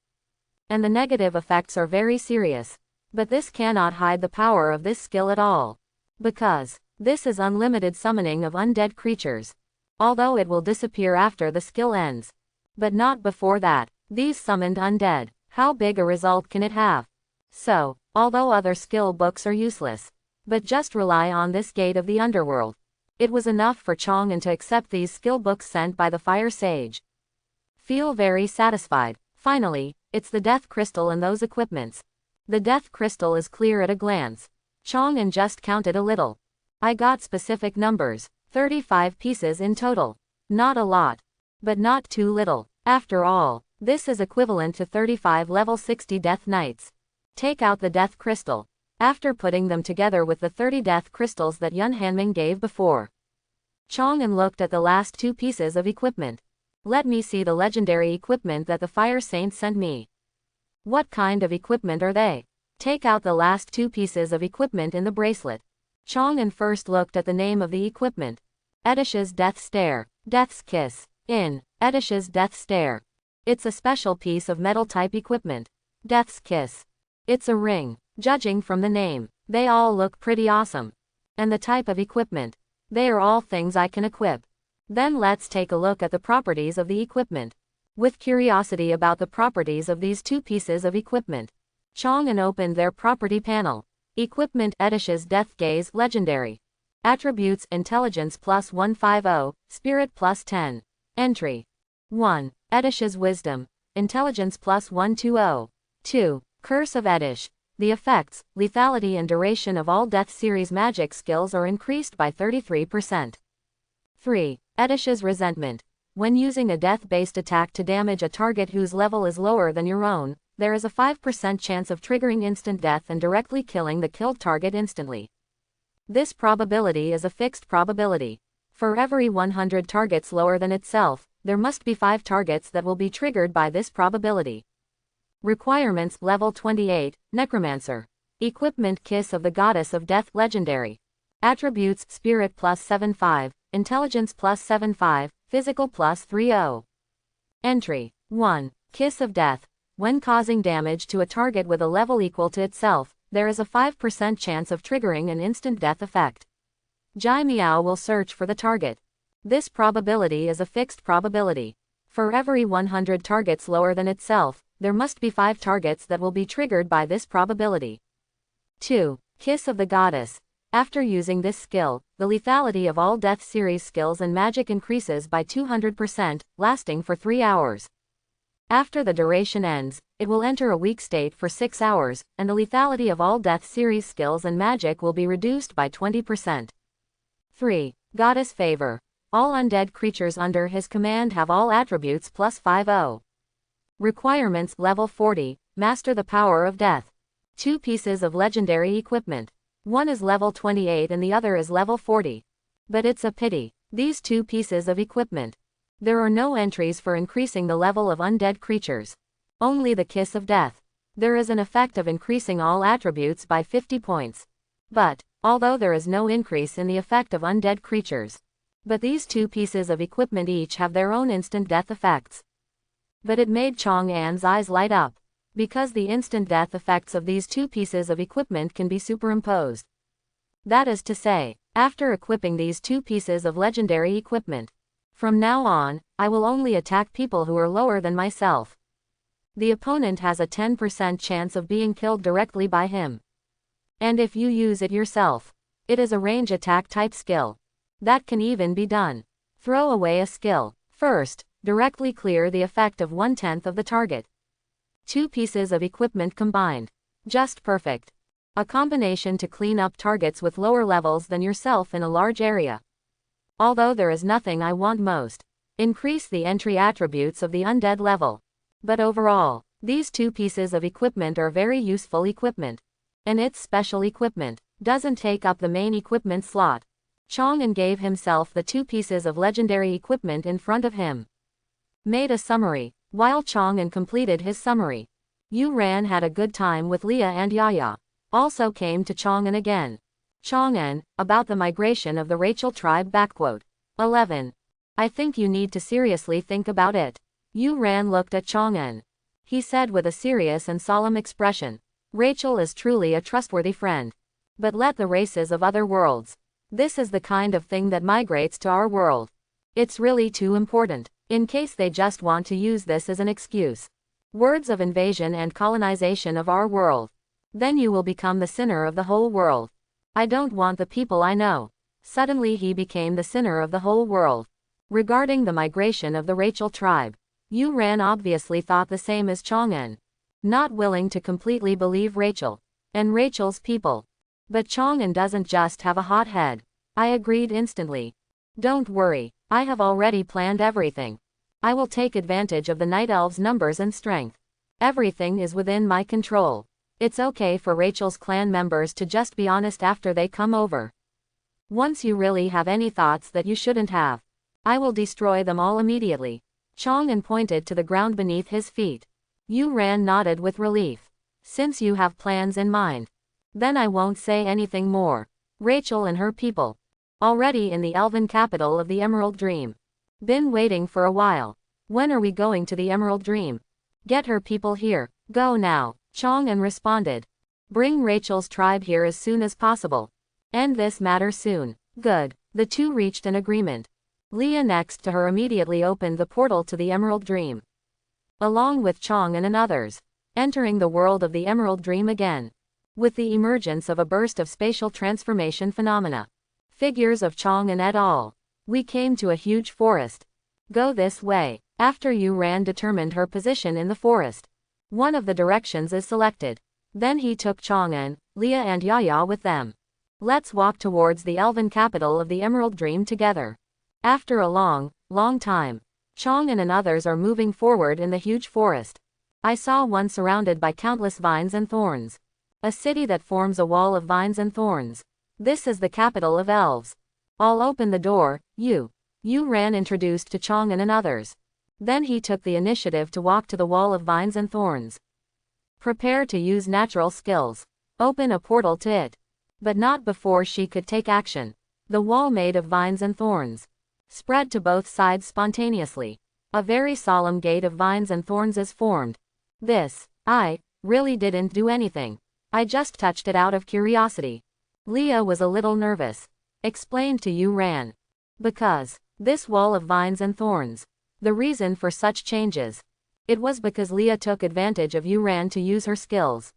And the negative effects are very serious. But this cannot hide the power of this skill at all. Because this is unlimited summoning of undead creatures. Although it will disappear after the skill ends. But not before that. These summoned undead, how big a result can it have? So, although other skill books are useless, but just rely on this Gate of the Underworld. It was enough for Chang'an to accept these skill books sent by the Fire Sage. Feel very satisfied. Finally, it's the Death Crystal and those equipments. The Death Crystal is clear at a glance. Chang'an just counted a little. I got specific numbers, 35 pieces in total. Not a lot. But not too little. After all, this is equivalent to 35 level 60 Death Knights. Take out the Death Crystal. After putting them together with the 30 Death Crystals that Yun Hanming gave before, Chang'an looked at the last 2 pieces of equipment. Let me see the legendary equipment that the Fire Saint sent me. What kind of equipment are they? Take out the last 2 pieces of equipment in the bracelet. Chang'an first looked at the name of the equipment. Edish's Death Stare. Death's Kiss. In Edish's Death Stare. It's a special piece of metal type equipment. Death's Kiss. It's a ring. Judging from the name, they all look pretty awesome. And the type of equipment. They are all things I can equip. Then let's take a look at the properties of the equipment. With curiosity about the properties of these 2 pieces of equipment, Chang'an opened their property panel. Equipment Edish's Death Gaze Legendary. Attributes Intelligence plus 150, Spirit plus 10. Entry 1. Edish's Wisdom. Intelligence plus 120. 2. Curse of Edish. The effects, lethality and duration of all Death Series magic skills are increased by 33%. 3. Edish's Resentment. When using a death-based attack to damage a target whose level is lower than your own, there is a 5% chance of triggering instant death and directly killing the killed target instantly. This probability is a fixed probability. For every 100 targets lower than itself, there must be 5 targets that will be triggered by this probability. Requirements Level 28, Necromancer. Equipment Kiss of the Goddess of Death Legendary. Attributes Spirit plus 75, Intelligence plus 75, Physical plus 30. Entry 1. Kiss of Death. When causing damage to a target with a level equal to itself, there is a 5% chance of triggering an instant death effect. Jai Miao will search for the target. This probability is a fixed probability. For every 100 targets lower than itself, there must be 5 targets that will be triggered by this probability. 2. Kiss of the Goddess. After using this skill, the lethality of all Death Series skills and magic increases by 200%, lasting for 3 hours. After the duration ends, it will enter a weak state for 6 hours, and the lethality of all Death Series skills and magic will be reduced by 20%. 3. Goddess Favor. All undead creatures under his command have all attributes plus 50. Requirements Level 40, Master the Power of Death. 2 pieces of legendary equipment. One is level 28 and the other is level 40. But it's a pity. These 2 pieces of equipment. There are no entries for increasing the level of undead creatures. Only the Kiss of Death. There is an effect of increasing all attributes by 50 points. But, although there is no increase in the effect of undead creatures. But these 2 pieces of equipment each have their own instant death effects. But it made Chang'an's eyes light up. Because the instant death effects of these two pieces of equipment can be superimposed. That is to say, after equipping these two pieces of legendary equipment, from now on, I will only attack people who are lower than myself. The opponent has a 10% chance of being killed directly by him. And if you use it yourself, it is a range attack type skill. That can even be done. Throw away a skill. First, directly clear the effect of 1/10 of the target. Two pieces of equipment combined. Just perfect. A combination to clean up targets with lower levels than yourself in a large area. Although there is nothing I want most. Increase the entry attributes of the undead level. But overall, these two pieces of equipment are very useful equipment. And its special equipment doesn't take up the main equipment slot. Chang'an gave himself the two pieces of legendary equipment in front of him. Made a summary. While Chang'an completed his summary, Yu Ran had a good time with Leah and Yaya. Also came to Chang'an again. Chang'an, about the migration of the Rachel tribe. 11. I think you need to seriously think about it. Yu Ran looked at Chang'an. He said with a serious and solemn expression. Rachel is truly a trustworthy friend. But let the races of other worlds. This is the kind of thing that migrates to our world. It's really too important, in case they just want to use this as an excuse. Words of invasion and colonization of our world. Then you will become the sinner of the whole world. I don't want the people I know. Suddenly he became the sinner of the whole world. Regarding the migration of the Rachel tribe, Yu Ran obviously thought the same as Chang'an. Not willing to completely believe Rachel and Rachel's people. But Chang'an doesn't just have a hot head. I agreed instantly. Don't worry, I have already planned everything. I will take advantage of the night elves' numbers and strength. Everything is within my control. It's okay for Rachel's clan members to just be honest after they come over. Once you really have any thoughts that you shouldn't have, I will destroy them all immediately. Chang'an pointed to the ground beneath his feet. Yu Ran nodded with relief. Since you have plans in mind, then I won't say anything more. Rachel and her people. Already in the elven capital of the Emerald Dream. Been waiting for a while. When are we going to the Emerald Dream? Get her people here. Go now. Chang'an responded. Bring Rachel's tribe here as soon as possible. End this matter soon. Good. The two reached an agreement. Leah next to her immediately opened the portal to the Emerald Dream. Along with Chang'an and others. Entering the world of the Emerald Dream again. With the emergence of a burst of spatial transformation phenomena. Figures of Chang'an et al. We came to a huge forest. Go this way. After Yu Ran determined her position in the forest. One of the directions is selected. Then he took Chang'an, Leah and Yaya with them. Let's walk towards the elven capital of the Emerald Dream together. After a long time, Chang'an and others are moving forward in the huge forest. I saw one surrounded by countless vines and thorns. A city that forms a wall of vines and thorns. This is the capital of elves. I'll open the door. Yu Ran introduced to Chang'an and others. Then he took the initiative to walk to the wall of vines and thorns. Prepare to use natural skills. Open a portal to it. But not before she could take action. The wall made of vines and thorns spread to both sides spontaneously. A very solemn gate of vines and thorns is formed. I really didn't do anything. I just touched it out of curiosity. Leah was a little nervous. Explained to Yu Ran. Because this wall of vines and thorns. The reason for such changes. It was because Leah took advantage of Yu Ran to use her skills.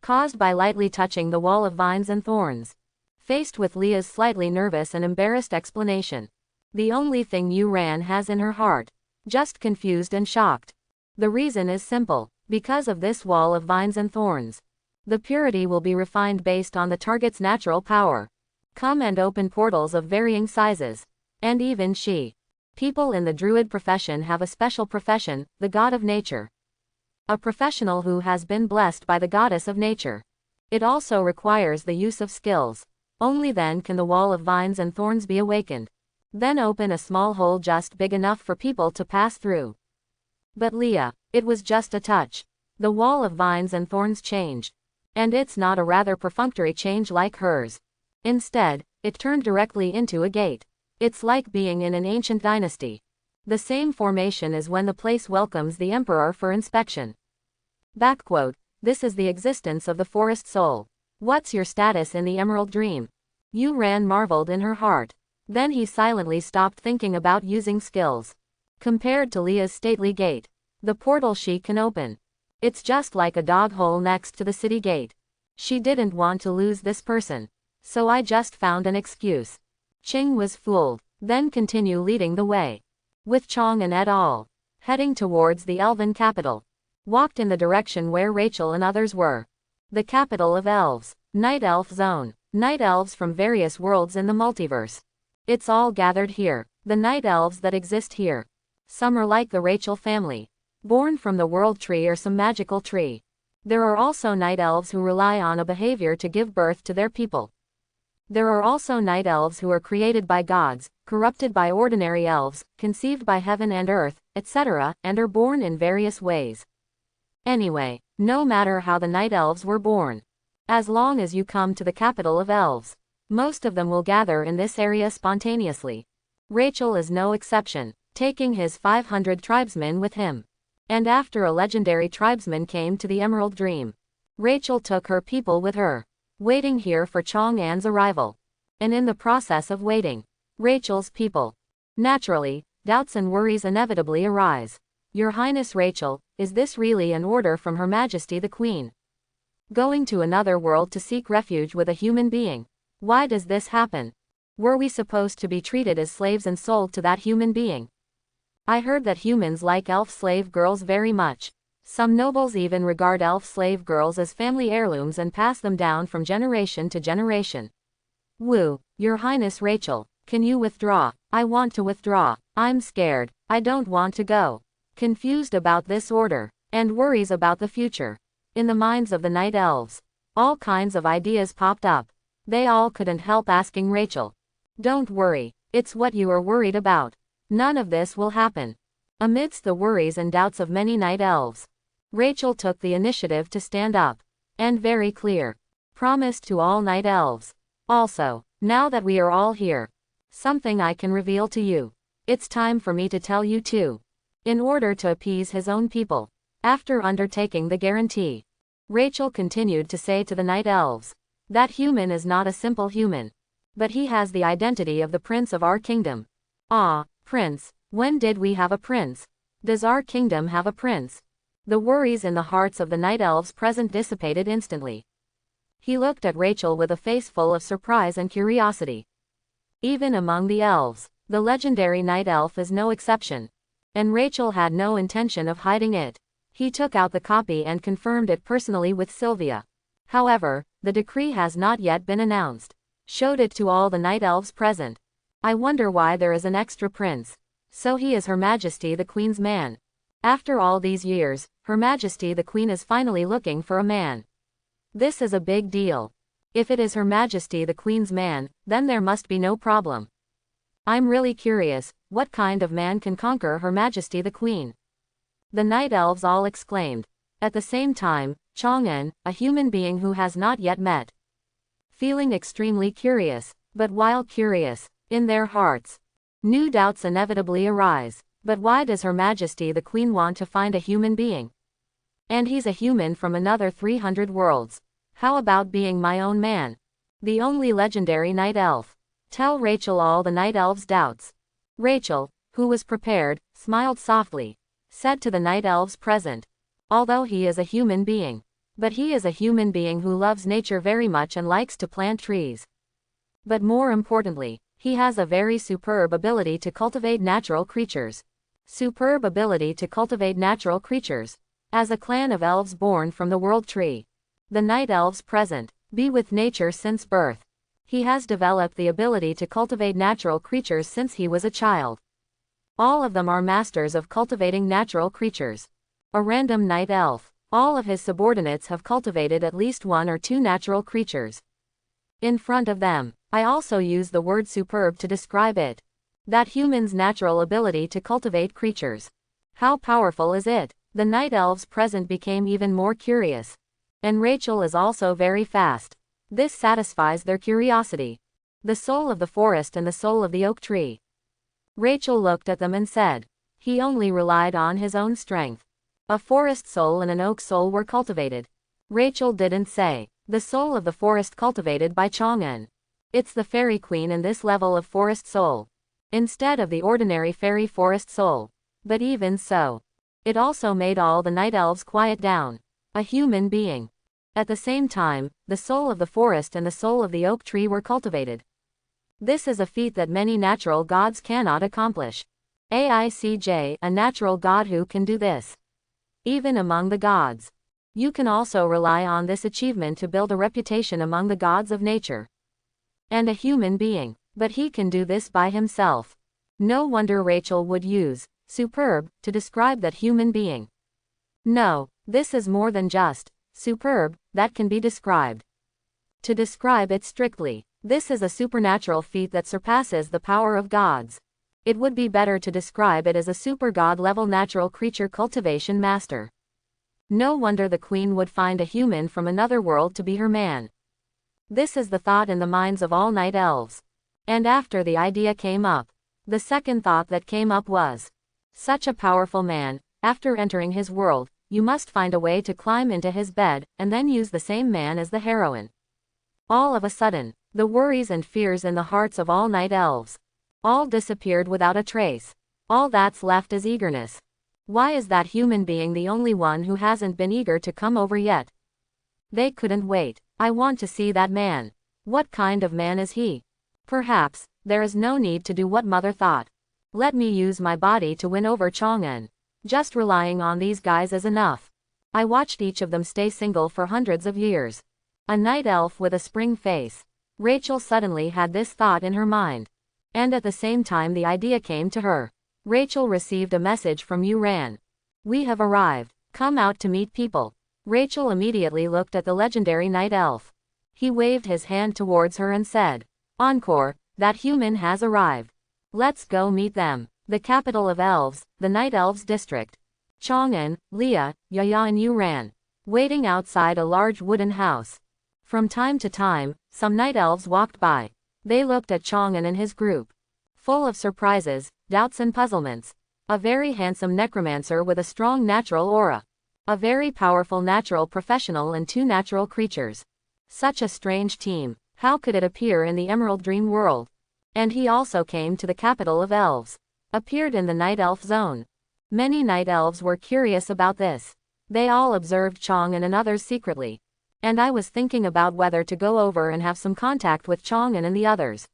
Caused by lightly touching the wall of vines and thorns. Faced with Leah's slightly nervous and embarrassed explanation. The only thing Yu Ran has in her heart. Just confused and shocked. The reason is simple. Because of this wall of vines and thorns. The purity will be refined based on the target's natural power. Come and open portals of varying sizes. And even people in the druid profession have a special profession, the god of nature. A professional who has been blessed by the goddess of nature. It also requires the use of skills. Only then can the wall of vines and thorns be awakened. Then open a small hole just big enough for people to pass through. But Leah, it was just a touch. The wall of vines and thorns changed. And it's not a rather perfunctory change like hers. Instead, it turned directly into a gate. It's like being in an ancient dynasty. The same formation as when the place welcomes the emperor for inspection. Backquote. This is the existence of the forest soul. What's your status in the emerald dream? Yu Ran marveled in her heart. Then he silently stopped thinking about using skills. Compared to Leah's stately gate, the portal she can open. It's just like a dog hole next to the city gate. She didn't want to lose this person. So I just found an excuse. Qing was fooled. Then continue leading the way. With Chong and et al. Heading towards the elven capital. Walked in the direction where Rachel and others were. The capital of elves. Night Elf Zone. Night elves from various worlds in the multiverse. It's all gathered here. The night elves that exist here. Some are like the Rachel family. Born from the world tree or some magical tree. There are also night elves who rely on a behavior to give birth to their people. There are also night elves who are created by gods, corrupted by ordinary elves, conceived by heaven and earth, etc., and are born in various ways. Anyway, no matter how the night elves were born, as long as you come to the capital of elves, most of them will gather in this area spontaneously. Rachel is no exception, taking his 500 tribesmen with him. And after a legendary tribesman came to the Emerald Dream, Rachel took her people with her, waiting here for Chang'an's arrival. And in the process of waiting, Rachel's people. Naturally, doubts and worries inevitably arise. Your Highness Rachel, is this really an order from Her Majesty the Queen? Going to another world to seek refuge with a human being. Why does this happen? Were we supposed to be treated as slaves and sold to that human being? I heard that humans like elf slave girls very much. Some nobles even regard elf slave girls as family heirlooms and pass them down from generation to generation. Woo, Your Highness Rachel, can you withdraw? I want to withdraw. I'm scared. I don't want to go. Confused about this order, and worries about the future. In the minds of the night elves, all kinds of ideas popped up. They all couldn't help asking Rachel. Don't worry, it's what you are worried about. None of this will happen. Amidst the worries and doubts of many night elves, Rachel took the initiative to stand up. And very clear. Promised to all night elves. Also, now that we are all here, something I can reveal to you. It's time for me to tell you too. In order to appease his own people. After undertaking the guarantee, Rachel continued to say to the night elves, that human is not a simple human. But he has the identity of the prince of our kingdom. Ah, prince, when did we have a prince? Does our kingdom have a prince? The worries in the hearts of the night elves present dissipated instantly. He looked at Rachel with a face full of surprise and curiosity. Even among the elves, the legendary night elf is no exception. And Rachel had no intention of hiding it. He took out the copy and confirmed it personally with Sylvia. However, the decree has not yet been announced. Showed it to all the night elves present. I wonder why there is an extra prince. So he is Her Majesty the Queen's man. After all these years, Her Majesty the Queen is finally looking for a man. This is a big deal. If it is Her Majesty the Queen's man, then there must be no problem. I'm really curious, what kind of man can conquer Her Majesty the Queen? The night elves all exclaimed. At the same time, Chang'an, a human being who has not yet met. Feeling extremely curious, but while curious, in their hearts, new doubts inevitably arise. But why does Her Majesty the Queen want to find a human being? And he's a human from another 300 worlds. How about being my own man? The only legendary night elf. Tell Rachel all the night elves' doubts. Rachel, who was prepared, smiled softly. Said to the night elves present. Although he is a human being. But he is a human being who loves nature very much and likes to plant trees. But more importantly, he has a very superb ability to cultivate natural creatures. Superb ability to cultivate natural creatures. As a clan of elves born from the world tree. The night elves present, be with nature since birth. He has developed the ability to cultivate natural creatures since he was a child. All of them are masters of cultivating natural creatures. A random night elf. All of his subordinates have cultivated at least 1 or 2 natural creatures. In front of them, I also use the word superb to describe it. That human's natural ability to cultivate creatures. How powerful is it? The night elves present became even more curious. And Rachel is also very fast. This satisfies their curiosity. The soul of the forest and the soul of the oak tree. Rachel looked at them and said, He only relied on his own strength. A forest soul and an oak soul were cultivated. Rachel didn't say. The soul of the forest cultivated by Chang'en. It's the fairy queen in this level of forest soul, instead of the ordinary fairy forest soul. But even so, it also made all the night elves quiet down. A human being. At the same time, the soul of the forest and the soul of the oak tree were cultivated. This is a feat that many natural gods cannot accomplish. AICJ, a natural god who can do this. Even among the gods. You can also rely on this achievement to build a reputation among the gods of nature. And a human being. But he can do this by himself. No wonder Rachel would use superb to describe that human being. No, this is more than just superb that can be described. To describe it strictly, this is a supernatural feat that surpasses the power of gods. It would be better to describe it as a super god level natural creature cultivation master. No wonder the queen would find a human from another world to be her man. This is the thought in the minds of all night elves. And after the idea came up, the second thought that came up was, such a powerful man, after entering his world, you must find a way to climb into his bed, and then use the same man as the heroine. All of a sudden, the worries and fears in the hearts of all night elves, all disappeared without a trace. All that's left is eagerness. Why is that human being the only one who hasn't been eager to come over yet? They couldn't wait. I want to see that man. What kind of man is he? Perhaps, there is no need to do what mother thought. Let me use my body to win over Chang'en. Just relying on these guys is enough. I watched each of them stay single for hundreds of years. A night elf with a spring face. Rachel suddenly had this thought in her mind. And at the same time the idea came to her. Rachel received a message from Uran. We have arrived. Come out to meet people. Rachel immediately looked at the legendary night elf. He waved his hand towards her and said, Encore, that human has arrived. Let's go meet them. The capital of elves, the night elves district. Chang'en, Leah, Yaya and Uran, waiting outside a large wooden house. From time to time, some night elves walked by. They looked at Chang'en and his group, full of surprises, doubts and puzzlements. A very handsome necromancer with a strong natural aura. A very powerful natural professional and 2 natural creatures. Such a strange team. How could it appear in the Emerald Dream world? And he also came to the capital of elves. Appeared in the night elf zone. Many night elves were curious about this. They all observed Chang'en and others secretly. And I was thinking about whether to go over and have some contact with Chang'en and the others.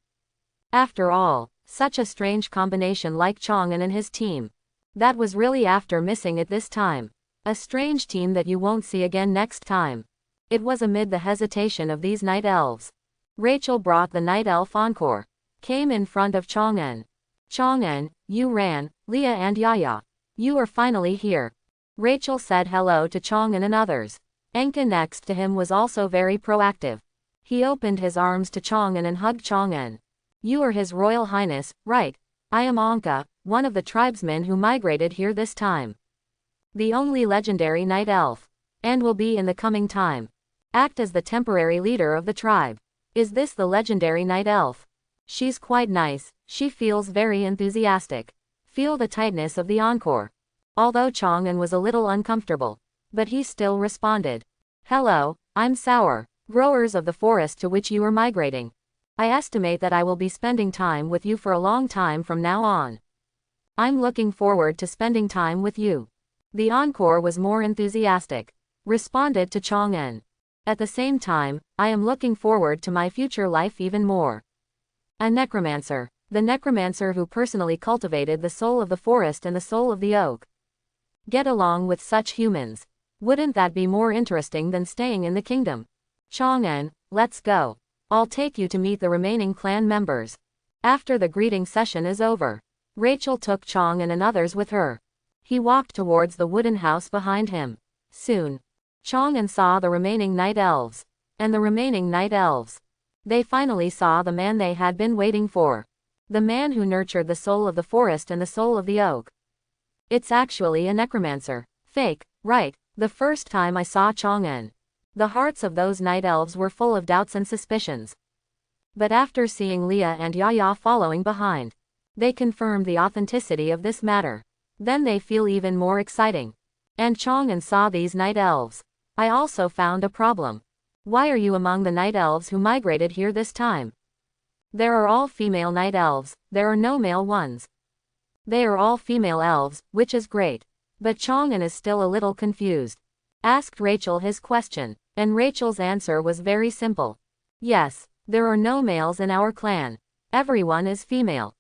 After all, such a strange combination like Chang'en and his team. That was really after missing it this time. A strange team that you won't see again next time. It was amid the hesitation of these night elves. Rachel brought the night elf Encore. Came in front of Chang'en. Chang'en, Uran, Leah and Yaya. You are finally here. Rachel said hello to Chang'en and others. Enka next to him was also very proactive. He opened his arms to Chang'en and hugged Chang'en. You are His Royal Highness, right? I am Anka, one of the tribesmen who migrated here this time. The only legendary night elf. And will be in the coming time. Act as the temporary leader of the tribe. Is this the legendary night elf? She's quite nice, she feels very enthusiastic. Feel the tightness of the Encore. Although Chang'en was a little uncomfortable, but he still responded. Hello, I'm Sour, growers of the forest to which you are migrating. I estimate that I will be spending time with you for a long time from now on. I'm looking forward to spending time with you. The Encore was more enthusiastic. Responded to Chang'en. At the same time, I am looking forward to my future life even more. A necromancer. The necromancer who personally cultivated the soul of the forest and the soul of the oak. Get along with such humans. Wouldn't that be more interesting than staying in the kingdom? Chang'en, let's go. I'll take you to meet the remaining clan members. After the greeting session is over, Rachel took Chang'en and others with her. He walked towards the wooden house behind him. Soon, Chang'en saw the remaining night elves. And the remaining night elves. They finally saw the man they had been waiting for. The man who nurtured the soul of the forest and the soul of the oak. It's actually a necromancer. Fake, right? The first time I saw Chang'en, the hearts of those night elves were full of doubts and suspicions. But after seeing Leah and Yaya following behind, they confirmed the authenticity of this matter. Then they feel even more exciting. And Chang'an saw these night elves. I also found a problem. Why are you among the night elves who migrated here this time? There are all female night elves, there are no male ones. They are all female elves, which is great. But Chang'an is still a little confused. Asked Rachel his question, and Rachel's answer was very simple. Yes, there are no males in our clan. Everyone is female.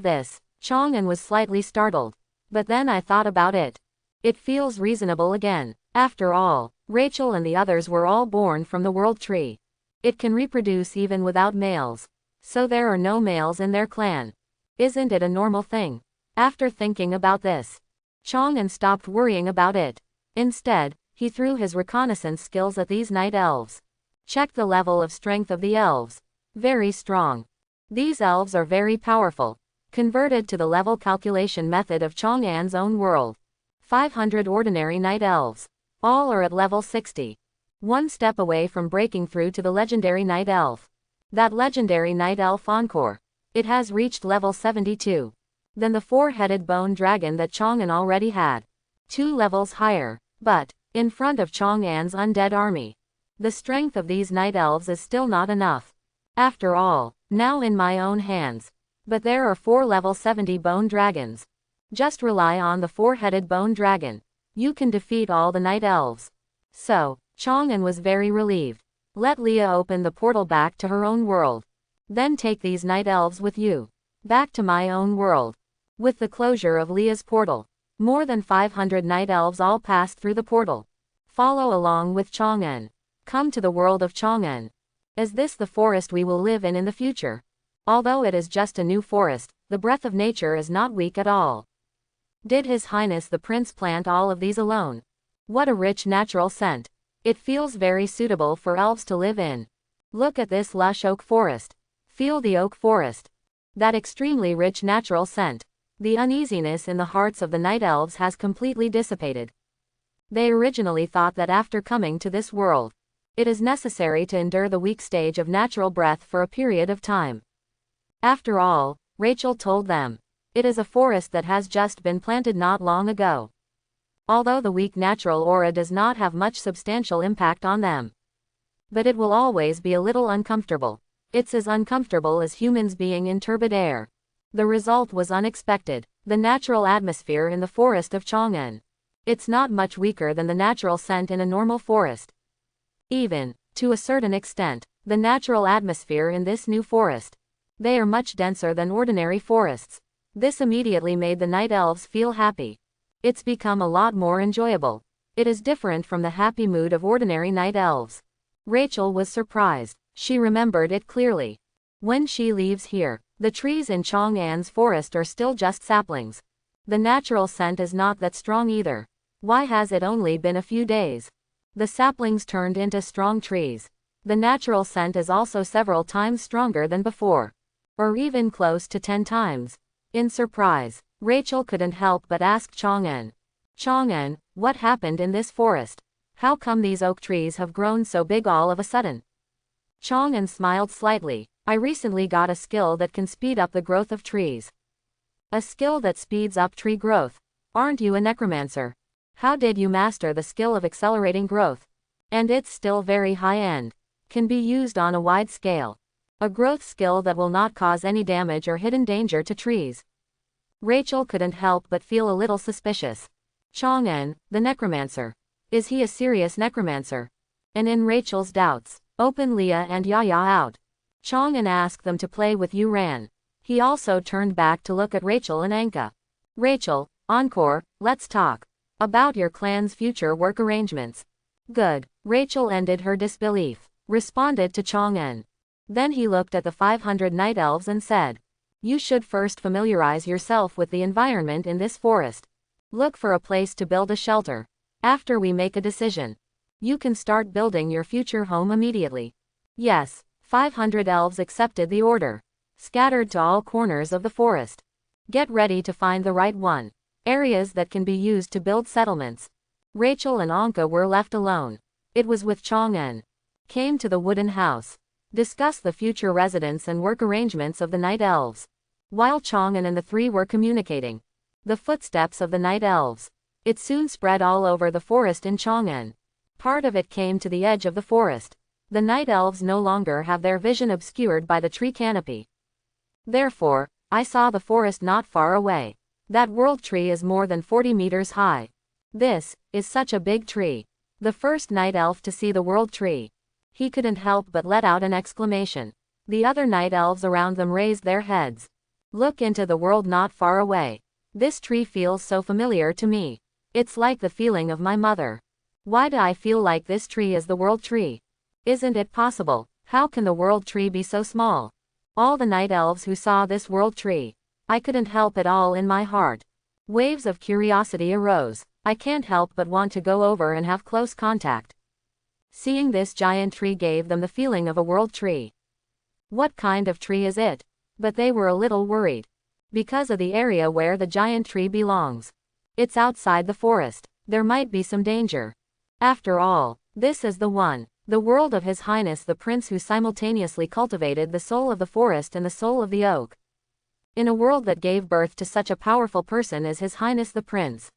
This. Chang'an was slightly startled. But then I thought about it. It feels reasonable again. After all, Rachel and the others were all born from the world tree. It can reproduce even without males. So there are no males in their clan. Isn't it a normal thing? After thinking about this, Chang'an stopped worrying about it. Instead, he threw his reconnaissance skills at these night elves. Check the level of strength of the elves. Very strong. These elves are very powerful. Converted to the level calculation method of Chang'an's own world. 500 ordinary night elves. All are at level 60. One step away from breaking through to the legendary night elf. That legendary night elf Encore. It has reached level 72. Then the four-headed bone dragon that Chang'an already had. 2 levels higher. But, in front of Chang'an's undead army, the strength of these night elves is still not enough. After all, now in my own hands. But there are 4 level 70 bone dragons. Just rely on the four-headed bone dragon. You can defeat all the night elves. So, Chang'an was very relieved. Let Leah open the portal back to her own world. Then take these night elves with you. Back to my own world. With the closure of Leah's portal, more than 500 night elves all passed through the portal. Follow along with Chang'an. Come to the world of Chang'an. Is this the forest we will live in the future? Although it is just a new forest, the breath of nature is not weak at all. Did His Highness the Prince plant all of these alone? What a rich natural scent. It feels very suitable for elves to live in. Look at this lush oak forest. Feel the oak forest. That extremely rich natural scent. The uneasiness in the hearts of the night elves has completely dissipated. They originally thought that after coming to this world, it is necessary to endure the weak stage of natural breath for a period of time. After all, Rachel told them, it is a forest that has just been planted not long ago. Although the weak natural aura does not have much substantial impact on them. But it will always be a little uncomfortable. It's as uncomfortable as humans being in turbid air. The result was unexpected. The natural atmosphere in the forest of Chang'an. It's not much weaker than the natural scent in a normal forest. Even, to a certain extent, the natural atmosphere in this new forest. They are much denser than ordinary forests. This immediately made the night elves feel happy. It's become a lot more enjoyable. It is different from the happy mood of ordinary night elves. Rachel was surprised. She remembered it clearly. When she leaves here, the trees in Chang'an's forest are still just saplings. The natural scent is not that strong either. Why has it only been a few days? The saplings turned into strong trees. The natural scent is also several times stronger than before. Or even close to 10 times. In surprise, Rachel couldn't help but ask Chang'an. Chang'an, what happened in this forest? How come these oak trees have grown so big all of a sudden? Chang'an smiled slightly. I recently got a skill that can speed up the growth of trees. A skill that speeds up tree growth. Aren't you a necromancer? How did you master the skill of accelerating growth? And it's still very high-end. Can be used on a wide scale. A growth skill that will not cause any damage or hidden danger to trees. Rachel couldn't help but feel a little suspicious. Chang'an, the necromancer. Is he a serious necromancer? And in Rachel's doubts, open Leah and Yaya out. Chang'an asked them to play with Yuran. He also turned back to look at Rachel and Anka. Rachel, Encore, let's talk. About your clan's future work arrangements. Good. Rachel ended her disbelief. Responded to Chang'an. Then he looked at the 500 night elves and said, you should first familiarize yourself with the environment in this forest. Look for a place to build a shelter. After we make a decision, you can start building your future home immediately. Yes, 500 elves accepted the order. Scattered to all corners of the forest. Get ready to find the right one. Areas that can be used to build settlements. Rachel and Anka were left alone. It was with Chang'an. Came to the wooden house. Discuss the future residence and work arrangements of the night elves. While Chang'an and the three were communicating, The footsteps of the night elves. It soon spread all over the forest in Chang'an. Part of it came to the edge of the forest. The night elves no longer have their vision obscured by the tree canopy. Therefore, I saw the forest not far away. That world tree is more than 40 meters high. This is such a big tree. The first night elf to see the world tree. He couldn't help but let out an exclamation. The other night elves around them raised their heads. Look into the world not far away. This tree feels so familiar to me. It's like the feeling of my mother. Why do I feel like this tree is the world tree? Isn't it possible? How can the world tree be so small? All the night elves who saw this world tree. I couldn't help it all in my heart. Waves of curiosity arose. I can't help but want to go over and have close contact. Seeing this giant tree gave them the feeling of a world tree. What kind of tree is it? But they were a little worried. Because of the area where the giant tree belongs. It's outside the forest. There might be some danger. After all, this is the one. The world of His Highness the Prince who simultaneously cultivated the soul of the forest and the soul of the oak. In a world that gave birth to such a powerful person as His Highness the Prince.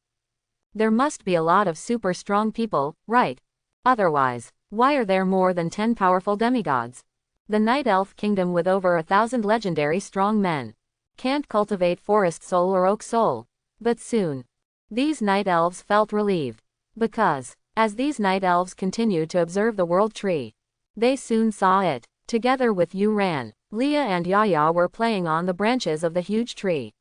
There must be a lot of super strong people, right? Otherwise, why are there more than 10 powerful demigods? The Night Elf Kingdom with over 1,000 legendary strong men. Can't cultivate forest soul or oak soul. But soon, these night elves felt relieved. Because, as these night elves continued to observe the world tree, they soon saw it. Together with Yu Ran, Leah and Yaya were playing on the branches of the huge tree.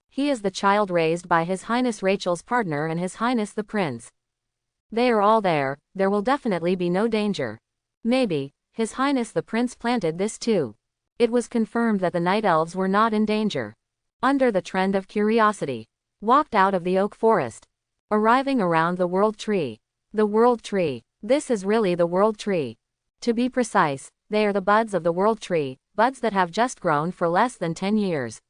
He is the child raised by His Highness Rachel's partner and His Highness the Prince. They are all there will definitely be no danger. Maybe, His Highness the Prince planted this too. It was confirmed that the night elves were not in danger. Under the trend of curiosity, walked out of the oak forest. Arriving around the world tree. The world tree. This is really the world tree. To be precise, they are the buds of the world tree, buds that have just grown for less than 10 years.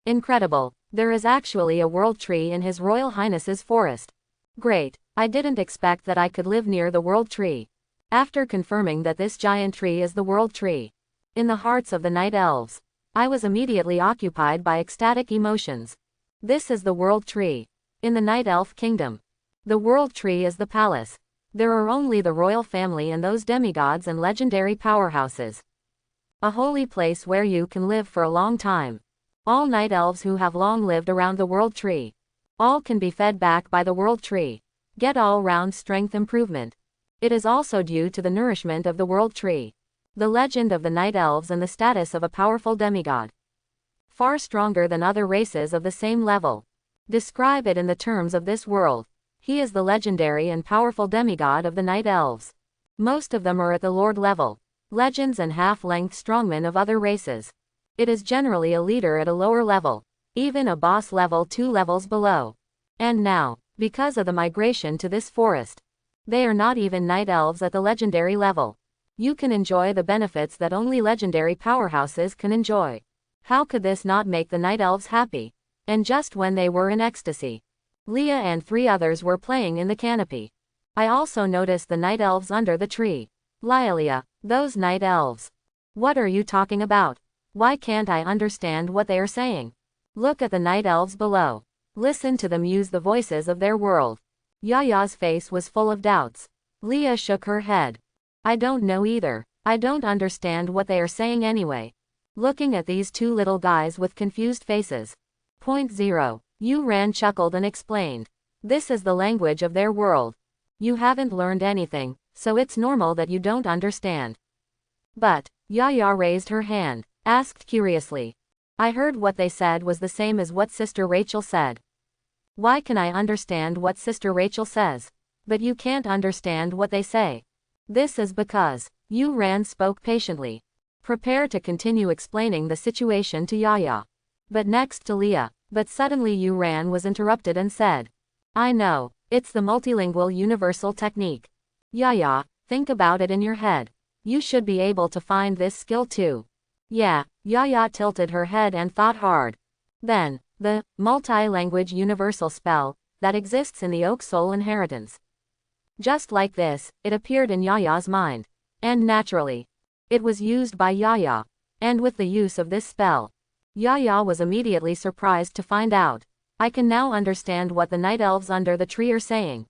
Incredible. There is actually a world tree in His Royal Highness's forest. Great. I didn't expect that I could live near the world tree. After confirming that this giant tree is the world tree, in the hearts of the night elves, I was immediately occupied by ecstatic emotions. This is the world tree. In the Night Elf Kingdom. The world tree is the palace. There are only the royal family and those demigods and legendary powerhouses. A holy place where you can live for a long time. All night elves who have long lived around the world tree. All can be fed back by the world tree. Get all-round strength improvement. It is also due to the nourishment of the world tree. The legend of the night elves and the status of a powerful demigod. Far stronger than other races of the same level. Describe it in the terms of this world. He is the legendary and powerful demigod of the night elves. Most of them are at the lord level. Legends and half-length strongmen of other races. It is generally a leader at a lower level. Even a boss level 2 levels below. And now, because of the migration to this forest, they are not even night elves at the legendary level. You can enjoy the benefits that only legendary powerhouses can enjoy. How could this not make the night elves happy? And just when they were in ecstasy, Leah and 3 others were playing in the canopy. I also noticed the night elves under the tree. Lilia, those night elves. What are you talking about? Why can't I understand what they are saying? Look at the night elves below. Listen to them use the voices of their world. Yaya's face was full of doubts. Leah shook her head. I don't know either. I don't understand what they are saying anyway. Looking at these 2 little guys with confused faces. Point 0. Yu Ran chuckled and explained. This is the language of their world. You haven't learned anything, so it's normal that you don't understand. But, Yaya raised her hand, asked curiously. I heard what they said was the same as what Sister Rachel said. Why can I understand what Sister Rachel says? But you can't understand what they say. This is because, Yu Ran spoke patiently. Prepare to continue explaining the situation to Yaya. But next to Leah. But suddenly Yu Ran was interrupted and said. I know, it's the multilingual universal technique. Yaya, think about it in your head. You should be able to find this skill too. Yeah, Yaya tilted her head and thought hard. Then, the multi-language universal spell that exists in the Oak Soul inheritance. Just like this, it appeared in Yaya's mind. And naturally, it was used by Yaya. And with the use of this spell, Yaya was immediately surprised to find out I can now understand what the night elves under the tree are saying.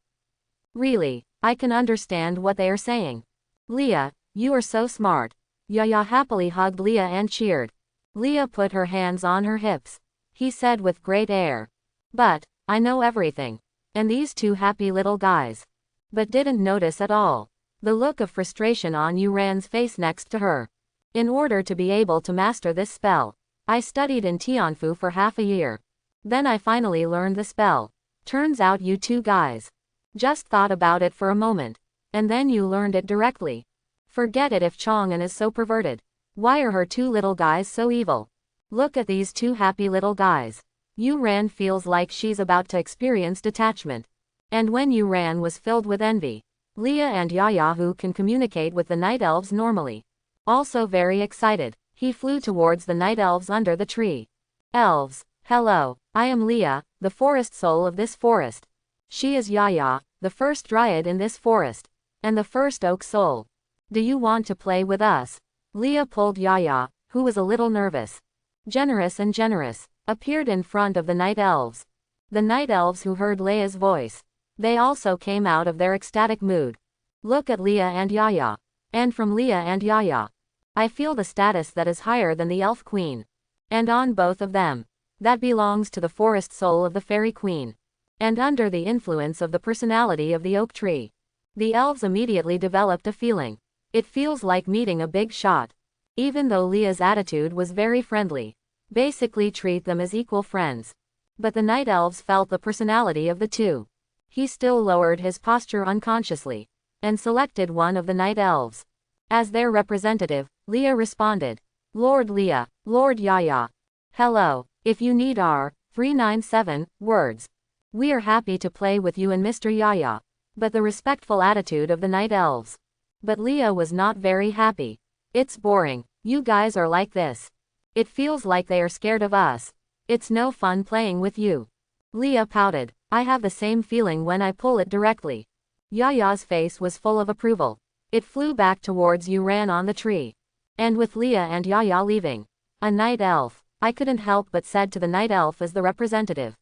Really, I can understand what they are saying. Leah, you are so smart. Yaya happily hugged Leah and cheered. Leah put her hands on her hips. He said with great air. But, I know everything. And these two happy little guys. But didn't notice at all the look of frustration on Yuran's face next to her. In order to be able to master this spell, I studied in Tianfu for half a year. Then I finally learned the spell. Turns out you two guys just thought about it for a moment. And then you learned it directly. Forget it if Chang'an is so perverted. Why are her two little guys so evil? Look at these two happy little guys. Yuran feels like she's about to experience detachment. And when Yuran was filled with envy, Leah and Yaya, who can communicate with the night elves normally, also very excited, he flew towards the night elves under the tree. Elves, hello, I am Leah, the forest soul of this forest. She is Yaya, the first dryad in this forest, and the first oak soul. Do you want to play with us? Leah pulled Yaya, who was a little nervous, generous, appeared in front of the night elves. The night elves who heard Leah's voice, they also came out of their ecstatic mood. Look at Leah and Yaya. And from Leah and Yaya, I feel the status that is higher than the elf queen. And on both of them, that belongs to the forest soul of the fairy queen. And under the influence of the personality of the oak tree, the elves immediately developed a feeling. It feels like meeting a big shot. Even though Leah's attitude was very friendly, basically treat them as equal friends. But the night elves felt the personality of the two. He still lowered his posture unconsciously, and selected one of the night elves as their representative. Leah responded. Lord Leah, Lord Yaya. Hello, if you need our 397 words, we are happy to play with you and Mr. Yaya. But the respectful attitude of the night elves. But Leah was not very happy. It's boring. You guys are like this. It feels like they are scared of us. It's no fun playing with you. Leah pouted. I have the same feeling when I pull it directly. Yaya's face was full of approval. It flew back towards Yuran on the tree. And with Leah and Yaya leaving, a night elf, I couldn't help but said to the night elf as the representative.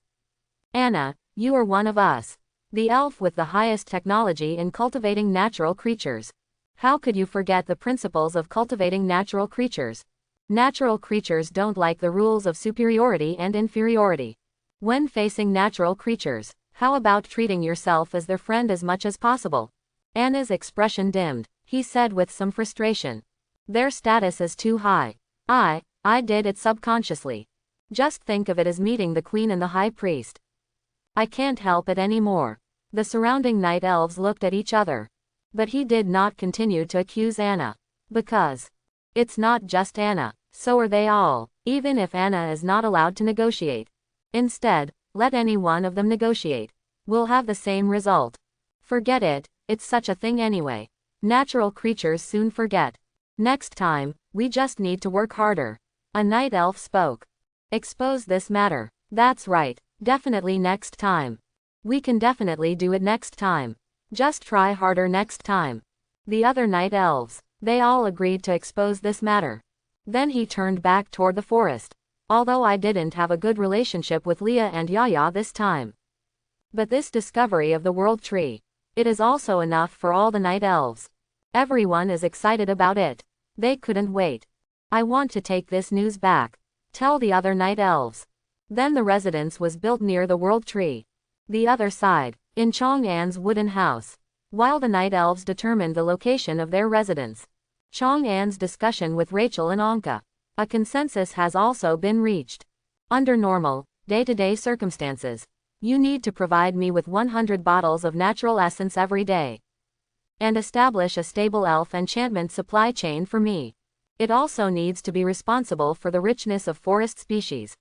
Anna, you are one of us. The elf with the highest technology in cultivating natural creatures. How could you forget the principles of cultivating natural creatures? Natural creatures don't like the rules of superiority and inferiority. When facing natural creatures, how about treating yourself as their friend as much as possible? Anna's expression dimmed. He said with some frustration. Their status is too high. I did it subconsciously. Just think of it as meeting the queen and the high priest. I can't help it anymore. The surrounding night elves looked at each other. But he did not continue to accuse Anna. Because it's not just Anna, so are they all, even if Anna is not allowed to negotiate. Instead, let any one of them negotiate. We'll have the same result. Forget it, it's such a thing anyway. Natural creatures soon forget. Next time, we just need to work harder. A night elf spoke. Expose this matter. That's right, definitely next time. We can definitely do it next time. Just try harder next time. The other night elves, they all agreed to expose this matter. Then he turned back toward the forest. Although I didn't have a good relationship with Leah and Yaya this time. But this discovery of the world tree, it is also enough for all the night elves. Everyone is excited about it. They couldn't wait. I want to take this news back. Tell the other night elves. Then the residence was built near the world tree. The other side, in Chang'an's wooden house. While the night elves determined the location of their residence. Chang'an's discussion with Rachel and Anka. A consensus has also been reached. Under normal, day-to-day circumstances, you need to provide me with 100 bottles of natural essence every day. And establish a stable elf enchantment supply chain for me. It also needs to be responsible for the richness of forest species.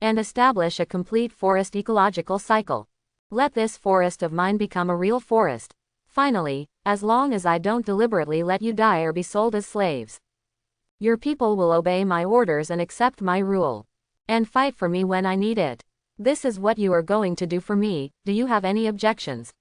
And establish a complete forest ecological cycle. Let this forest of mine become a real forest. Finally, as long as I don't deliberately let you die or be sold as slaves. Your people will obey my orders and accept my rule. And fight for me when I need it. This is what you are going to do for me. Do you have any objections?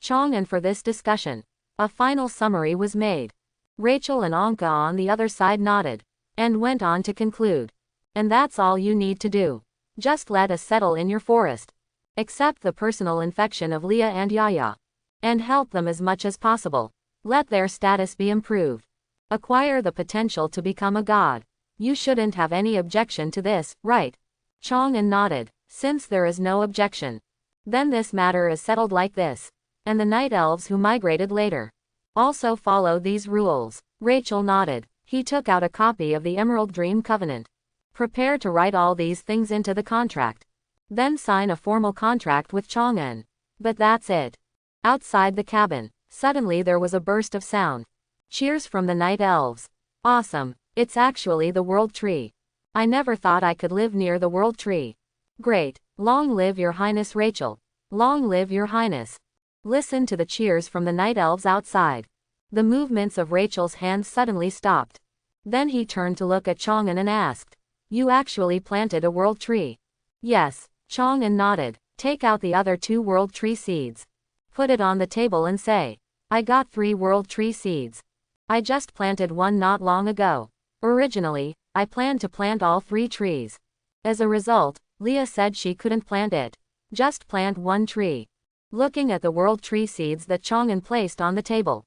Chang'an for this discussion. A final summary was made. Rachel and Anka on the other side nodded. And went on to conclude. And that's all you need to do. Just let us settle in your forest. Accept the personal infection of Leah and Yaya. And help them as much as possible. Let their status be improved. Acquire the potential to become a god. You shouldn't have any objection to this, right? Chang'an nodded. Since there is no objection, then this matter is settled like this. And the night elves who migrated later also follow these rules. Rachel nodded. He took out a copy of the Emerald Dream Covenant. Prepare to write all these things into the contract. Then sign a formal contract with Chang'an. But that's it. Outside the cabin, suddenly there was a burst of sound. Cheers from the night elves. Awesome. It's actually the World Tree. I never thought I could live near the World Tree. Great. Long live your highness Rachel. Long live your highness. Listen to the cheers from the night elves outside. The movements of Rachel's hands suddenly stopped. Then he turned to look at Chang'an and asked, "You actually planted a World Tree?" "Yes." Chang'an nodded. "Take out the other 2 World Tree seeds. Put it on the table and say, I got 3 World Tree seeds. I just planted one not long ago. Originally, I planned to plant all 3 trees. As a result, Leah said she couldn't plant it. Just plant 1 tree." Looking at the World Tree seeds that Chang'an placed on the table.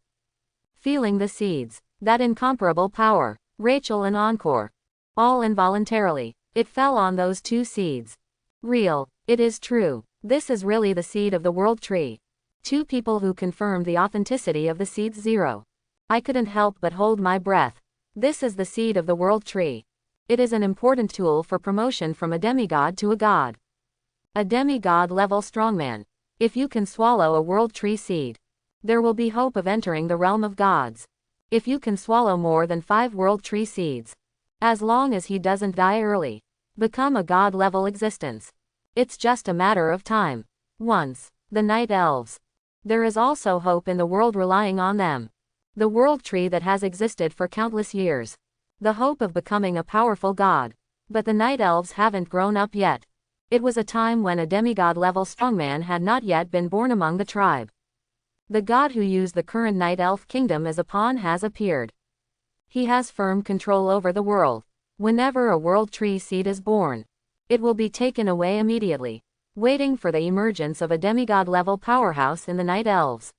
Feeling the seeds, that incomparable power, Rachel and Encore. All involuntarily, it fell on those 2 seeds. Real. It is true. This is really the seed of the World Tree. 2 people who confirmed the authenticity of the seeds. 0. I couldn't help but hold my breath. This is the seed of the World Tree. It is an important tool for promotion from a demigod to a god. A demigod level strongman. If you can swallow a World Tree seed, there will be hope of entering the realm of gods. If you can swallow more than 5 World Tree seeds, as long as he doesn't die early, become a god level existence. It's just a matter of time. Once, the night elves. There is also hope in the world relying on them. The World Tree that has existed for countless years. The hope of becoming a powerful god. But the night elves haven't grown up yet. It was a time when a demigod-level strongman had not yet been born among the tribe. The god who used the current night elf kingdom as a pawn has appeared. He has firm control over the world. Whenever a World Tree seed is born, it will be taken away immediately, waiting for the emergence of a demigod-level powerhouse in the night elves.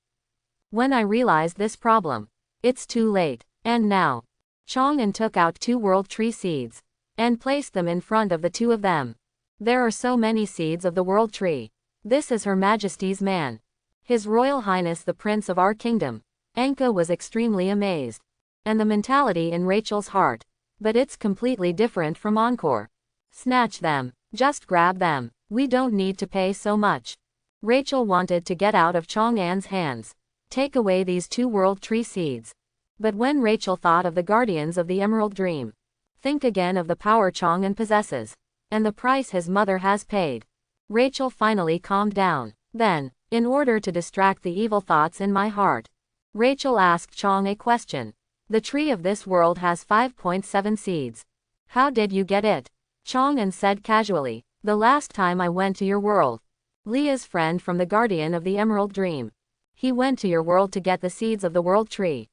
When I realized this problem, it's too late. And now, Chang'an took out 2 World Tree seeds and placed them in front of the 2 of them. There are so many seeds of the World Tree. This is Her Majesty's man. His Royal Highness the Prince of our kingdom. Anka was extremely amazed. And the mentality in Rachel's heart. But it's completely different from Encore. Snatch them. Just grab them. We don't need to pay so much. Rachel wanted to get out of Chang'an's hands. Take away these 2 World Tree seeds. But when Rachel thought of the Guardians of the Emerald Dream, think again of the power Chang'an possesses, and the price his mother has paid. Rachel finally calmed down. Then, in order to distract the evil thoughts in my heart, Rachel asked Chang a question. The tree of this world has 5.7 seeds. How did you get it? Chang'an said casually, the last time I went to your world. Leah's friend from the Guardian of the Emerald Dream. He went to your world to get the seeds of the World Tree.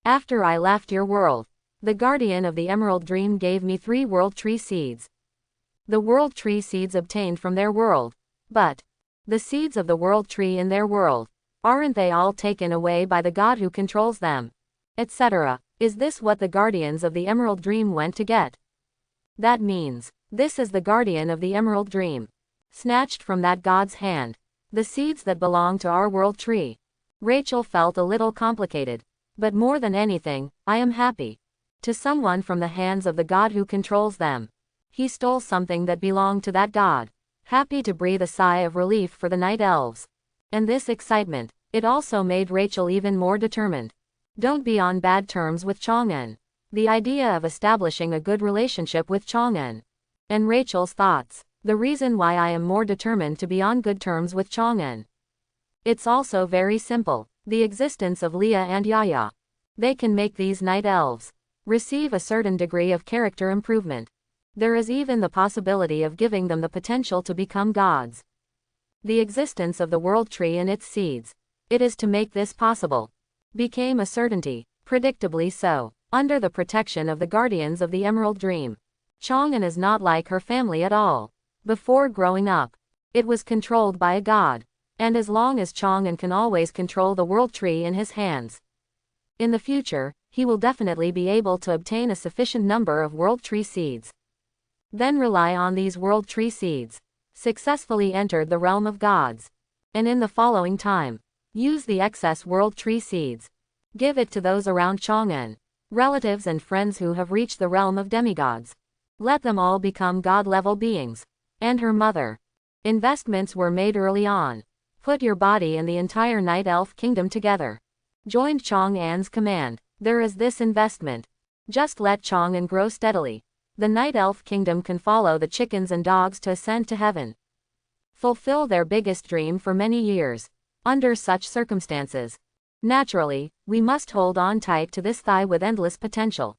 After I left your world, the Guardian of the Emerald Dream gave me 3 World Tree seeds. The World Tree seeds obtained from their world. But the seeds of the World Tree in their world, aren't they all taken away by the god who controls them? Etc. Is this what the Guardians of the Emerald Dream went to get? That means, this is the Guardian of the Emerald Dream. Snatched from that god's hand. The seeds that belong to our World Tree. Rachel felt a little complicated. But more than anything, I am happy. To someone from the hands of the god who controls them. He stole something that belonged to that god. Happy to breathe a sigh of relief for the night elves. And this excitement, it also made Rachel even more determined. Don't be on bad terms with Chang'an. The idea of establishing a good relationship with Chang'an. And Rachel's thoughts. The reason why I am more determined to be on good terms with Chang'an. It's also very simple. The existence of Leah and Yaya. They can make these night elves receive a certain degree of character improvement. There is even the possibility of giving them the potential to become gods. The existence of the World Tree and its seeds, it is to make this possible, became a certainty, predictably so, under the protection of the Guardians of the Emerald Dream. Chang'an is not like her family at all. Before growing up, it was controlled by a god. And as long as Chang'an can always control the world tree in his hands, in the future, he will definitely be able to obtain a sufficient number of world tree seeds. Then rely on these world tree seeds. Successfully entered the realm of gods. And in the following time, use the excess world tree seeds. Give it to those around Chang'an, relatives and friends who have reached the realm of demigods. Let them all become god-level beings. And her mother. Investments were made early on. Put your body and the entire Night Elf kingdom together. Joined Chang'an's command. There is this investment. Just let Chang'an grow steadily. The Night Elf kingdom can follow the chickens and dogs to ascend to heaven. Fulfill their biggest dream for many years. Under such circumstances, naturally, we must hold on tight to this thigh with endless potential.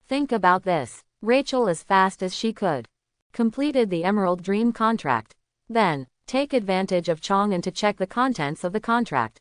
Think about this. Rachel, as fast as she could, completed the Emerald Dream contract. Then, take advantage of Chang'an to check the contents of the contract.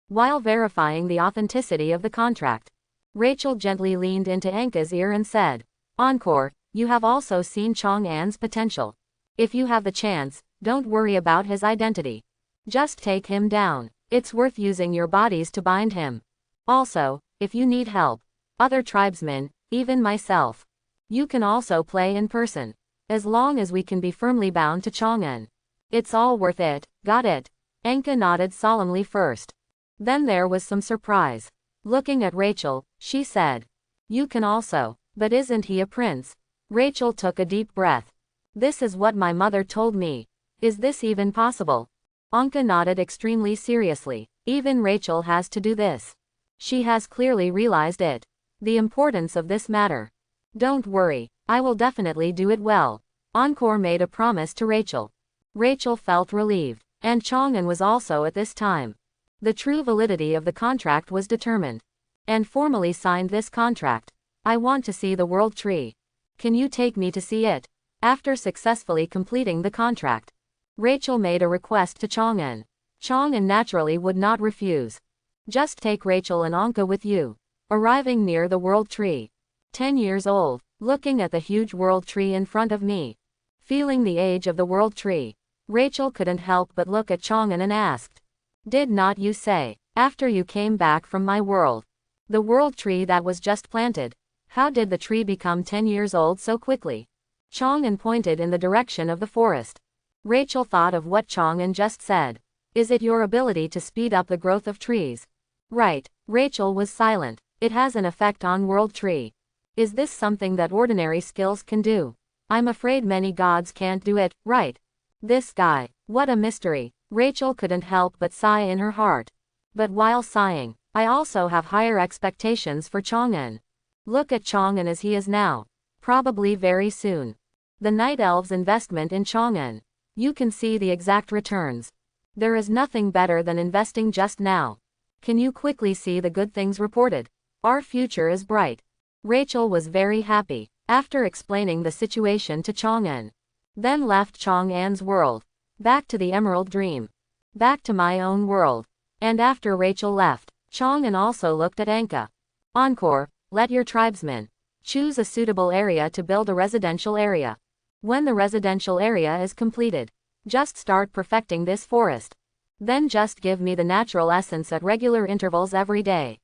While verifying the authenticity of the contract, Rachel gently leaned into Anka's ear and said, "Encore, you have also seen Chang'an's potential. If you have the chance, don't worry about his identity. Just take him down. It's worth using your bodies to bind him. Also, if you need help, other tribesmen, even myself, you can also play in person. As long as we can be firmly bound to Chang'an. It's all worth it, got it?" Anka nodded solemnly first. Then there was some surprise. Looking at Rachel, she said, "You can also, but isn't he a prince?" Rachel took a deep breath. "This is what my mother told me. Is this even possible?" Anka nodded extremely seriously. Even Rachel has to do this. She has clearly realized it. The importance of this matter. "Don't worry, I will definitely do it well." Encore made a promise to Rachel. Rachel felt relieved, and Chang'an was also at this time. The true validity of the contract was determined, and formally signed this contract. "I want to see the world tree. Can you take me to see it?" After successfully completing the contract, Rachel made a request to Chang'an. Chang'an naturally would not refuse. "Just take Rachel and Anka with you." Arriving near the world tree, 10 years old, looking at the huge world tree in front of me, feeling the age of the world tree, Rachel couldn't help but look at Chang'an and asked, "Did not you say, after you came back from my world, the world tree that was just planted, how did the tree become 10 years old so quickly?" Chang'an pointed in the direction of the forest. Rachel thought of what Chang'an just said. "Is it your ability to speed up the growth of trees?" "Right." Rachel was silent. "It has an effect on world tree. Is this something that ordinary skills can do?" "I'm afraid many gods can't do it, right?" "This guy, what a mystery." Rachel couldn't help but sigh in her heart. But while sighing, I also have higher expectations for Chang'an. Look at Chang'an as he is now. Probably very soon. The Night Elves' investment in Chang'an. You can see the exact returns. There is nothing better than investing just now. Can you quickly see the good things reported? Our future is bright. Rachel was very happy, after explaining the situation to Chang'an. Then left Chang'an's world. Back to the Emerald Dream. Back to my own world. And after Rachel left, Chang'an also looked at Anka. "Encore, let your tribesmen choose a suitable area to build a residential area. When the residential area is completed, just start perfecting this forest. Then just give me the natural essence at regular intervals every day."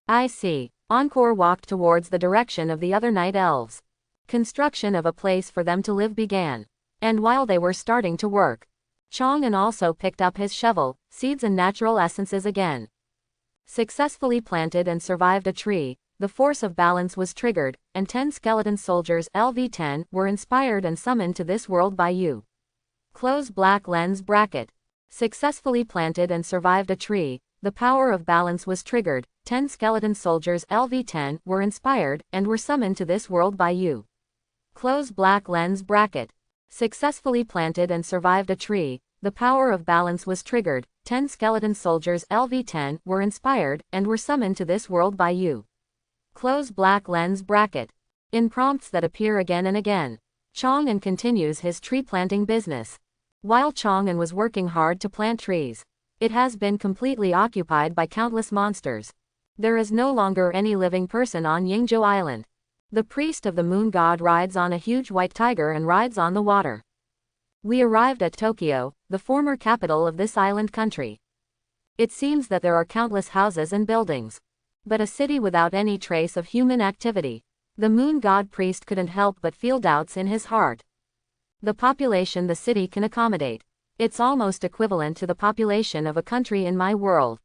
"I see." Encore walked towards the direction of the other night elves. Construction of a place for them to live began. And while they were starting to work, Chang'an also picked up his shovel, seeds and natural essences again. Successfully planted and survived a tree, the force of balance was triggered, and 10 skeleton soldiers LV-10 were inspired and summoned to this world by you. Close black lens bracket. Successfully planted and survived a tree, the power of balance was triggered, 10 skeleton soldiers LV-10 were inspired and were summoned to this world by you. Close black lens bracket. Successfully planted and survived a tree, the power of balance was triggered, 10 skeleton soldiers LV-10 were inspired and were summoned to this world by you. Close black lens bracket. In prompts that appear again and again, Chang'an continues his tree planting business. While Chang'an was working hard to plant trees, it has been completely occupied by countless monsters. There is no longer any living person on Yingzhou Island. The priest of the moon god rides on a huge white tiger and rides on the water. We arrived at Tokyo, the former capital of this island country. It seems that there are countless houses and buildings, but a city without any trace of human activity. The moon god priest couldn't help but feel doubts in his heart. The population the city can accommodate. It's almost equivalent to the population of a country in my world.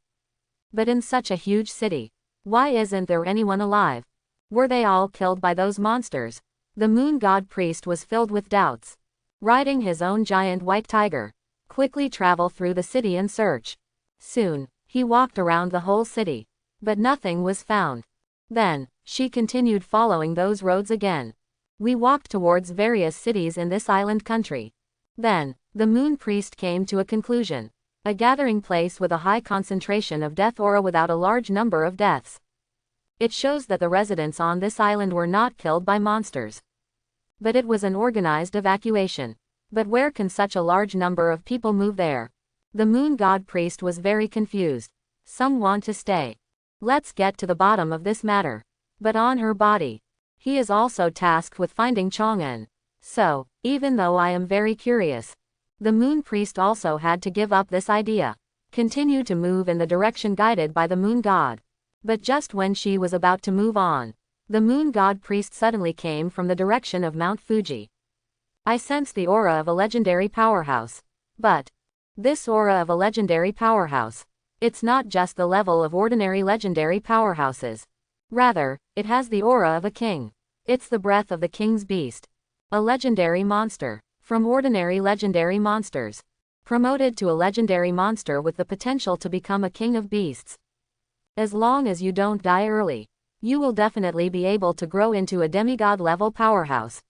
But in such a huge city, why isn't there anyone alive? Were they all killed by those monsters? The moon god priest was filled with doubts. Riding his own giant white tiger, quickly travel through the city and search. Soon, he walked around the whole city, but nothing was found. Then, she continued following those roads again. We walked towards various cities in this island country. Then, the moon priest came to a conclusion. A gathering place with a high concentration of death aura without a large number of deaths. It shows that the residents on this island were not killed by monsters. But it was an organized evacuation. But where can such a large number of people move there? The moon god priest was very confused. Some want to stay. Let's get to the bottom of this matter. But on her body, he is also tasked with finding Chang'en. So, even though I am very curious, the moon priest also had to give up this idea. Continue to move in the direction guided by the moon god. But just when she was about to move on, the moon god priest suddenly came from the direction of Mount Fuji. I sensed the aura of a legendary powerhouse. But this aura of a legendary powerhouse, it's not just the level of ordinary legendary powerhouses. Rather, it has the aura of a king. It's the breath of the king's beast. A legendary monster. From ordinary legendary monsters. Promoted to a legendary monster with the potential to become a king of beasts. As long as you don't die early, you will definitely be able to grow into a demigod level powerhouse.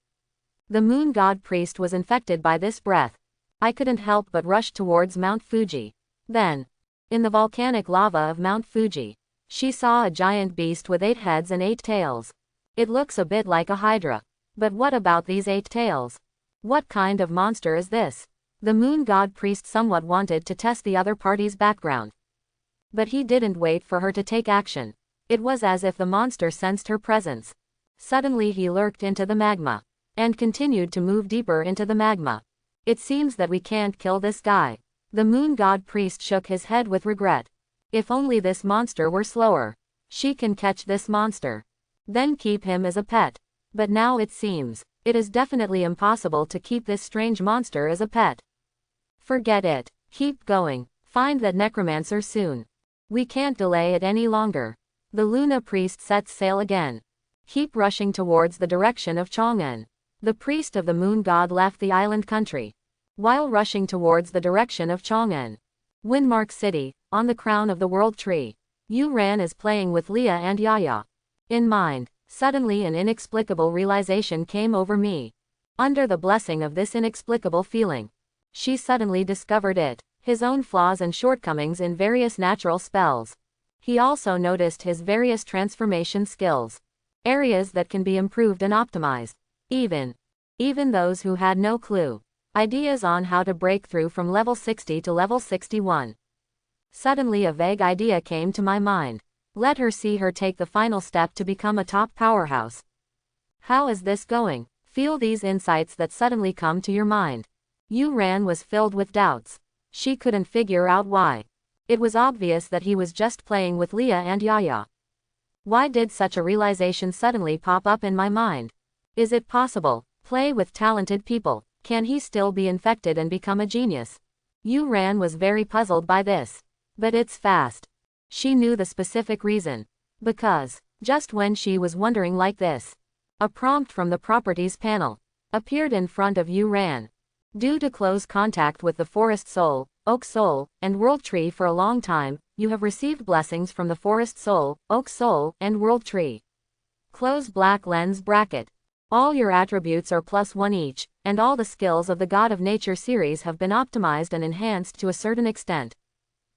The moon god priest was infected by this breath. I couldn't help but rush towards Mount Fuji. Then, in the volcanic lava of Mount Fuji, she saw a giant beast with 8 heads and 8 tails. It looks a bit like a hydra. But what about these 8 tails? What kind of monster is this? The moon god priest somewhat wanted to test the other party's background. But he didn't wait for her to take action. It was as if the monster sensed her presence. Suddenly he lurked into the magma, and continued to move deeper into the magma. It seems that we can't kill this guy. The moon god priest shook his head with regret. If only this monster were slower. She can catch this monster. Then keep him as a pet. But now it seems, it is definitely impossible to keep this strange monster as a pet. Forget it. Keep going. Find that necromancer soon. We can't delay it any longer. The Luna priest sets sail again. Keep rushing towards the direction of Chang'en. The priest of the moon god left the island country. While rushing towards the direction of Chang'en, Windmark City, on the crown of the world tree, Yu Ran is playing with Leah and Yaya. In mind, suddenly an inexplicable realization came over me. Under the blessing of this inexplicable feeling, she suddenly discovered his own flaws and shortcomings in various natural spells. He also noticed his various transformation skills. Areas that can be improved and optimized. Even those who had no clue. Ideas on how to break through from level 60 to level 61. Suddenly a vague idea came to my mind. Let her see her take the final step to become a top powerhouse. How is this going? Feel these insights that suddenly come to your mind. Yu Ran was filled with doubts. She couldn't figure out why. It was obvious that he was just playing with Leah and Yaya. Why did such a realization suddenly pop up in my mind? Is it possible? Play with talented people. Can he still be infected and become a genius? Yu Ran was very puzzled by this. But it's fast. She knew the specific reason. Because, just when she was wondering like this, a prompt from the properties panel appeared in front of Yu Ran. Due to close contact with the forest soul, oak soul, and world tree for a long time, you have received blessings from the forest soul, oak soul, and world tree. Close black lens bracket. All your attributes are +1 each, and all the skills of the God of Nature series have been optimized and enhanced to a certain extent.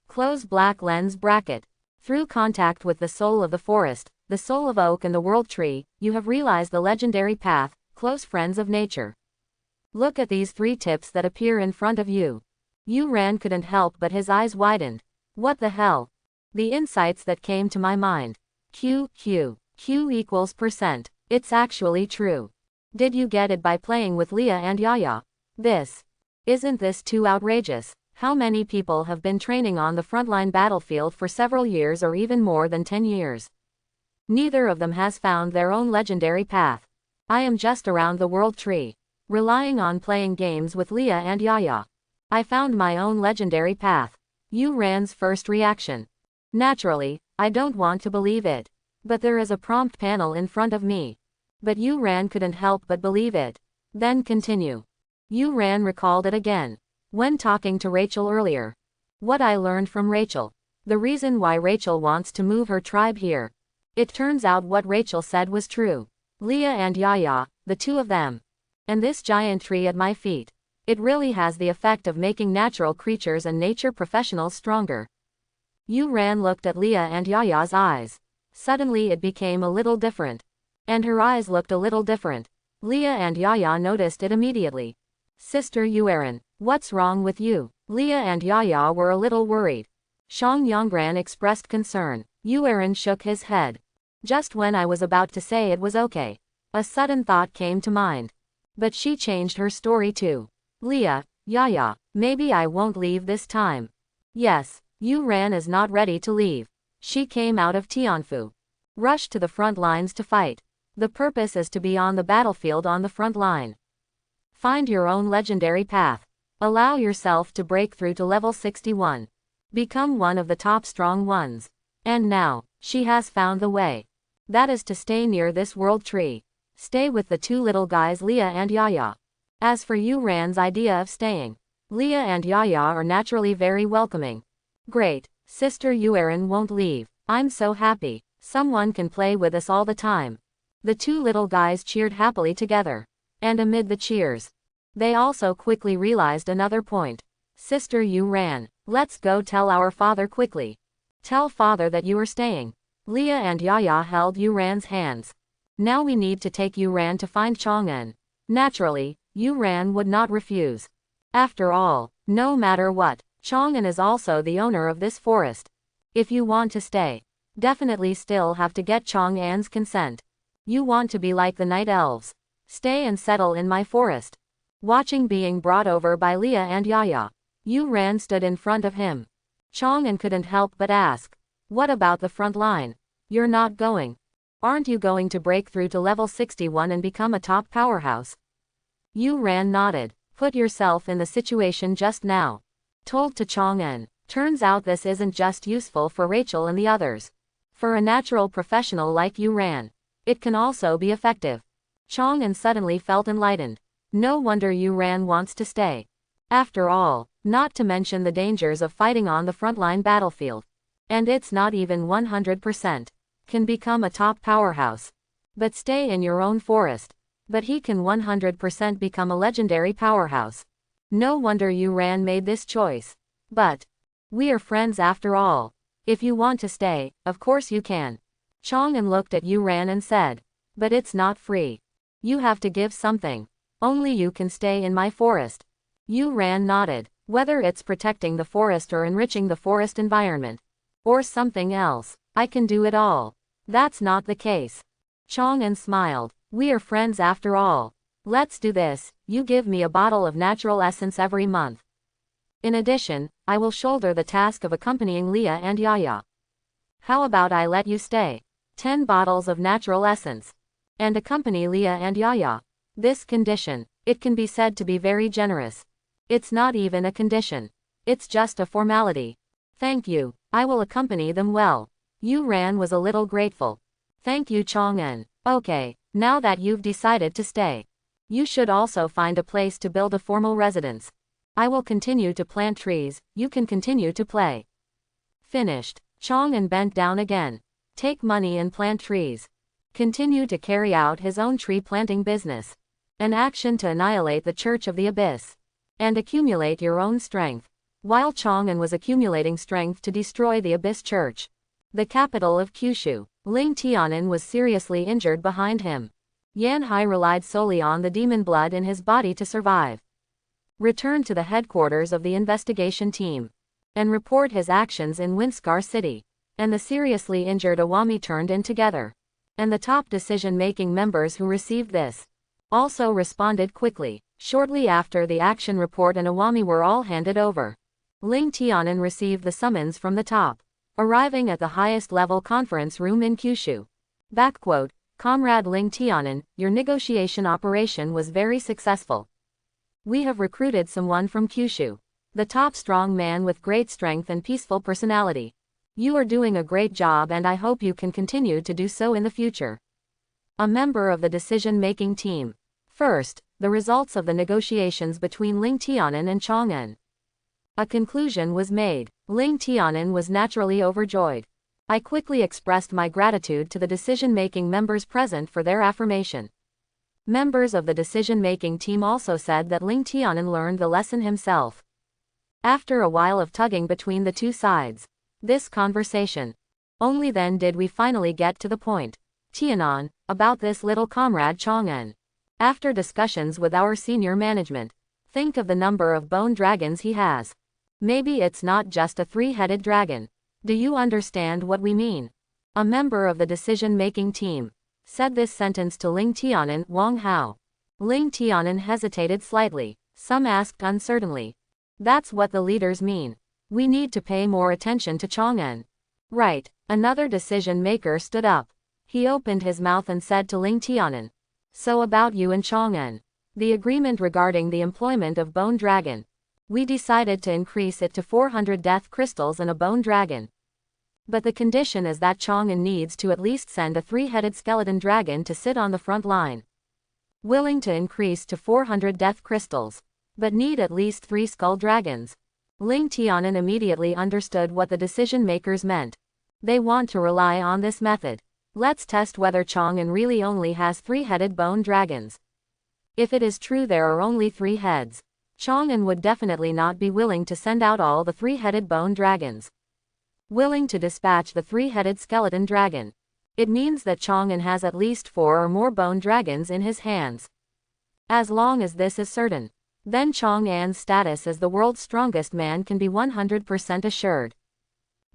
Close black lens bracket. Through contact with the soul of the forest, the soul of oak and the world tree, you have realized the legendary path, close friends of nature. Look at these 3 tips that appear in front of you. Yu Ran couldn't help but his eyes widened. What the hell? The insights that came to my mind. Q equals %. It's actually true. Did you get it by playing with Leah and Yaya? This Isn't this too outrageous? How many people have been training on the frontline battlefield for several years or even more than 10 years? Neither of them has found their own legendary path. I am just around the world tree, relying on playing games with Leah and Yaya. I found my own legendary path. Yu Ran's first reaction. Naturally, I don't want to believe it. But there is a prompt panel in front of me. But Yu Ran couldn't help but believe it. Then continue. Yu Ran recalled it again. When talking to Rachel earlier. What I learned from Rachel. The reason why Rachel wants to move her tribe here. It turns out what Rachel said was true. Leah and Yaya, the two of them. And this giant tree at my feet. It really has the effect of making natural creatures and nature professionals stronger. Yu Ran looked at Leah and Yaya's eyes. Suddenly it became a little different. And her eyes looked a little different. Leah and Yaya noticed it immediately. Sister Yuerin, what's wrong with you? Leah and Yaya were a little worried. Shang Yongran expressed concern. Yuerin shook his head. Just when I was about to say it was okay, a sudden thought came to mind. But she changed her story too. Leah, Yaya, maybe I won't leave this time. Yes, Yu Ran is not ready to leave. She came out of Tianfu. Rushed to the front lines to fight. The purpose is to be on the battlefield on the front line. Find your own legendary path. Allow yourself to break through to level 61. Become one of the top strong ones. And now, she has found the way. That is to stay near this world tree. Stay with the two little guys Leah and Yaya. As for Yu Ran's idea of staying, Leah and Yaya are naturally very welcoming. Great, Sister Yuerin won't leave. I'm so happy. Someone can play with us all the time. The two little guys cheered happily together. And amid the cheers, they also quickly realized another point. Sister Yu Ran, let's go tell our father quickly. Tell father that you are staying. Leah and Yaya held Yu Ran's hands. Now we need to take Yu Ran to find Chang'en. Naturally, Yu Ran would not refuse. After all, no matter what, Chang'en is also the owner of this forest. If you want to stay, definitely still have to get Chang'en's consent. You want to be like the night elves. Stay and settle in my forest. Watching being brought over by Leah and Yaya, Yu Ran stood in front of him. Chang'en couldn't help but ask, what about the front line? You're not going. Aren't you going to break through to level 61 and become a top powerhouse? Yu Ran nodded. Put yourself in the situation just now. Told to Chang'en. Turns out this isn't just useful for Rachel and the others. For a natural professional like Yu Ran, it can also be effective. Chang'en suddenly felt enlightened. No wonder Yu Ran wants to stay. After all, not to mention the dangers of fighting on the frontline battlefield. And it's not even 100%. Can become a top powerhouse. But stay in your own forest. But he can 100% become a legendary powerhouse. No wonder Yu Ran made this choice. But we are friends after all. If you want to stay, of course you can. Chang'en looked at Yu Ran and said, but it's not free. You have to give something. Only you can stay in my forest. Yu Ran nodded. Whether it's protecting the forest or enriching the forest environment, or something else, I can do it all. That's not the case. Chang'en smiled. We are friends after all. Let's do this. You give me a bottle of natural essence every month. In addition, I will shoulder the task of accompanying Leah and Yaya. How about I let you stay? 10 bottles of natural essence. And accompany Leah and Yaya. This condition, it can be said to be very generous. It's not even a condition. It's just a formality. Thank you. I will accompany them well. Yu Ran was a little grateful. Thank you Chang'en. Okay, now that you've decided to stay, you should also find a place to build a formal residence. I will continue to plant trees, you can continue to play. Finished. Chang'en bent down again. Take money and plant trees. Continue to carry out his own tree planting business. An action to annihilate the Church of the Abyss. And accumulate your own strength. While Chang'en was accumulating strength to destroy the Abyss Church, the capital of Kyushu, Ling Tianan was seriously injured behind him. Yan Hai relied solely on the demon blood in his body to survive. Return to the headquarters of the investigation team. And report his actions in Windscar City. And the seriously injured Awami turned in together. And the top decision-making members who received this also responded quickly. Shortly after the action report and Awami were all handed over, Ling Tianan received the summons from the top, arriving at the highest level conference room in Kyushu. Backquote, Comrade Ling Tianan, your negotiation operation was very successful. We have recruited someone from Kyushu, the top strong man with great strength and peaceful personality. You are doing a great job and I hope you can continue to do so in the future. A member of the decision-making team. First, the results of the negotiations between Ling Tianan and Chang'an. A conclusion was made. Ling Tianan was naturally overjoyed. I quickly expressed my gratitude to the decision-making members present for their affirmation. Members of the decision-making team also said that Ling Tianan learned the lesson himself. After a while of tugging between the two sides, this conversation. Only then did we finally get to the point. Tianan, about this little comrade Chang'an. After discussions with our senior management, think of the number of bone dragons he has. Maybe it's not just a three-headed dragon. Do you understand what we mean? A member of the decision-making team said this sentence to Ling Tianan. Wang Hao. Ling Tianan hesitated slightly. Some asked uncertainly. That's what the leaders mean. We need to pay more attention to Chang'an. Right. Another decision-maker stood up. He opened his mouth and said to Ling Tianan. So about you and Chang'an. The agreement regarding the employment of Bone Dragon. We decided to increase it to 400 death crystals and a Bone Dragon. But the condition is that Chang'an needs to at least send a three-headed skeleton dragon to sit on the front line. Willing to increase to 400 death crystals. But need at least 3 skull dragons. Ling Tianan immediately understood what the decision-makers meant. They want to rely on this method. Let's test whether Chang'an really only has 3-headed bone dragons. If it is true there are only 3 heads, Chang'an would definitely not be willing to send out all the 3-headed bone dragons. Willing to dispatch the 3-headed skeleton dragon. It means that Chang'an has at least 4 or more bone dragons in his hands. As long as this is certain, then Chang'an's status as the world's strongest man can be 100% assured.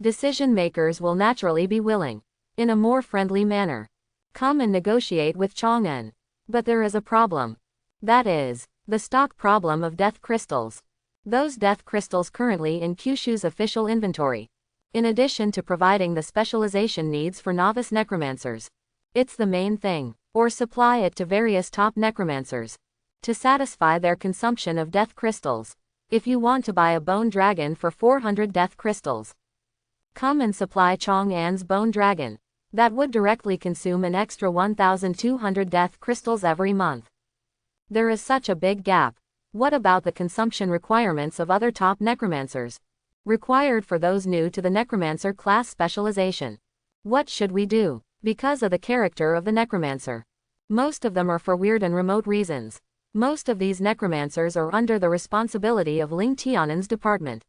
Decision-makers will naturally be willing, in a more friendly manner, come and negotiate with Chang'an. But there is a problem. That is, the stock problem of death crystals. Those death crystals currently in Kyushu's official inventory. In addition to providing the specialization needs for novice necromancers. It's the main thing. Or supply it to various top necromancers. To satisfy their consumption of death crystals. If you want to buy a bone dragon for 400 death crystals, come and supply Chang'an's bone dragon. That would directly consume an extra 1,200 death crystals every month. There is such a big gap. What about the consumption requirements of other top necromancers? Required for those new to the necromancer class specialization. What should we do? Because of the character of the necromancer. Most of them are for weird and remote reasons. Most of these necromancers are under the responsibility of Ling Tianan's department.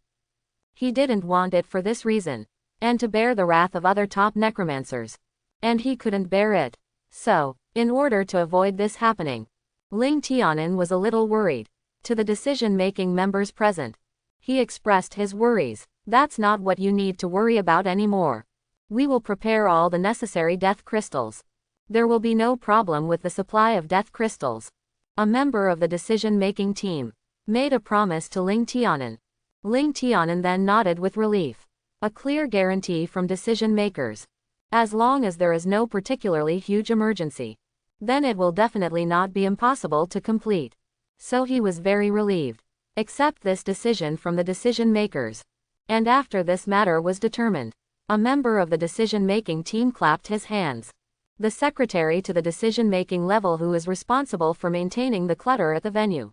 He didn't want it for this reason, and to bear the wrath of other top necromancers. And he couldn't bear it. So, in order to avoid this happening, Ling Tianan was a little worried. To the decision-making members present, he expressed his worries. That's not what you need to worry about anymore. We will prepare all the necessary death crystals. There will be no problem with the supply of death crystals. A member of the decision-making team made a promise to Ling Tianan. Ling Tianan then nodded with relief. A clear guarantee from decision-makers. As long as there is no particularly huge emergency, then it will definitely not be impossible to complete. So he was very relieved. Accept this decision from the decision-makers. And after this matter was determined, a member of the decision-making team clapped his hands. The secretary to the decision-making level who is responsible for maintaining the clutter at the venue.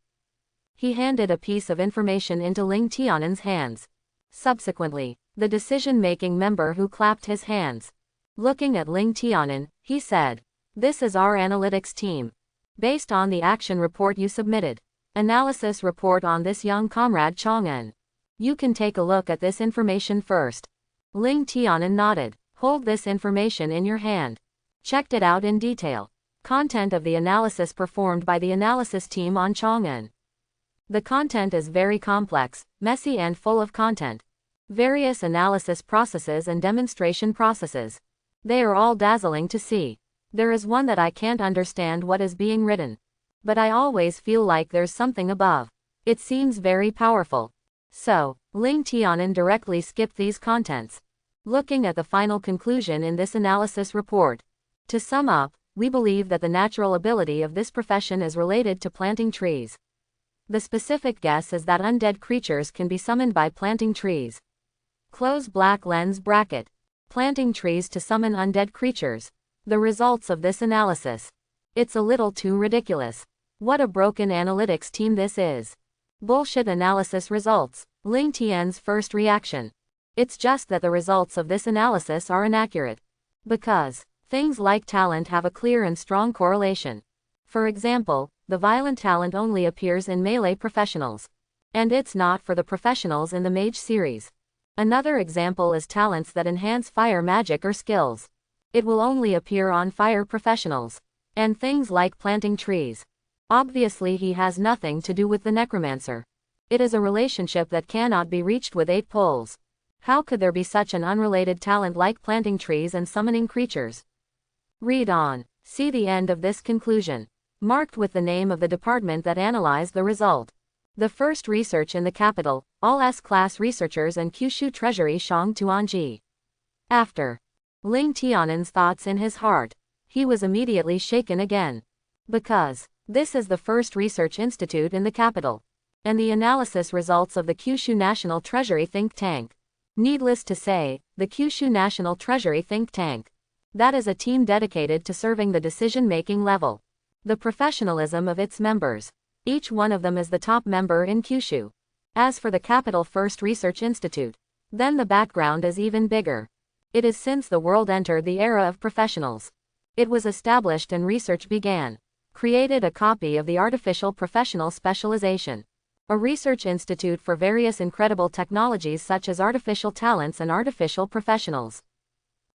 He handed a piece of information into Ling Tianan's hands. Subsequently, the decision-making member who clapped his hands. Looking at Ling Tianan, he said, "This is our analytics team. Based on the action report you submitted, analysis report on this young comrade Chang'an. You can take a look at this information first." Ling Tianan nodded. Hold this information in your hand. Checked it out in detail. Content of the analysis performed by the analysis team on Chang'an. The content is very complex, messy and full of content. Various analysis processes and demonstration processes. They are all dazzling to see. There is one that I can't understand what is being written. But I always feel like there's something above. It seems very powerful. So, Ling Tianan directly skipped these contents. Looking at the final conclusion in this analysis report. To sum up, we believe that the natural ability of this profession is related to planting trees. The specific guess is that undead creatures can be summoned by planting trees. Close black lens bracket. Planting trees to summon undead creatures. The results of this analysis. It's a little too ridiculous. What a broken analytics team this is. Bullshit analysis results. Ling Tian's first reaction. It's just that the results of this analysis are inaccurate. Because things like talent have a clear and strong correlation. For example, the violent talent only appears in melee professionals. And it's not for the professionals in the mage series. Another example is talents that enhance fire magic or skills. It will only appear on fire professionals. And things like planting trees. Obviously he has nothing to do with the Necromancer. It is a relationship that cannot be reached with 8 poles. How could there be such an unrelated talent like planting trees and summoning creatures? Read on. See the end of this conclusion. Marked with the name of the department that analyzed the result. The first research in the capital, all S-class researchers and Kyushu Treasury Shang Tuanji. After Ling Tianan's thoughts in his heart, he was immediately shaken again. Because this is the first research institute in the capital. And the analysis results of the Kyushu National Treasury think tank. Needless to say, the Kyushu National Treasury think tank. That is a team dedicated to serving the decision-making level. The professionalism of its members. Each one of them is the top member in Kyushu. As for the Capital First Research Institute, then the background is even bigger. It is since the world entered the era of professionals. It was established and research began. Created a copy of the Artificial Professional Specialization. A research institute for various incredible technologies such as artificial talents and artificial professionals.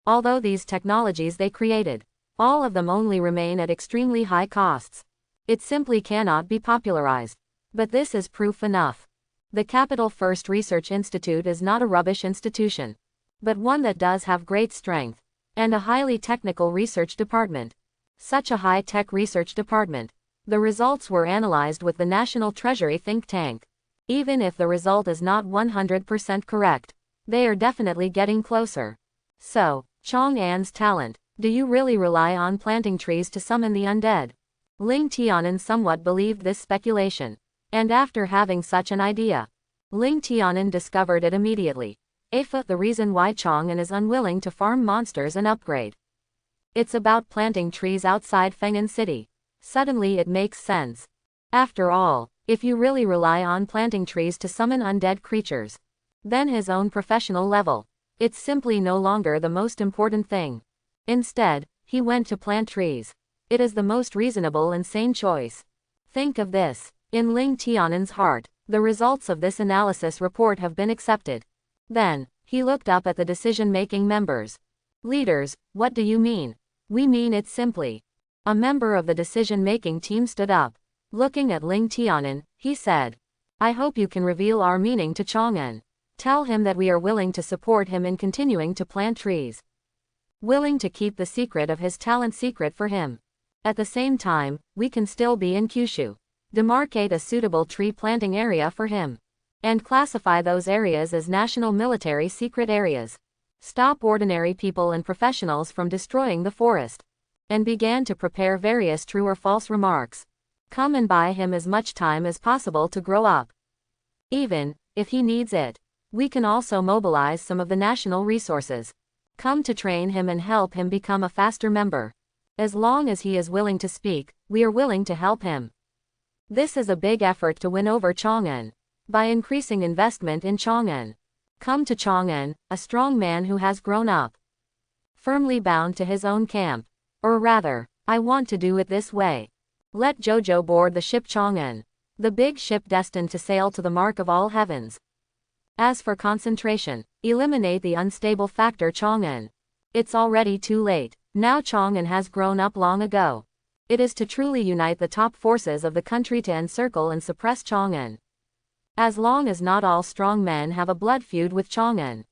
Although these technologies they created, all of them only remain at extremely high costs. It simply cannot be popularized. But this is proof enough. The Capital First Research Institute is not a rubbish institution, but one that does have great strength, and a highly technical research department. Such a high-tech research department. The results were analyzed with the National Treasury think tank. Even if the result is not 100% correct, they are definitely getting closer. So, Chang'an's talent. Do you really rely on planting trees to summon the undead? Ling Tianan somewhat believed this speculation. And after having such an idea, Ling Tianan discovered it immediately. The reason why Chang'an is unwilling to farm monsters and upgrade. It's about planting trees outside Feng'an City. Suddenly it makes sense. After all, if you really rely on planting trees to summon undead creatures, then his own professional level, it's simply no longer the most important thing. Instead, he went to plant trees. It is the most reasonable and sane choice. Think of this. In Ling Tianan's heart, the results of this analysis report have been accepted. Then, he looked up at the decision-making members. Leaders, what do you mean? We mean it simply. A member of the decision-making team stood up. Looking at Ling Tianan, he said, I hope you can reveal our meaning to Chang'an. Tell him that we are willing to support him in continuing to plant trees. Willing to keep the secret of his talent secret for him. At the same time, we can still be in Kyushu. Demarcate a suitable tree planting area for him. And classify those areas as national military secret areas. Stop ordinary people and professionals from destroying the forest. And began to prepare various true or false remarks. Come and buy him as much time as possible to grow up. Even if he needs it, we can also mobilize some of the national resources. Come to train him and help him become a faster member. As long as he is willing to speak, we are willing to help him. This is a big effort to win over Chang'an. By increasing investment in Chang'an. Come to Chang'an, a strong man who has grown up. Firmly bound to his own camp. Or rather, I want to do it this way. Let Jojo board the ship Chang'an. The big ship destined to sail to the mark of all heavens. As for concentration, eliminate the unstable factor Chang'an. It's already too late. Now Chang'an has grown up long ago. It is to truly unite the top forces of the country to encircle and suppress Chang'an. As long as not all strong men have a blood feud with Chang'an.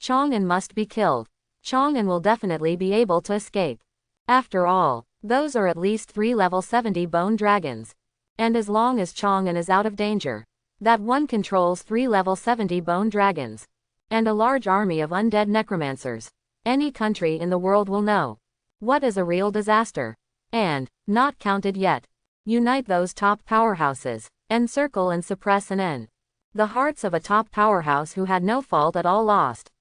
Chang'an must be killed. Chang'an will definitely be able to escape. After all, Those are at least 3 level 70 bone dragons. And as long as Chang'an is out of danger, that one controls 3 level 70 bone dragons. And a large army of undead necromancers. Any country in the world will know what is a real disaster. And, not counted yet, unite those top powerhouses, encircle and suppress and end the hearts of a top powerhouse who had no fault at all lost.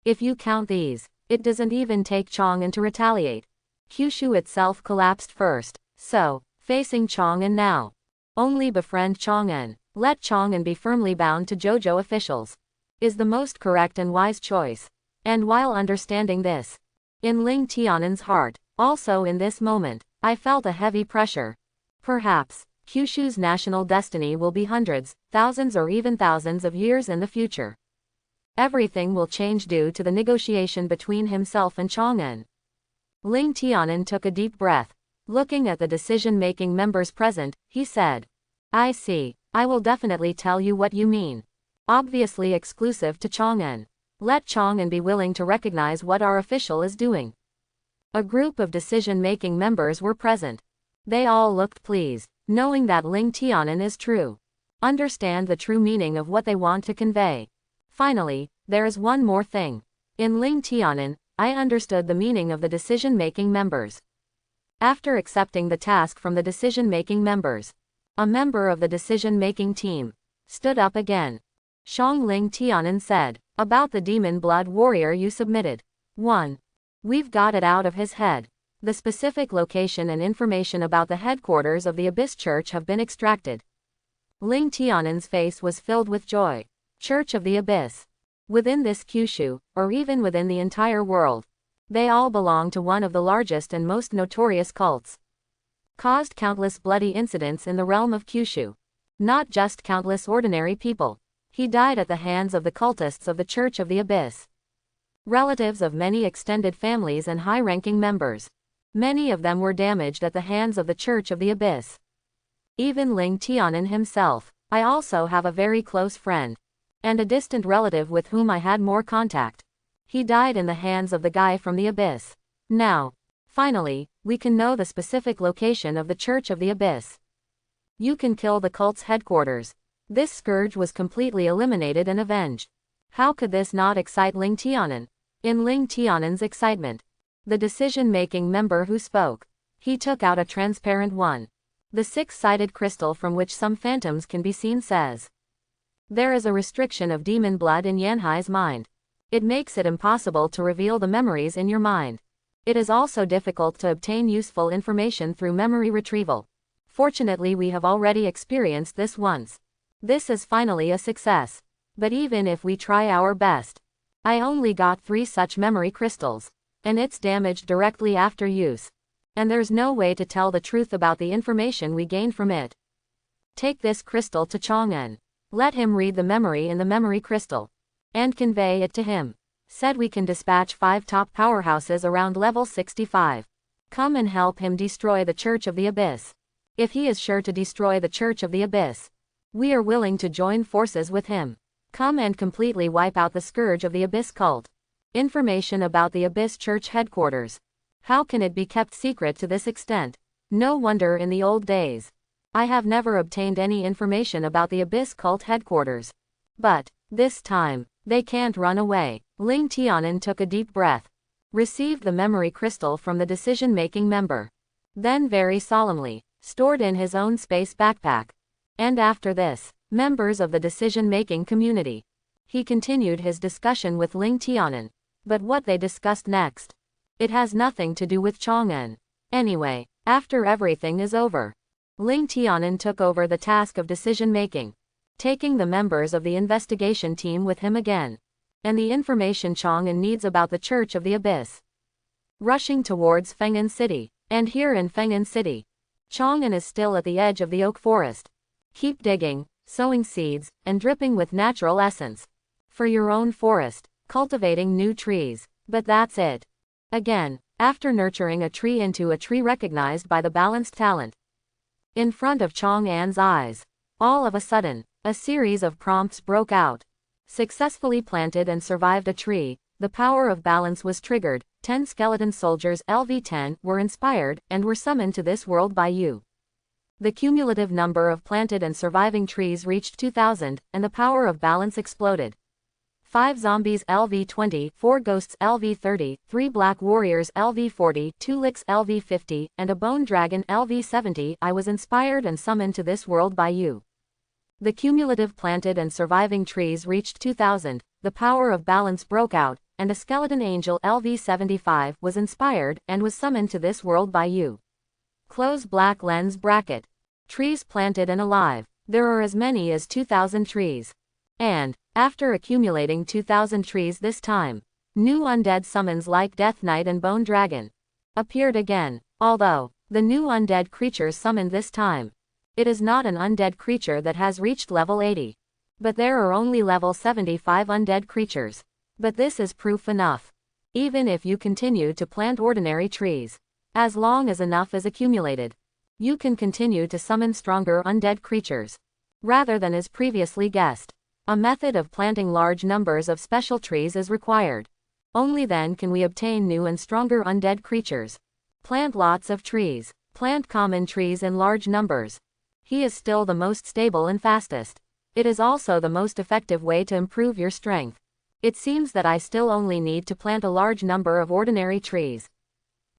If you count these, it doesn't even take Chang'an to retaliate. Kyushu itself collapsed first, so, facing Chang'an now. Only befriend Chang'an, let Chang'an be firmly bound to JoJo officials, is the most correct and wise choice. And while understanding this, in Ling Tianan's heart, also in this moment, I felt a heavy pressure. Perhaps, Kyushu's national destiny will be hundreds, thousands or even thousands of years in the future. Everything will change due to the negotiation between himself and Chang'an. Ling Tianan took a deep breath. Looking at the decision-making members present, he said, I see, I will definitely tell you what you mean. Obviously exclusive to Chang'an. Let Chang'an be willing to recognize what our official is doing. A group of decision-making members were present. They all looked pleased, knowing that Ling Tianan is true. Understand the true meaning of what they want to convey. Finally, there is one more thing. In Ling Tianan, I understood the meaning of the decision-making members. After accepting the task from the decision-making members, a member of the decision-making team stood up again. Shang Ling Tianan said, about the demon blood warrior you submitted. 1. We've got it out of his head. The specific location and information about the headquarters of the Abyss Church have been extracted. Ling Tianan's face was filled with joy. Church of the Abyss. Within this Kyushu, or even within the entire world, they all belong to one of the largest and most notorious cults. Caused countless bloody incidents in the realm of Kyushu. Not just countless ordinary people. He died at the hands of the cultists of the Church of the Abyss. Relatives of many extended families and high-ranking members. Many of them were damaged at the hands of the Church of the Abyss. Even Ling Tianan himself. I also have a very close friend. And a distant relative with whom I had more contact. He died in the hands of the guy from the Abyss. Now, finally, we can know the specific location of the Church of the Abyss. You can kill the cult's headquarters. This scourge was completely eliminated and avenged. How could this not excite Ling Tianan? In Ling Tianan's excitement, the decision-making member who spoke, he took out a transparent one. The six-sided crystal from which some phantoms can be seen says, there is a restriction of demon blood in Yanhai's mind. It makes it impossible to reveal the memories in your mind. It is also difficult to obtain useful information through memory retrieval. Fortunately, we have already experienced this once. This is finally a success. But even if we try our best, I only got 3 such memory crystals. And it's damaged directly after use. And there's no way to tell the truth about the information we gained from it. Take this crystal to Chang'an. Let him read the memory in the memory crystal. And convey it to him. Said we can dispatch 5 top powerhouses around level 65. Come and help him destroy the Church of the Abyss. If he is sure to destroy the Church of the Abyss, we are willing to join forces with him. Come and completely wipe out the scourge of the Abyss cult. Information about the Abyss Church headquarters. How can it be kept secret to this extent? No wonder in the old days, I have never obtained any information about the Abyss cult headquarters. But, this time, they can't run away. Ling Tianan took a deep breath. Received the memory crystal from the decision-making member. Then very solemnly, stored in his own space backpack. And after this, members of the decision-making community. He continued his discussion with Ling Tianan. But what they discussed next, it has nothing to do with Chang'an. Anyway, after everything is over, Ling Tianan took over the task of decision-making, taking the members of the investigation team with him again, and the information Chang'an needs about the Church of the Abyss. Rushing towards Feng'an City, and here in Feng'an City, Chang'an is still at the edge of the oak forest. Keep digging, sowing seeds, and dripping with natural essence. For your own forest, cultivating new trees, but that's it. Again, after nurturing a tree into a tree recognized by the balanced talent. In front of Chang'an's eyes, all of a sudden, a series of prompts broke out. Successfully planted and survived a tree, the power of balance was triggered, 10 skeleton soldiers LV10 were inspired and were summoned to this world by you. The cumulative number of planted and surviving trees reached 2,000, and the power of balance exploded. 5 zombies LV20, 4 ghosts LV30, 3 black warriors LV40, 2 licks LV50, and a bone dragon LV70. I was inspired and summoned to this world by you. The cumulative planted and surviving trees reached 2,000, the power of balance broke out, and a skeleton angel LV75 was inspired and was summoned to this world by you. Close black lens bracket. Trees planted and alive. There are as many as 2,000 trees. And, after accumulating 2,000 trees this time, new undead summons like Death Knight and Bone Dragon appeared again, although the new undead creatures summoned this time. It is not an undead creature that has reached level 80. But there are only level 75 undead creatures. But this is proof enough. Even if you continue to plant ordinary trees, as long as enough is accumulated, you can continue to summon stronger undead creatures. Rather than as previously guessed, a method of planting large numbers of special trees is required. Only then can we obtain new and stronger undead creatures. Plant lots of trees. Plant common trees in large numbers. He is still the most stable and fastest. It is also the most effective way to improve your strength. It seems that I still only need to plant a large number of ordinary trees.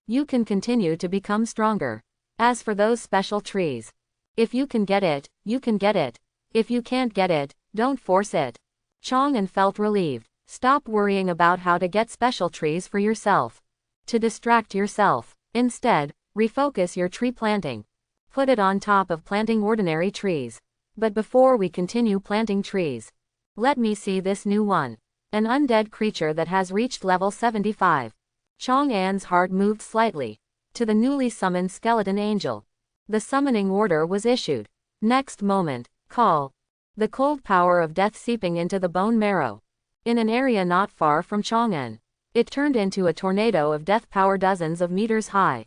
You can continue to become stronger. As for those special trees, if you can get it, you can get it. If you can't get it, don't force it. Chang'an felt relieved. Stop worrying about how to get special trees for yourself. To distract yourself. Instead, refocus your tree planting. Put it on top of planting ordinary trees. But before we continue planting trees, let me see this new one. An undead creature that has reached level 75. Chang'an's heart moved slightly. To the newly summoned skeleton angel. The summoning order was issued. Next moment, call. The cold power of death seeping into the bone marrow. In an area not far from Chang'an, it turned into a tornado of death power dozens of meters high.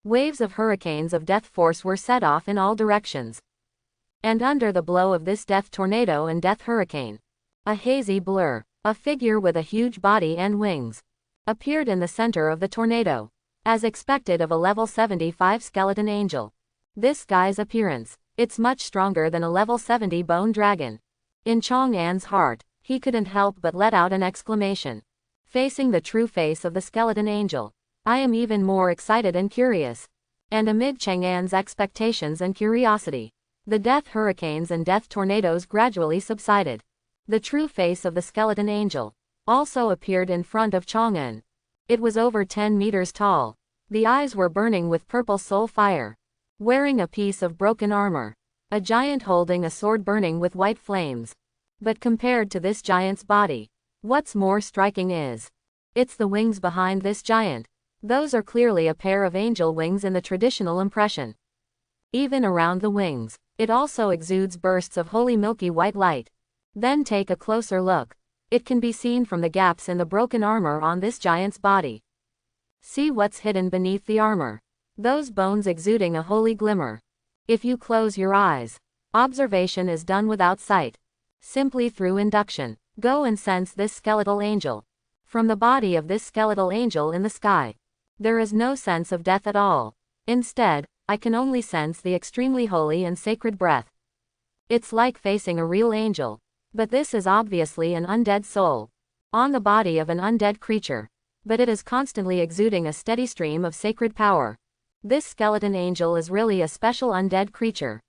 Waves of hurricanes of death force were set off in all directions. And under the blow of this death tornado and death hurricane, a hazy blur, a figure with a huge body and wings, appeared in the center of the tornado. As expected of a level 75 skeleton angel. This guy's appearance, it's much stronger than a level 70 bone dragon. In Chang'an's heart, he couldn't help but let out an exclamation. Facing the true face of the skeleton angel, I am even more excited and curious. And amid Chang'an's expectations and curiosity, the death hurricanes and death tornadoes gradually subsided. The true face of the skeleton angel also appeared in front of Chang'an. It was over 10 meters tall. The eyes were burning with purple soul fire. Wearing a piece of broken armor. A giant holding a sword burning with white flames. But compared to this giant's body, what's more striking is, it's the wings behind this giant. Those are clearly a pair of angel wings in the traditional impression. Even around the wings, it also exudes bursts of holy milky white light. Then take a closer look. It can be seen from the gaps in the broken armor on this giant's body. See what's hidden beneath the armor. Those bones exuding a holy glimmer. If you close your eyes, observation is done without sight. Simply through induction, go and sense this skeletal angel. From the body of this skeletal angel in the sky, there is no sense of death at all. Instead, I can only sense the extremely holy and sacred breath. It's like facing a real angel. But this is obviously an undead soul. On the body of an undead creature. But it is constantly exuding a steady stream of sacred power. This skeleton angel is really a special undead creature.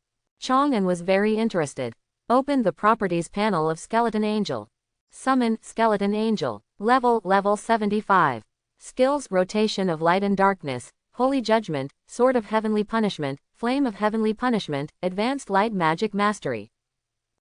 Chang'an was very interested. Opened the properties panel of skeleton angel. Summon skeleton angel. Level 75. Skills: rotation of light and darkness, holy judgment, sword of heavenly punishment, flame of heavenly punishment, advanced light magic mastery.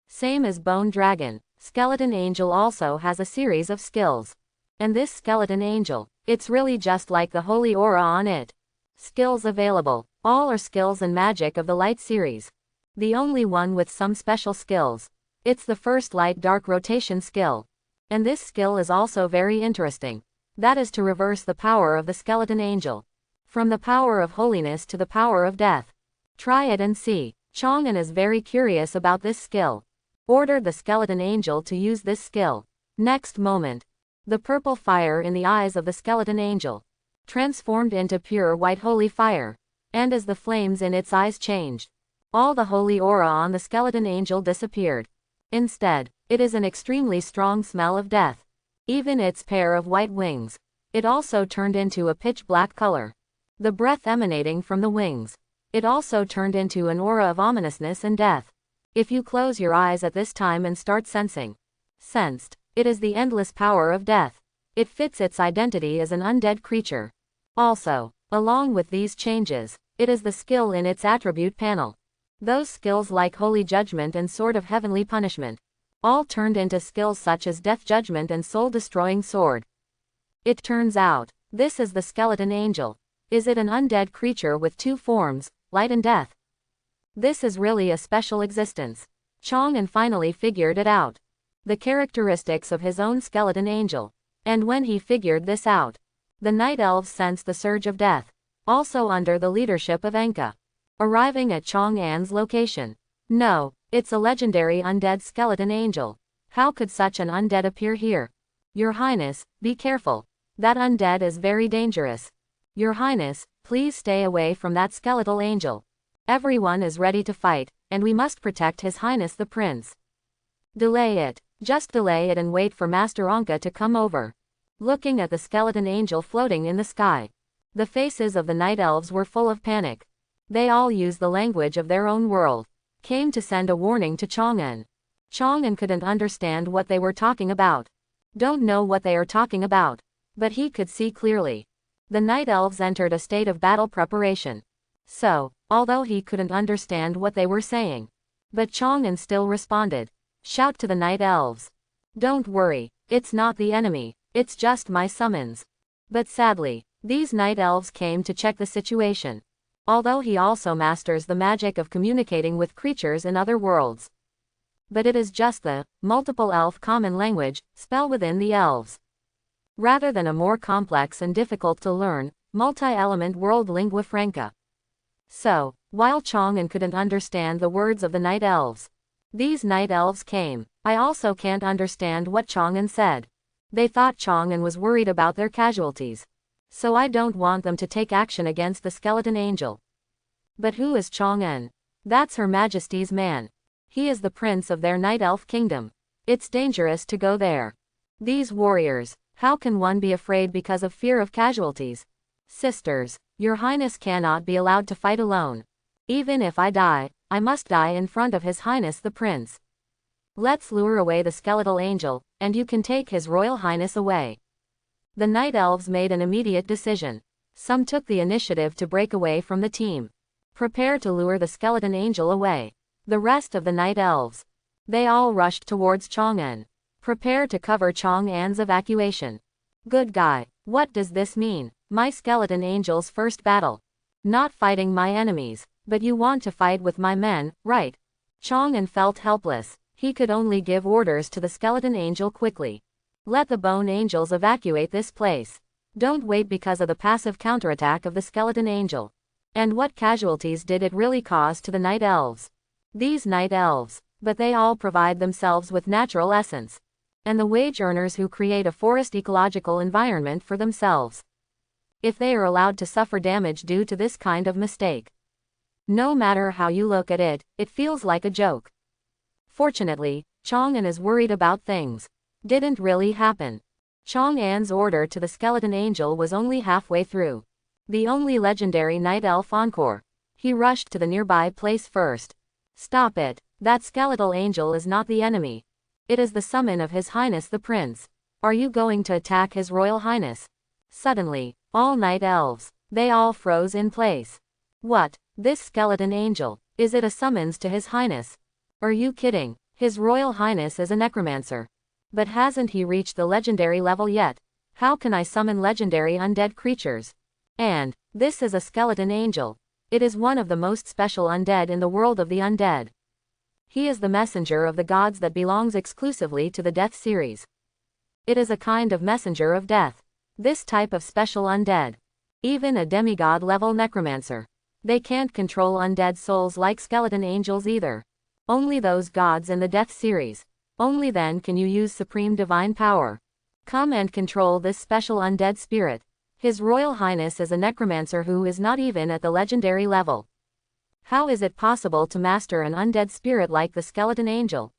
Same as Bone Dragon, Skeleton Angel also has a series of skills. And this Skeleton Angel, it's really just like the holy aura on it. Skills available, all are skills and magic of the light series. The only one with some special skills. It's the first light dark rotation skill. And this skill is also very interesting. That is to reverse the power of the Skeleton Angel. From the power of holiness to the power of death. Try it and see. Chang'an is very curious about this skill. Ordered the Skeleton Angel to use this skill. Next moment, The purple fire in the eyes of the skeleton angel transformed into pure white holy fire. And as the flames in its eyes changed, all the holy aura on the skeleton angel disappeared. Instead, it is an extremely strong smell of death. Even its pair of white wings, it also turned into a pitch black color. The breath emanating from the wings, it also turned into an aura of ominousness and death. If you close your eyes at this time and start sensed, it is the endless power of death. It fits its identity as an undead creature. Also, along with these changes, it is the skill in its attribute panel. Those skills like Holy Judgment and Sword of Heavenly Punishment, all turned into skills such as Death Judgment and Soul Destroying Sword. It turns out, this is the skeleton angel. Is it an undead creature with two forms, light and death? This is really a special existence. Chang'an finally figured it out. The characteristics of his own skeleton angel. And when he figured this out, the night elves sensed the surge of death, also under the leadership of Enka. Arriving at Chang'an's location. No, it's a legendary undead skeleton angel. How could such an undead appear here? Your Highness, be careful. That undead is very dangerous. Your Highness, please stay away from that skeletal angel. Everyone is ready to fight, and we must protect His Highness the Prince. Delay it. Just delay it and wait for Master Anka to come over. Looking at the skeleton angel floating in the sky, the faces of the night elves were full of panic. They all used the language of their own world. Came to send a warning to Chang'an. Chang'an couldn't understand what they were talking about. Don't know what they are talking about. But he could see clearly. The night elves entered a state of battle preparation. So, although he couldn't understand what they were saying, but Chang'an still responded. Shout to the night elves. Don't worry, it's not the enemy, it's just my summons. But sadly, these night elves came to check the situation. Although he also masters the magic of communicating with creatures in other worlds. But it is just the multiple elf common language spell within the elves, rather than a more complex and difficult to learn, multi-element world lingua franca. So, while Chang'an couldn't understand the words of the night elves, these night elves came. I also can't understand what Chang'an said. They thought Chang'an was worried about their casualties. So I don't want them to take action against the skeleton angel. But who is Chang'an? That's Her Majesty's man. He is the prince of their night elf kingdom. It's dangerous to go there. These warriors, how can one be afraid because of fear of casualties? Sisters, Your Highness cannot be allowed to fight alone. Even if I die, I must die in front of His Highness the Prince. Let's lure away the skeletal angel, and you can take His Royal Highness away. The night elves made an immediate decision. Some took the initiative to break away from the team. Prepare to lure the skeleton angel away. The rest of the night elves, they all rushed towards Chang'an. Prepare to cover Chang'an's evacuation. Good guy, what does this mean? My skeleton angel's first battle. Not fighting my enemies, but you want to fight with my men, right? Chang'an felt helpless. He could only give orders to the skeleton angel quickly. Let the bone angels evacuate this place. Don't wait because of the passive counterattack of the skeleton angel. And what casualties did it really cause to the night elves? These night elves, but they all provide themselves with natural essence. And the wage earners who create a forest ecological environment for themselves. If they are allowed to suffer damage due to this kind of mistake. No matter how you look at it, it feels like a joke. Fortunately, Chang'an is worried about things didn't really happen. Chang'an's order to the skeleton angel was only halfway through. The only legendary night elf encore. He rushed to the nearby place first. Stop it. That skeletal angel is not the enemy. It is the summon of His Highness the Prince. Are you going to attack His Royal Highness? Suddenly, all night elves, they all froze in place. What? This skeleton angel, is it a summons to His Highness? Are you kidding? His Royal Highness is a necromancer. But hasn't he reached the legendary level yet? How can I summon legendary undead creatures? And, this is a skeleton angel. It is one of the most special undead in the world of the undead. He is the messenger of the gods that belongs exclusively to the death series. It is a kind of messenger of death. This type of special undead. Even a demigod level necromancer. They can't control undead souls like skeleton angels either. Only those gods in the death series. Only then can you use supreme divine power. Come and control this special undead spirit. His Royal Highness is a necromancer who is not even at the legendary level. How is it possible to master an undead spirit like the skeleton angel?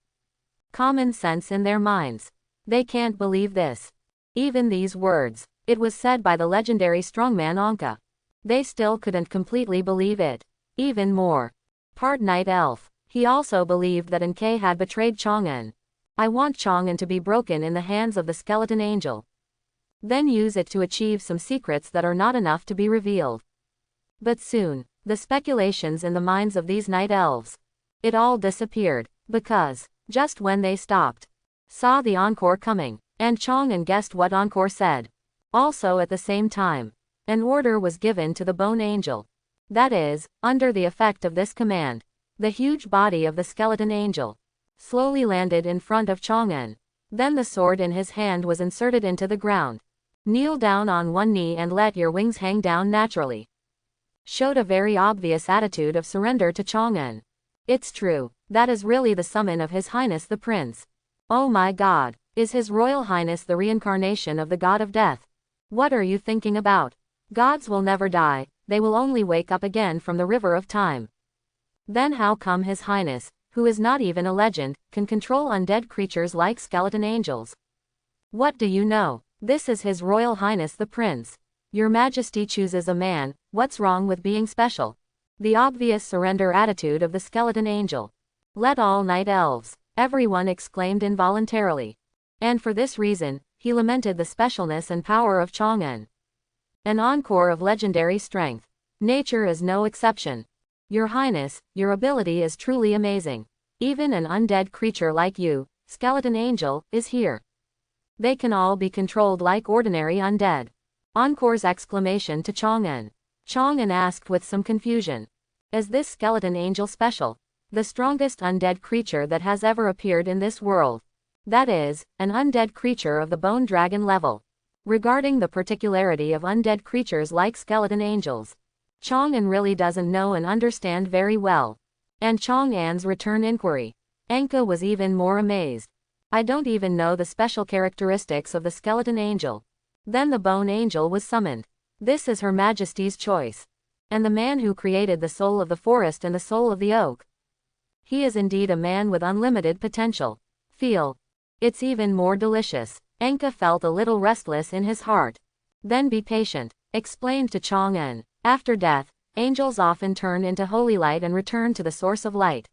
Common sense in their minds. They can't believe this. Even these words. It was said by the legendary strongman Anka. They still couldn't completely believe it. Even more. Part night elf. He also believed that Nkei had betrayed Chang'an. I want Chang'an to be broken in the hands of the skeleton angel. Then use it to achieve some secrets that are not enough to be revealed. But soon, the speculations in the minds of these night elves. It all disappeared, because, just when they stopped, saw the encore coming, and Chang'an guessed what encore said. Also at the same time, an order was given to the Bone Angel. That is, under the effect of this command, the huge body of the skeleton angel slowly landed in front of Chang'an. Then the sword in his hand was inserted into the ground. Kneel down on one knee and let your wings hang down naturally. Showed a very obvious attitude of surrender to Chang'an. It's true, that is really the summon of His Highness the Prince. Oh my God, is His Royal Highness the reincarnation of the God of Death? What are you thinking about? Gods will never die, they will only wake up again from the river of time. Then how come His Highness, who is not even a legend, can control undead creatures like skeleton angels? What do you know? This is His Royal Highness the Prince. Your Majesty chooses a man, what's wrong with being special? The obvious surrender attitude of the skeleton angel. Let all night elves, everyone exclaimed involuntarily. And for this reason, he lamented the specialness and power of Chang'an. An encore of legendary strength. Nature is no exception. Your Highness, your ability is truly amazing. Even an undead creature like you, skeleton angel, is here. They can all be controlled like ordinary undead. Encore's exclamation to Chang'an. Chang'an asked with some confusion. Is this skeleton angel special? The strongest undead creature that has ever appeared in this world. That is, an undead creature of the bone dragon level. Regarding the particularity of undead creatures like skeleton angels, Chang'an really doesn't know and understand very well. And Chang'an's return inquiry. Anka was even more amazed. I don't even know the special characteristics of the skeleton angel. Then the bone angel was summoned. This is Her Majesty's choice. And the man who created the soul of the forest and the soul of the oak. He is indeed a man with unlimited potential. Feel. It's even more delicious. Anka felt a little restless in his heart. Then be patient, explained to Chang'an. After death, angels often turn into holy light and return to the source of light.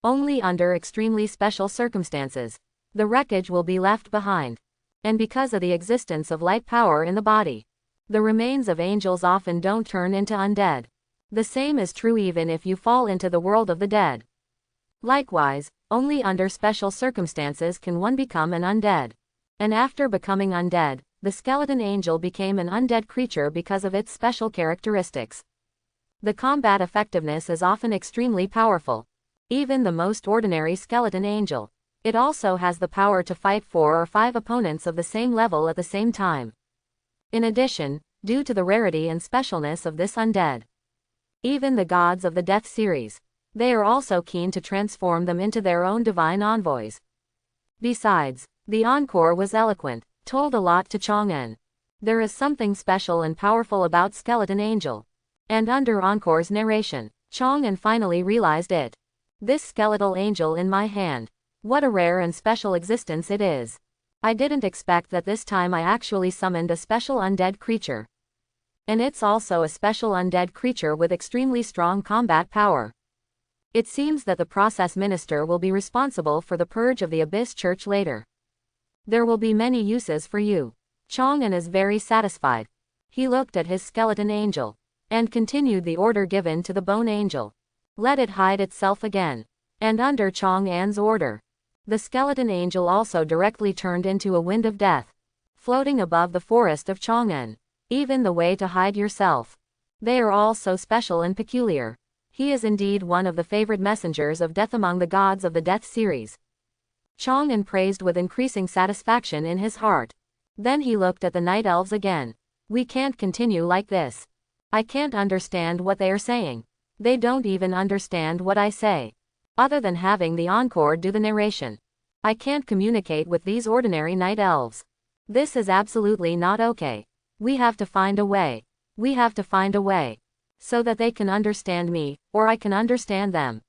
Only under extremely special circumstances, the wreckage will be left behind. And because of the existence of light power in the body, the remains of angels often don't turn into undead. The same is true even if you fall into the world of the dead. Likewise, only under special circumstances can one become an undead. And after becoming undead, the skeleton angel became an undead creature because of its special characteristics. The combat effectiveness is often extremely powerful. Even the most ordinary skeleton angel. It also has the power to fight 4 or 5 opponents of the same level at the same time. In addition, due to the rarity and specialness of this undead, even the gods of the Death series, they are also keen to transform them into their own divine envoys. Besides, the encore was eloquent, told a lot to Chang'an. There is something special and powerful about skeleton angel. And under encore's narration, Chang'an finally realized it. This skeletal angel in my hand. What a rare and special existence it is. I didn't expect that this time I actually summoned a special undead creature. And it's also a special undead creature with extremely strong combat power. It seems that the process minister will be responsible for the purge of the Abyss Church later. There will be many uses for you. Chang'an is very satisfied. He looked at his skeleton angel, and continued the order given to the bone angel. Let it hide itself again. And under Chang'an's order, the skeleton angel also directly turned into a wind of death, floating above the forest of Chang'an. Even the way to hide yourself. They are all so special and peculiar. He is indeed one of the favorite messengers of death among the gods of the Death series. Chang'an praised with increasing satisfaction in his heart. Then he looked at the night elves again. We can't continue like this. I can't understand what they are saying. They don't even understand what I say. Other than having the encore do the narration. I can't communicate with these ordinary night elves. This is absolutely not okay. We have to find a way. We have to find a way. So that they can understand me, or I can understand them.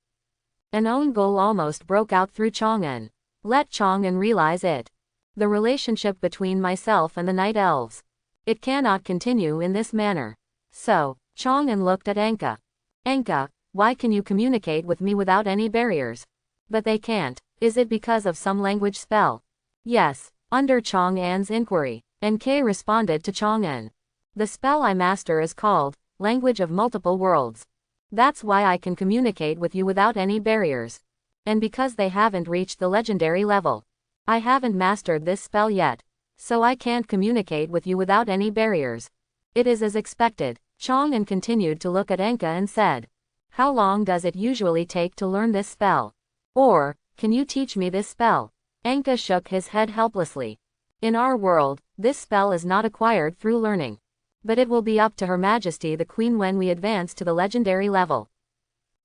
An own goal almost broke out through Chang'an. Let Chang'an realize it. The relationship between myself and the night elves. It cannot continue in this manner. So, Chang'an looked at Anka. Anka, why can you communicate with me without any barriers? But they can't. Is it because of some language spell? Yes, under Chang'an's inquiry, NK responded to Chang'an. The spell I master is called Language of Multiple Worlds. That's why I can communicate with you without any barriers. And because they haven't reached the legendary level. I haven't mastered this spell yet. So I can't communicate with you without any barriers. It is as expected. Chang'an continued to look at Anka and said, how long does it usually take to learn this spell? Or, can you teach me this spell? Anka shook his head helplessly. In our world, this spell is not acquired through learning. But it will be up to Her Majesty the Queen when we advance to the legendary level.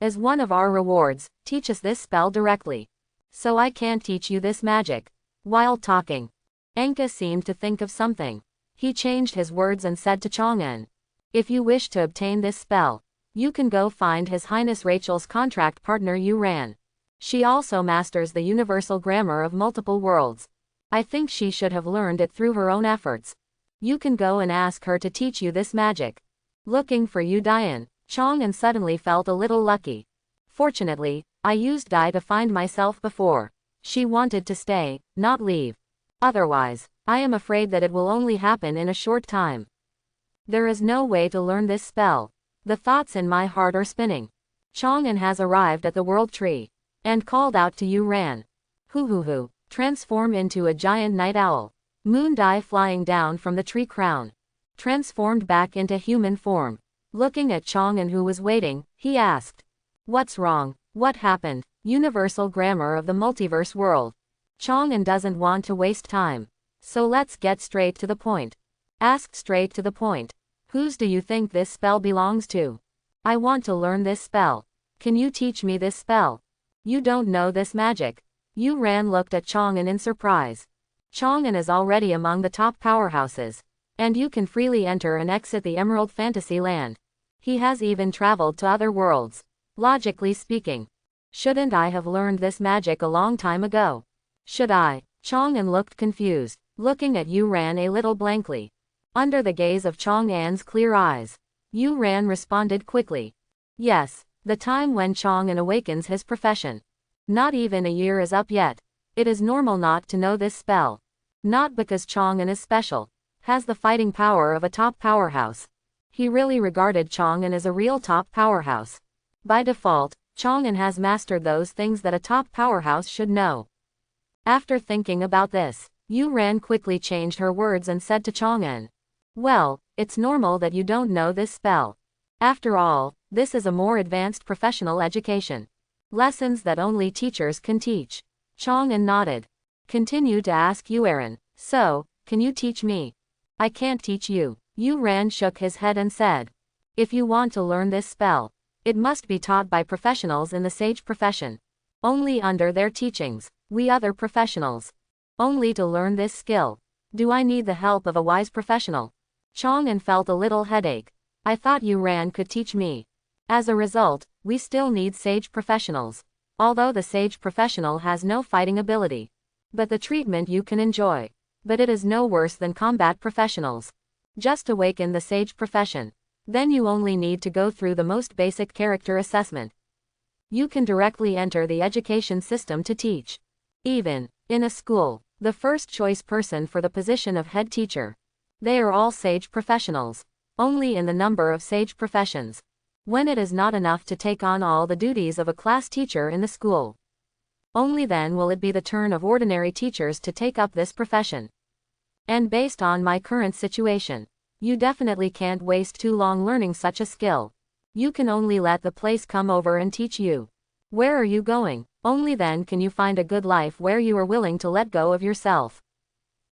As one of our rewards, teach us this spell directly. So I can't teach you this magic. While talking, Anka seemed to think of something. He changed his words and said to Chang'an, if you wish to obtain this spell, you can go find His Highness Rachel's contract partner Yu Ran. She also masters the universal grammar of multiple worlds. I think she should have learned it through her own efforts. You can go and ask her to teach you this magic. Looking for you Dian, Chang'an suddenly felt a little lucky. Fortunately, I used Dai to find myself before. She wanted to stay, not leave. Otherwise, I am afraid that it will only happen in a short time. There is no way to learn this spell. The thoughts in my heart are spinning. Chang'an has arrived at the world tree. And called out to Yu Ran. Hoo, transform into a giant night owl. Moon Dai flying down from the tree crown. Transformed back into human form. Looking at Chang'an who was waiting, he asked. What's wrong? What happened? Universal grammar of the multiverse world. Chang'an doesn't want to waste time. So let's get straight to the point. Asked straight to the point. Whose do you think this spell belongs to? I want to learn this spell. Can you teach me this spell? You don't know this magic. Yu Ran looked at Chang'an in surprise. Chang'an is already among the top powerhouses. And you can freely enter and exit the Emerald Fantasy Land. He has even traveled to other worlds. Logically speaking. Shouldn't I have learned this magic a long time ago? Should I? Chang'an looked confused, looking at Yu Ran a little blankly. Under the gaze of Chang'an's clear eyes, Yu Ran responded quickly. Yes, the time when Chang'an awakens his profession. Not even a year is up yet. It is normal not to know this spell. Not because Chang'an is special, has the fighting power of a top powerhouse. He really regarded Chang'an as a real top powerhouse. By default, Chang'an has mastered those things that a top powerhouse should know. After thinking about this, Yu Ran quickly changed her words and said to Chang'an. Well, it's normal that you don't know this spell. After all, this is a more advanced professional education. Lessons that only teachers can teach. Chang'an nodded. Continued to ask Yu Ran, so, can you teach me? I can't teach you. Yu Ran shook his head and said. If you want to learn this spell, it must be taught by professionals in the sage profession. Only under their teachings, we other professionals. Only to learn this skill. Do I need the help of a wise professional? Chang'an felt a little headache. I thought Yu Ran could teach me. As a result, we still need sage professionals. Although the sage professional has no fighting ability. But the treatment you can enjoy. But it is no worse than combat professionals. Just awaken the sage profession. Then you only need to go through the most basic character assessment. You can directly enter the education system to teach. Even in a school, the first choice person for the position of head teacher. They are all sage professionals. Only in the number of sage professions. When it is not enough to take on all the duties of a class teacher in the school. Only then will it be the turn of ordinary teachers to take up this profession. And based on my current situation, you definitely can't waste too long learning such a skill. You can only let the place come over and teach you. Where are you going? Only then can you find a good life where you are willing to let go of yourself.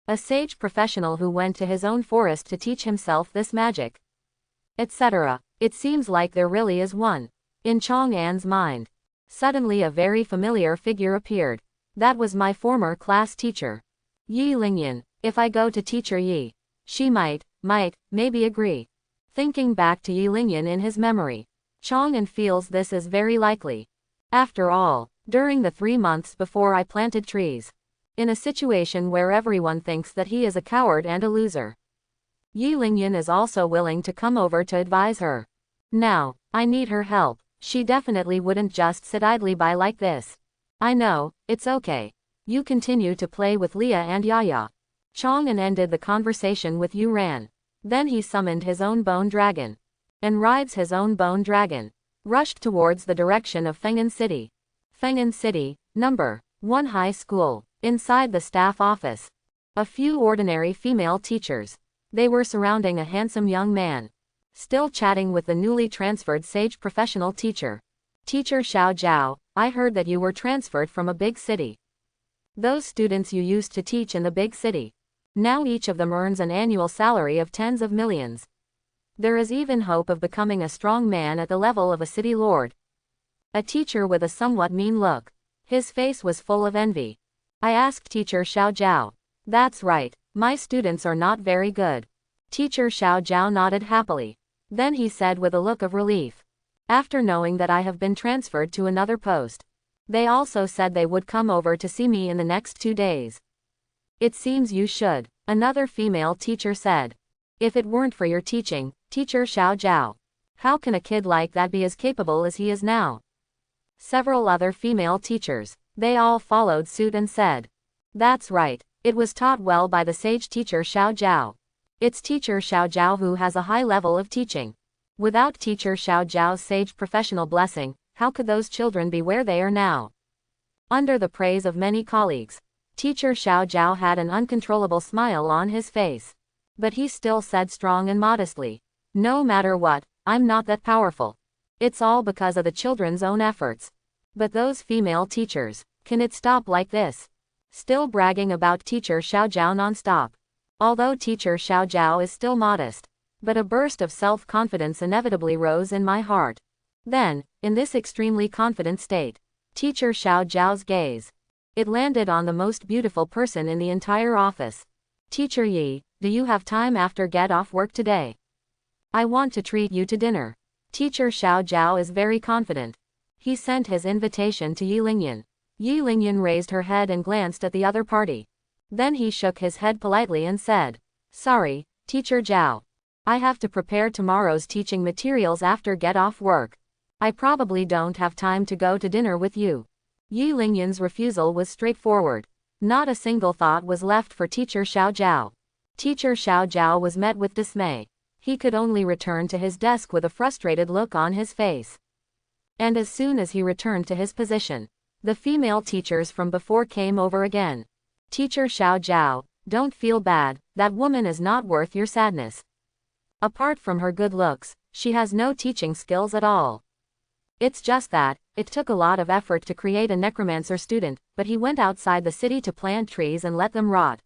A sage professional who went to his own forest to teach himself this magic. Etc. It seems like there really is one. In Chang'an's mind. Suddenly a very familiar figure appeared. That was my former class teacher. Yi Lingyan. If I go to teacher Yi, she might, maybe agree. Thinking back to Yi Lingyan in his memory, Chang'an feels this is very likely. After all, during the 3 months before I planted trees, in a situation where everyone thinks that he is a coward and a loser, Yi Lingyan is also willing to come over to advise her. Now, I need her help. She definitely wouldn't just sit idly by like this. I know, it's okay. You continue to play with Leah and Yaya. Chang'an ended the conversation with Yu Ran. Then he summoned his own bone dragon, and rides his own bone dragon, rushed towards the direction of Feng'an City. Feng'an City, number 1 high school. Inside the staff office, a few ordinary female teachers. They were surrounding a handsome young man, still chatting with the newly transferred sage professional teacher. Teacher Xiao Jiao, I heard that you were transferred from a big city. Those students you used to teach in the big city, now each of them earns an annual salary of tens of millions. There is even hope of becoming a strong man at the level of a city lord. A teacher with a somewhat mean look. His face was full of envy. I asked teacher Xiao Jiao. That's right, my students are not very good. Teacher Xiao Jiao nodded happily. Then he said with a look of relief. After knowing that I have been transferred to another post, they also said they would come over to see me in the next 2 days. It seems you should, another female teacher said. If it weren't for your teaching, teacher Xiao Jiao, how can a kid like that be as capable as he is now? Several other female teachers, they all followed suit and said. That's right, it was taught well by the sage teacher Xiao Jiao. It's teacher Xiao Jiao who has a high level of teaching. Without teacher Xiao Jiao's sage professional blessing, how could those children be where they are now? Under the praise of many colleagues, teacher Xiao Jiao had an uncontrollable smile on his face. But he still said strong and modestly, no matter what, I'm not that powerful. It's all because of the children's own efforts. But those female teachers, can it stop like this? Still bragging about teacher Xiao Jiao non-stop. Although teacher Xiao Jiao is still modest, but a burst of self-confidence inevitably rose in my heart. Then, in this extremely confident state, teacher Xiao Jiao's gaze, it landed on the most beautiful person in the entire office. Teacher Yi, do you have time after get off work today? I want to treat you to dinner. Teacher Xiao Jiao is very confident. He sent his invitation to Yi Lingyan. Yi Lingyan raised her head and glanced at the other party. Then he shook his head politely and said, sorry, teacher Jiao. I have to prepare tomorrow's teaching materials after get off work. I probably don't have time to go to dinner with you. Yi Lingyan's refusal was straightforward. Not a single thought was left for teacher Xiao Jiao. Teacher Xiao Jiao was met with dismay. He could only return to his desk with a frustrated look on his face. And as soon as he returned to his position, the female teachers from before came over again. Teacher Xiao Jiao, don't feel bad, that woman is not worth your sadness. Apart from her good looks, she has no teaching skills at all. It's just that, it took a lot of effort to create a necromancer student, but he went outside the city to plant trees and let them rot.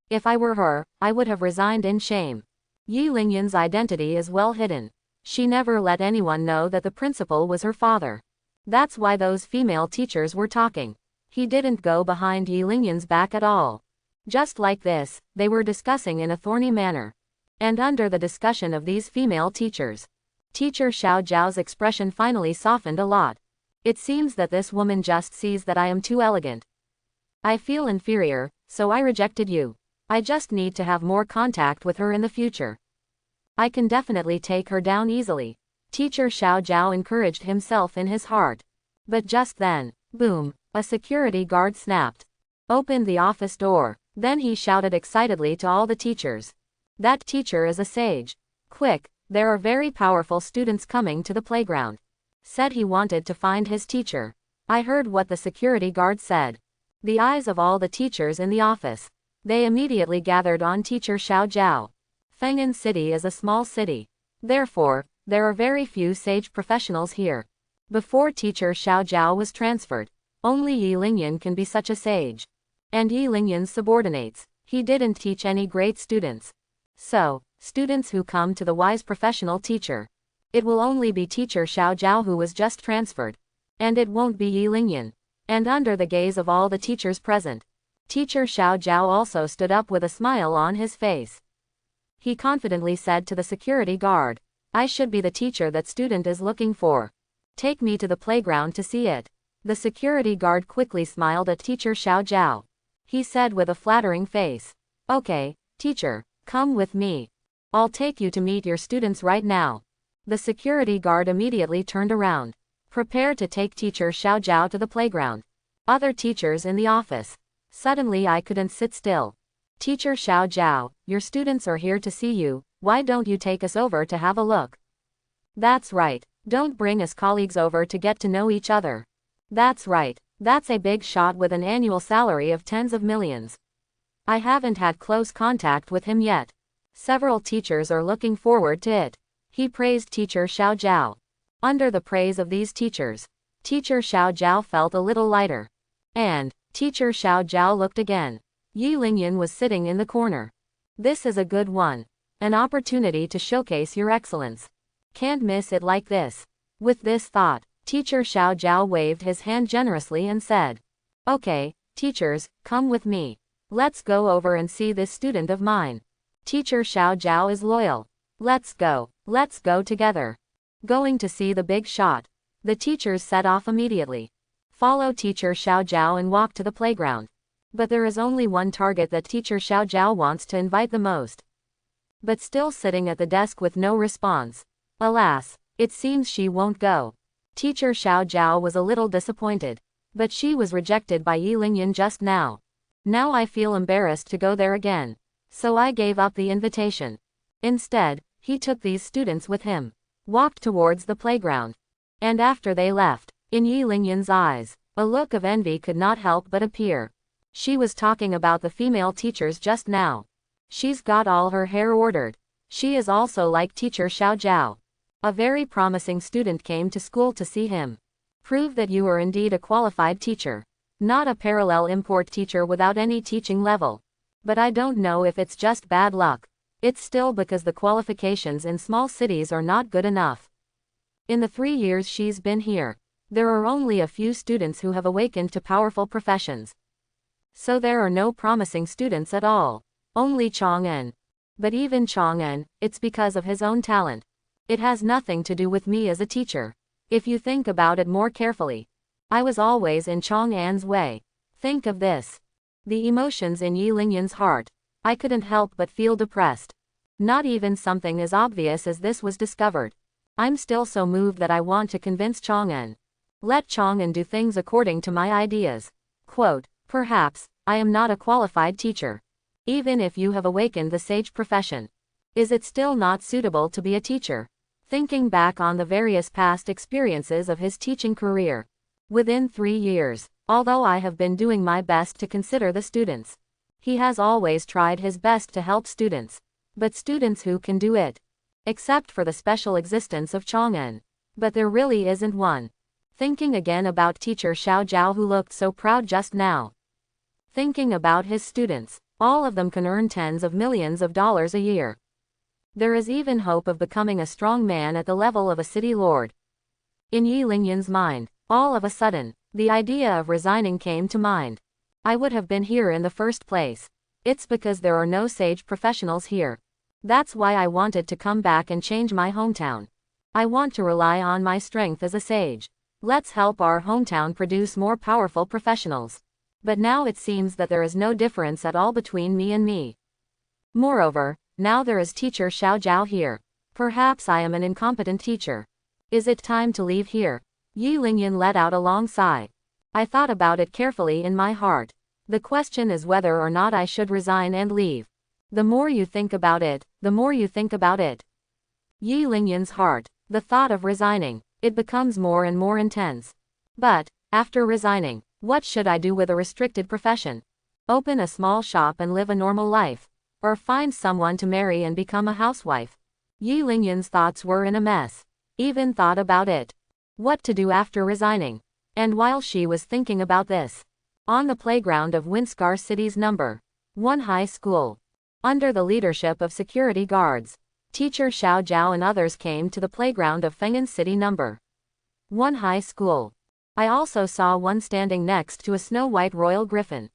If I were her, I would have resigned in shame. Yi Lingyan's identity is well hidden. She never let anyone know that the principal was her father. That's why those female teachers were talking. He didn't go behind Yi Lingyan's back at all. Just like this, they were discussing in a thorny manner. And under the discussion of these female teachers, teacher Xiao Jiao's expression finally softened a lot. It seems that this woman just sees that I am too elegant. I feel inferior, so I rejected you. I just need to have more contact with her in the future. I can definitely take her down easily. Teacher Xiao Jiao encouraged himself in his heart. But just then, boom, a security guard snapped. Opened the office door. Then he shouted excitedly to all the teachers. That teacher is a sage. Quick, there are very powerful students coming to the playground. Said he wanted to find his teacher. I heard what the security guard said. The eyes of all the teachers in the office, they immediately gathered on teacher Xiao Jiao. Feng'an City is a small city. Therefore, there are very few sage professionals here. Before teacher Xiao Jiao was transferred, only Yi Lingyan can be such a sage. And Yi Lingyan's subordinates, he didn't teach any great students. So, students who come to the wise professional teacher, it will only be teacher Xiao Jiao who was just transferred. And it won't be Yi Lingyan. And under the gaze of all the teachers present, Teacher Xiao Jiao also stood up with a smile on his face. He confidently said to the security guard, "I should be the teacher that student is looking for. Take me to the playground to see it." The security guard quickly smiled at Teacher Xiao Jiao. He said with a flattering face, "Okay, teacher, come with me. I'll take you to meet your students right now." The security guard immediately turned around. Prepare to take Teacher Xiao Jiao to the playground. Other teachers in the office. Suddenly I couldn't sit still. "Teacher Xiao Jiao, your students are here to see you, why don't you take us over to have a look?" "That's right, don't bring us colleagues over to get to know each other." "That's right, that's a big shot with an annual salary of tens of millions. I haven't had close contact with him yet. Several teachers are looking forward to it." He praised Teacher Xiao Jiao. Under the praise of these teachers, Teacher Xiao Jiao felt a little lighter. And Teacher Xiao Jiao looked again. Yi Lingyan was sitting in the corner. "This is a good one. An opportunity to showcase your excellence. Can't miss it like this." With this thought, Teacher Xiao Jiao waved his hand generously and said, "Okay, teachers, come with me. Let's go over and see this student of mine. Teacher Xiao Jiao is loyal. Let's go together." Going to see the big shot. The teachers set off immediately. Follow Teacher Xiao Jiao and walk to the playground. But there is only one target that Teacher Xiao Jiao wants to invite the most. But still sitting at the desk with no response. Alas, it seems she won't go. Teacher Xiao Jiao was a little disappointed. But she was rejected by Yi Lingyan just now. Now I feel embarrassed to go there again. So I gave up the invitation. Instead, he took these students with him. Walked towards the playground. And after they left, in Yi Lingyan's eyes, a look of envy could not help but appear. She was talking about the female teachers just now. She's got all her hair ordered. She is also like Teacher Xiao Jiao. A very promising student came to school to see him. Prove that you are indeed a qualified teacher. Not a parallel import teacher without any teaching level. But I don't know if it's just bad luck. It's still because the qualifications in small cities are not good enough. In the 3 years she's been here, there are only a few students who have awakened to powerful professions. So there are no promising students at all. Only Chang'en. But even Chang'en, it's because of his own talent. It has nothing to do with me as a teacher. If you think about it more carefully, I was always in Chang'en's way. Think of this. The emotions in Yi Lingyan's heart. I couldn't help but feel depressed. Not even something as obvious as this was discovered. I'm still so moved that I want to convince Chang'en. Let Chang'en do things according to my ideas. Quote, "Perhaps, I am not a qualified teacher. Even if you have awakened the sage profession, is it still not suitable to be a teacher?" Thinking back on the various past experiences of his teaching career. Within 3 years, although I have been doing my best to consider the students, he has always tried his best to help students. But students who can do it? Except for the special existence of Chang'en. But there really isn't one. Thinking again about Teacher Xiao Jiao who looked so proud just now. Thinking about his students, all of them can earn tens of millions of dollars a year. There is even hope of becoming a strong man at the level of a city lord. In Yi Lingyan's mind, all of a sudden, the idea of resigning came to mind. I would have been here in the first place. It's because there are no sage professionals here. That's why I wanted to come back and change my hometown. I want to rely on my strength as a sage. Let's help our hometown produce more powerful professionals. But now it seems that there is no difference at all between me and me. Moreover, now there is Teacher Xiao Jiao here. Perhaps I am an incompetent teacher. Is it time to leave here? Yi Lingyan let out a long sigh. I thought about it carefully in my heart. The question is whether or not I should resign and leave. The more you think about it, the more you think about it. Yi Lingyan's heart, the thought of resigning, it becomes more and more intense. But, after resigning, what should I do with a restricted profession? Open a small shop and live a normal life? Or find someone to marry and become a housewife? Yi Lingyan's thoughts were in a mess. Even thought about it. What to do after resigning? And while she was thinking about this, on the playground of Winskar City's number 1 high school, under the leadership of security guards, Teacher Xiao Jiao and others came to the playground of Feng'an City number 1 high school. I also saw one standing next to a snow-white royal griffin.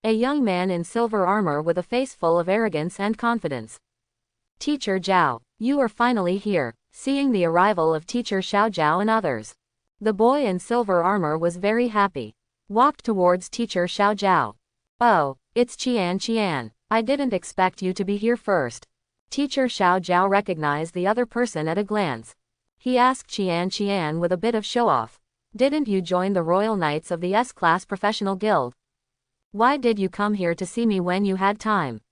A young man in silver armor with a face full of arrogance and confidence. Teacher Zhao, you are finally here. Seeing the arrival of Teacher Xiao Zhao and others, the boy in silver armor was very happy. Walked towards Teacher Xiao Zhao. Oh, it's Qian. I didn't expect you to be here first. Teacher Xiao Zhao recognized the other person at a glance. He asked Qian with a bit of show-off. Didn't you join the Royal Knights of the S-Class Professional Guild? Why did you come here to see me when you had time?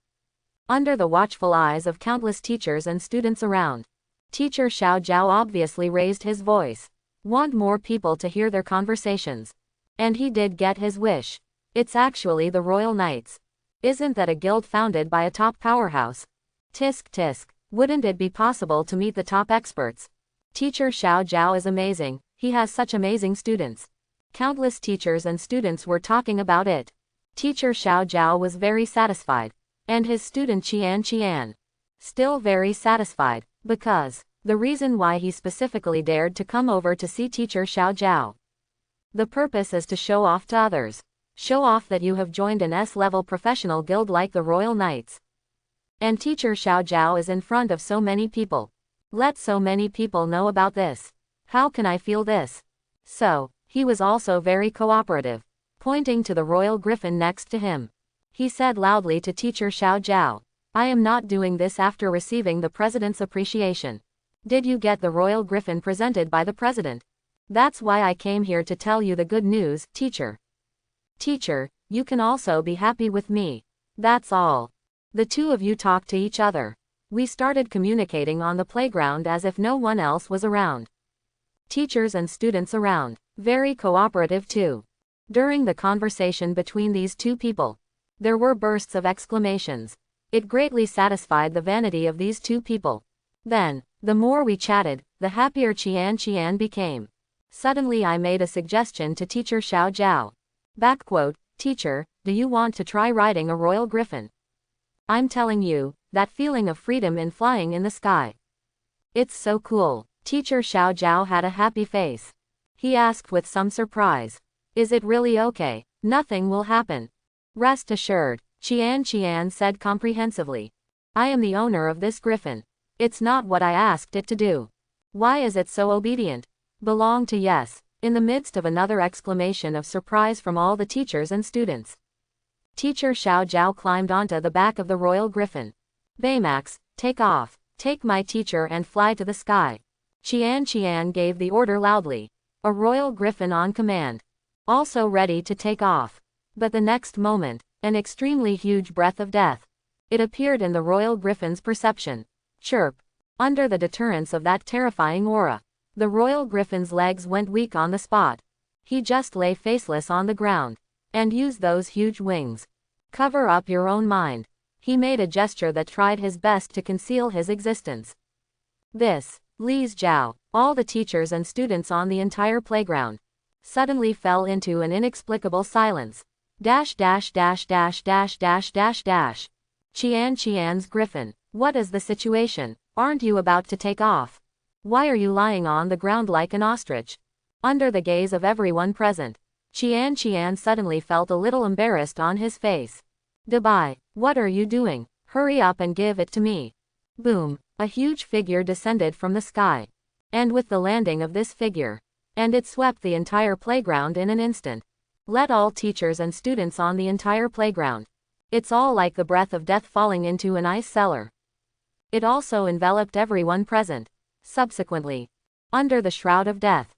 Under the watchful eyes of countless teachers and students around, Teacher Xiao Zhao obviously raised his voice. Want more people to hear their conversations. And he did get his wish. It's actually the Royal Knights. Isn't that a guild founded by a top powerhouse? Tisk tisk. Wouldn't it be possible to meet the top experts? Teacher Xiao Zhao is amazing. He has such amazing students. Countless teachers and students were talking about it. Teacher Xiao Zhao was very satisfied. And his student Qian. Still very satisfied. Because, the reason why he specifically dared to come over to see Teacher Xiao Zhao. The purpose is to show off to others. Show off that you have joined an S-level professional guild like the Royal Knights. And Teacher Xiao Zhao is in front of so many people. Let so many people know about this. How can I feel this? So, he was also very cooperative. Pointing to the Royal Griffin next to him, he said loudly to Teacher Xiao Zhao, I am not doing this after receiving the President's appreciation. Did you get the Royal Griffin presented by the President? That's why I came here to tell you the good news, teacher. Teacher, you can also be happy with me. That's all. The two of you talked to each other. We started communicating on the playground as if no one else was around. Teachers and students around, very cooperative too. During the conversation between these two people, there were bursts of exclamations. It greatly satisfied the vanity of these two people. Then, the more we chatted, the happier Qian became. Suddenly I made a suggestion to Teacher Xiao Zhao. Backquote, Teacher, do you want to try riding a royal griffin? I'm telling you, that feeling of freedom in flying in the sky. It's so cool. Teacher Xiao Zhao had a happy face. He asked with some surprise. Is it really okay? Nothing will happen. Rest assured, Qian said comprehensively. I am the owner of this griffin. It's not what I asked it to do. Why is it so obedient? Belong to yes. In the midst of another exclamation of surprise from all the teachers and students, Teacher Xiao Zhao climbed onto the back of the royal griffin. Baymax, take off. Take my teacher and fly to the sky. Qian gave the order loudly. A royal griffin on command. Also ready to take off. But the next moment, an extremely huge breath of death. It appeared in the royal griffin's perception. Chirp. Under the deterrence of that terrifying aura, the royal griffin's legs went weak on the spot. He just lay faceless on the ground. And used those huge wings. Cover up your own mind. He made a gesture that tried his best to conceal his existence. This, Li's Zhao, all the teachers and students on the entire playground, suddenly fell into an inexplicable silence. Qian's griffin. What is the situation? Aren't you about to take off? Why are you lying on the ground like an ostrich? Under the gaze of everyone present, Qian suddenly felt a little embarrassed on his face. Dabai, what are you doing? Hurry up and give it to me. Boom, a huge figure descended from the sky. And with the landing of this figure, and it swept the entire playground in an instant. Let all teachers and students on the entire playground. It's all like the breath of death falling into an ice cellar. It also enveloped everyone present. Subsequently, under the shroud of death,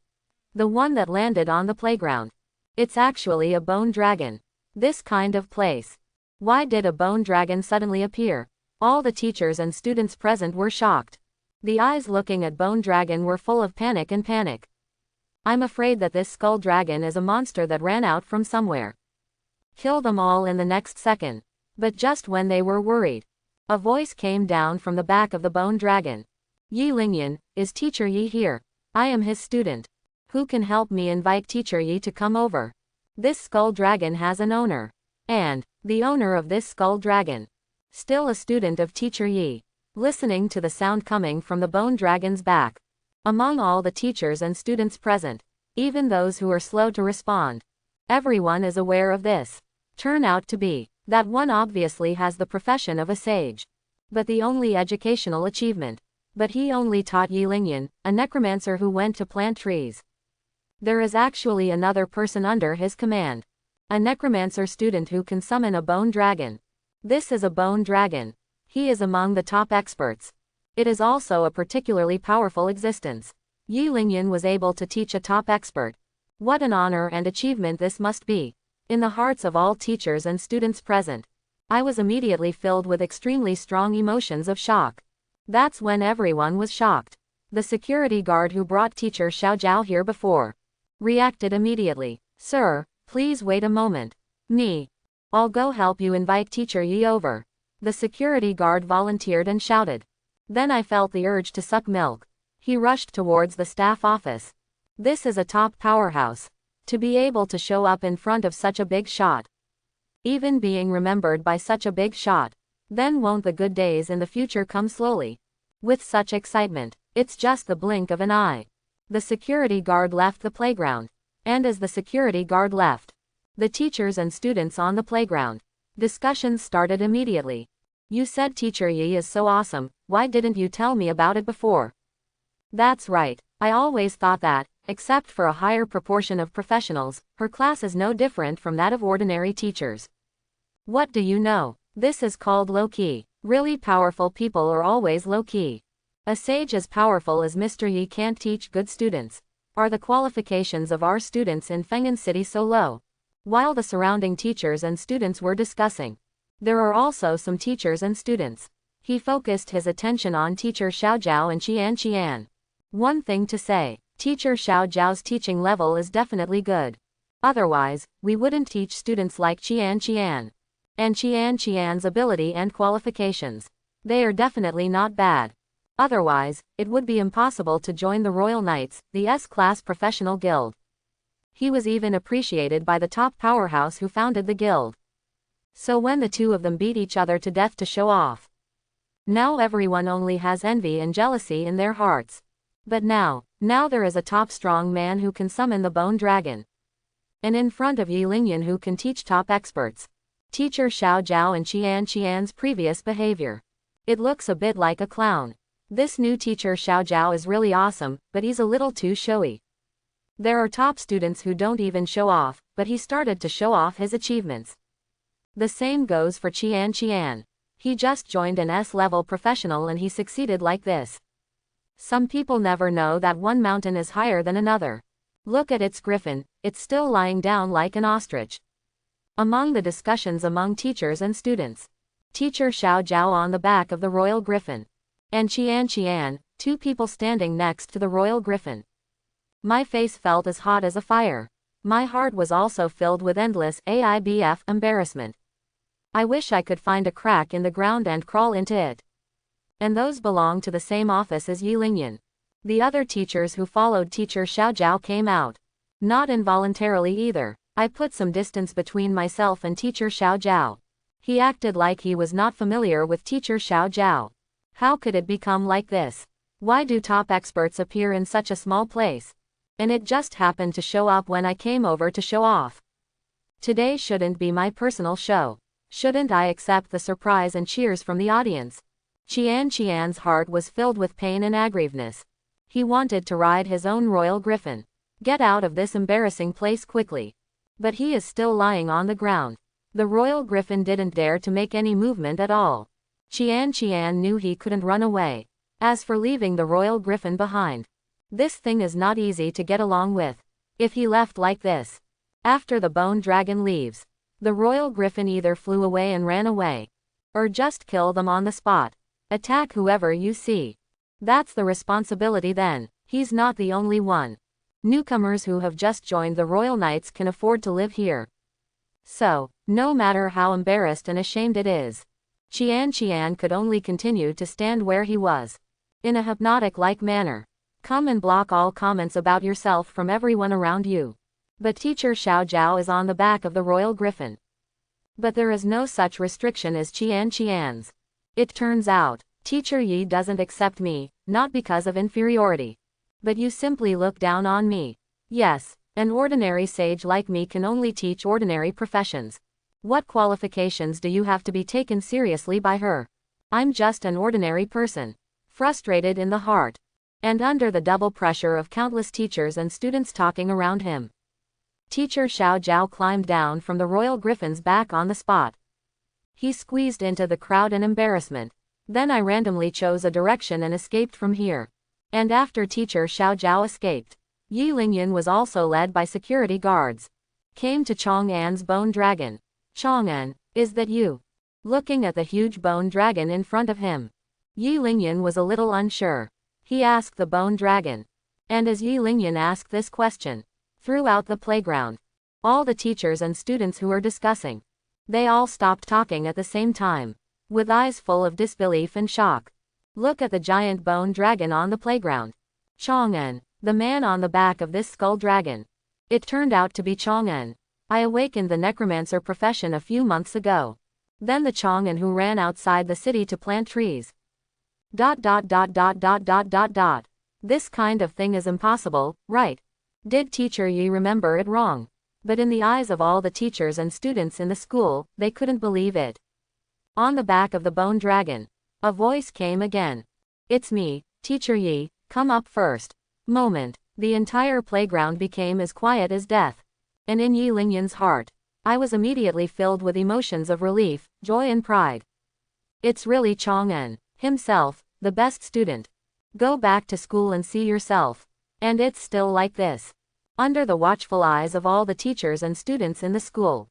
the one that landed on the playground. It's actually a bone dragon. This kind of place. Why did a bone dragon suddenly appear? All the teachers and students present were shocked. The eyes looking at bone dragon were full of panic. I'm afraid that this skull dragon is a monster that ran out from somewhere. Kill them all in the next second. But just when they were worried, a voice came down from the back of the bone dragon. Yi Lingyan, is Teacher Yi here? I am his student. Who can help me invite Teacher Yi to come over? This skull dragon has an owner. And, the owner of this skull dragon, still a student of Teacher Yi. Listening to the sound coming from the bone dragon's back. Among all the teachers and students present, even those who are slow to respond, everyone is aware of this. turn out to be. That one obviously has the profession of a sage. But the only educational achievement. But he only taught Yi Lingyan, a necromancer who went to plant trees. There is actually another person under his command. A necromancer student who can summon a bone dragon. This is a bone dragon. He is among the top experts. It is also a particularly powerful existence. Yi Lingyan was able to teach a top expert. What an honor and achievement this must be. In the hearts of all teachers and students present, I was immediately filled with extremely strong emotions of shock. That's when everyone was shocked. The security guard who brought teacher Xiao Jiao here before reacted immediately. Sir, please wait a moment. I'll go help you invite teacher Yi over. The security guard volunteered and shouted. Then I felt the urge to suck milk. He rushed towards the staff office. This is a top powerhouse. To be able to show up in front of such a big shot. Even being remembered by such a big shot. Then won't the good days in the future come slowly? With such excitement, it's just the blink of an eye. The security guard left the playground. And as the security guard left, the teachers and students on the playground, discussions started immediately. You said teacher Yi is so awesome, why didn't you tell me about it before? That's right, I always thought that, except for a higher proportion of professionals, her class is no different from that of ordinary teachers. What do you know? This is called low-key. Really powerful people are always low-key. A sage as powerful as Mr. Yi can't teach good students. Are the qualifications of our students in Feng'an City so low? While the surrounding teachers and students were discussing, there are also some teachers and students. He focused his attention on teacher Xiao Jiao and Qian. One thing to say, teacher Xiao Jiao's teaching level is definitely good. Otherwise, we wouldn't teach students like Qian. And Qian's ability and qualifications. They are definitely not bad. Otherwise, it would be impossible to join the Royal Knights, the S-class professional guild. He was even appreciated by the top powerhouse who founded the guild. So when the two of them beat each other to death to show off, now everyone only has envy and jealousy in their hearts. But now there is a top strong man who can summon the bone dragon. And in front of Yi Lingyan who can teach top experts. Teacher Xiao Jiao and Qian's previous behavior. It looks a bit like a clown. This new teacher Xiao Jiao is really awesome, but he's a little too showy. There are top students who don't even show off, but he started to show off his achievements. The same goes for Qian. He just joined an S-level professional and he succeeded like this. Some people never know that one mountain is higher than another. Look at its griffin, it's still lying down like an ostrich. Among the discussions among teachers and students, teacher Xiao Jiao on the back of the royal griffin, and Qian, two people standing next to the royal griffin. My face felt as hot as a fire. My heart was also filled with endless embarrassment. I wish I could find a crack in the ground and crawl into it. And those belong to the same office as Yi Lingyan. The other teachers who followed teacher Xiao Jiao came out. Not involuntarily either. I put some distance between myself and teacher Xiao Jiao. He acted like he was not familiar with teacher Xiao Jiao. How could it become like this? Why do top experts appear in such a small place? And it just happened to show up when I came over to show off. Today shouldn't be my personal show. Shouldn't I accept the surprise and cheers from the audience? Qian's heart was filled with pain and aggrievedness. He wanted to ride his own royal griffin. Get out of this embarrassing place quickly. But he is still lying on the ground. The royal griffin didn't dare to make any movement at all. Qian knew he couldn't run away. As for leaving the royal griffin behind, this thing is not easy to get along with. If he left like this, after the bone dragon leaves, the royal griffin either flew away and ran away, or just kill them on the spot. Attack whoever you see. That's the responsibility then. He's not the only one. Newcomers who have just joined the Royal Knights can afford to live here. So, no matter how embarrassed and ashamed it is, Qian could only continue to stand where he was. In a hypnotic-like manner. Come and block all comments about yourself from everyone around you. But teacher Xiao Jiao is on the back of the royal griffin. But there is no such restriction as Qian's. It turns out, teacher Yi doesn't accept me, not because of inferiority. But you simply look down on me. Yes, an ordinary sage like me can only teach ordinary professions. What qualifications do you have to be taken seriously by her? I'm just an ordinary person. Frustrated in the heart. And under the double pressure of countless teachers and students talking around him. Teacher Xiao Jiao climbed down from the royal griffin's back on the spot. He squeezed into the crowd in embarrassment. Then I randomly chose a direction and escaped from here. And after Teacher Xiao Jiao escaped, Yi Lingyan was also led by security guards. Came to Chang'an's bone dragon. Chang'an, is that you? Looking at the huge bone dragon in front of him. Yi Lingyan was a little unsure. He asked the bone dragon. And as Yi Lingyan asked this question, throughout the playground, all the teachers and students who were discussing, they all stopped talking at the same time, with eyes full of disbelief and shock. Look at the giant bone dragon on the playground. Chang'an, the man on the back of this skull dragon. It turned out to be Chang'an. I awakened the necromancer profession a few months ago. Then the Chang'an who ran outside the city to plant trees. ... This kind of thing is impossible, right? Did Teacher Yi remember it wrong? But in the eyes of all the teachers and students in the school, they couldn't believe it. On the back of the bone dragon, a voice came again. It's me, Teacher Yi, come up first. Moment, the entire playground became as quiet as death. And in Yi Lingyan's heart, I was immediately filled with emotions of relief, joy and pride. It's really Chang'an, himself, the best student. Go back to school and see yourself. And it's still like this. Under the watchful eyes of all the teachers and students in the school.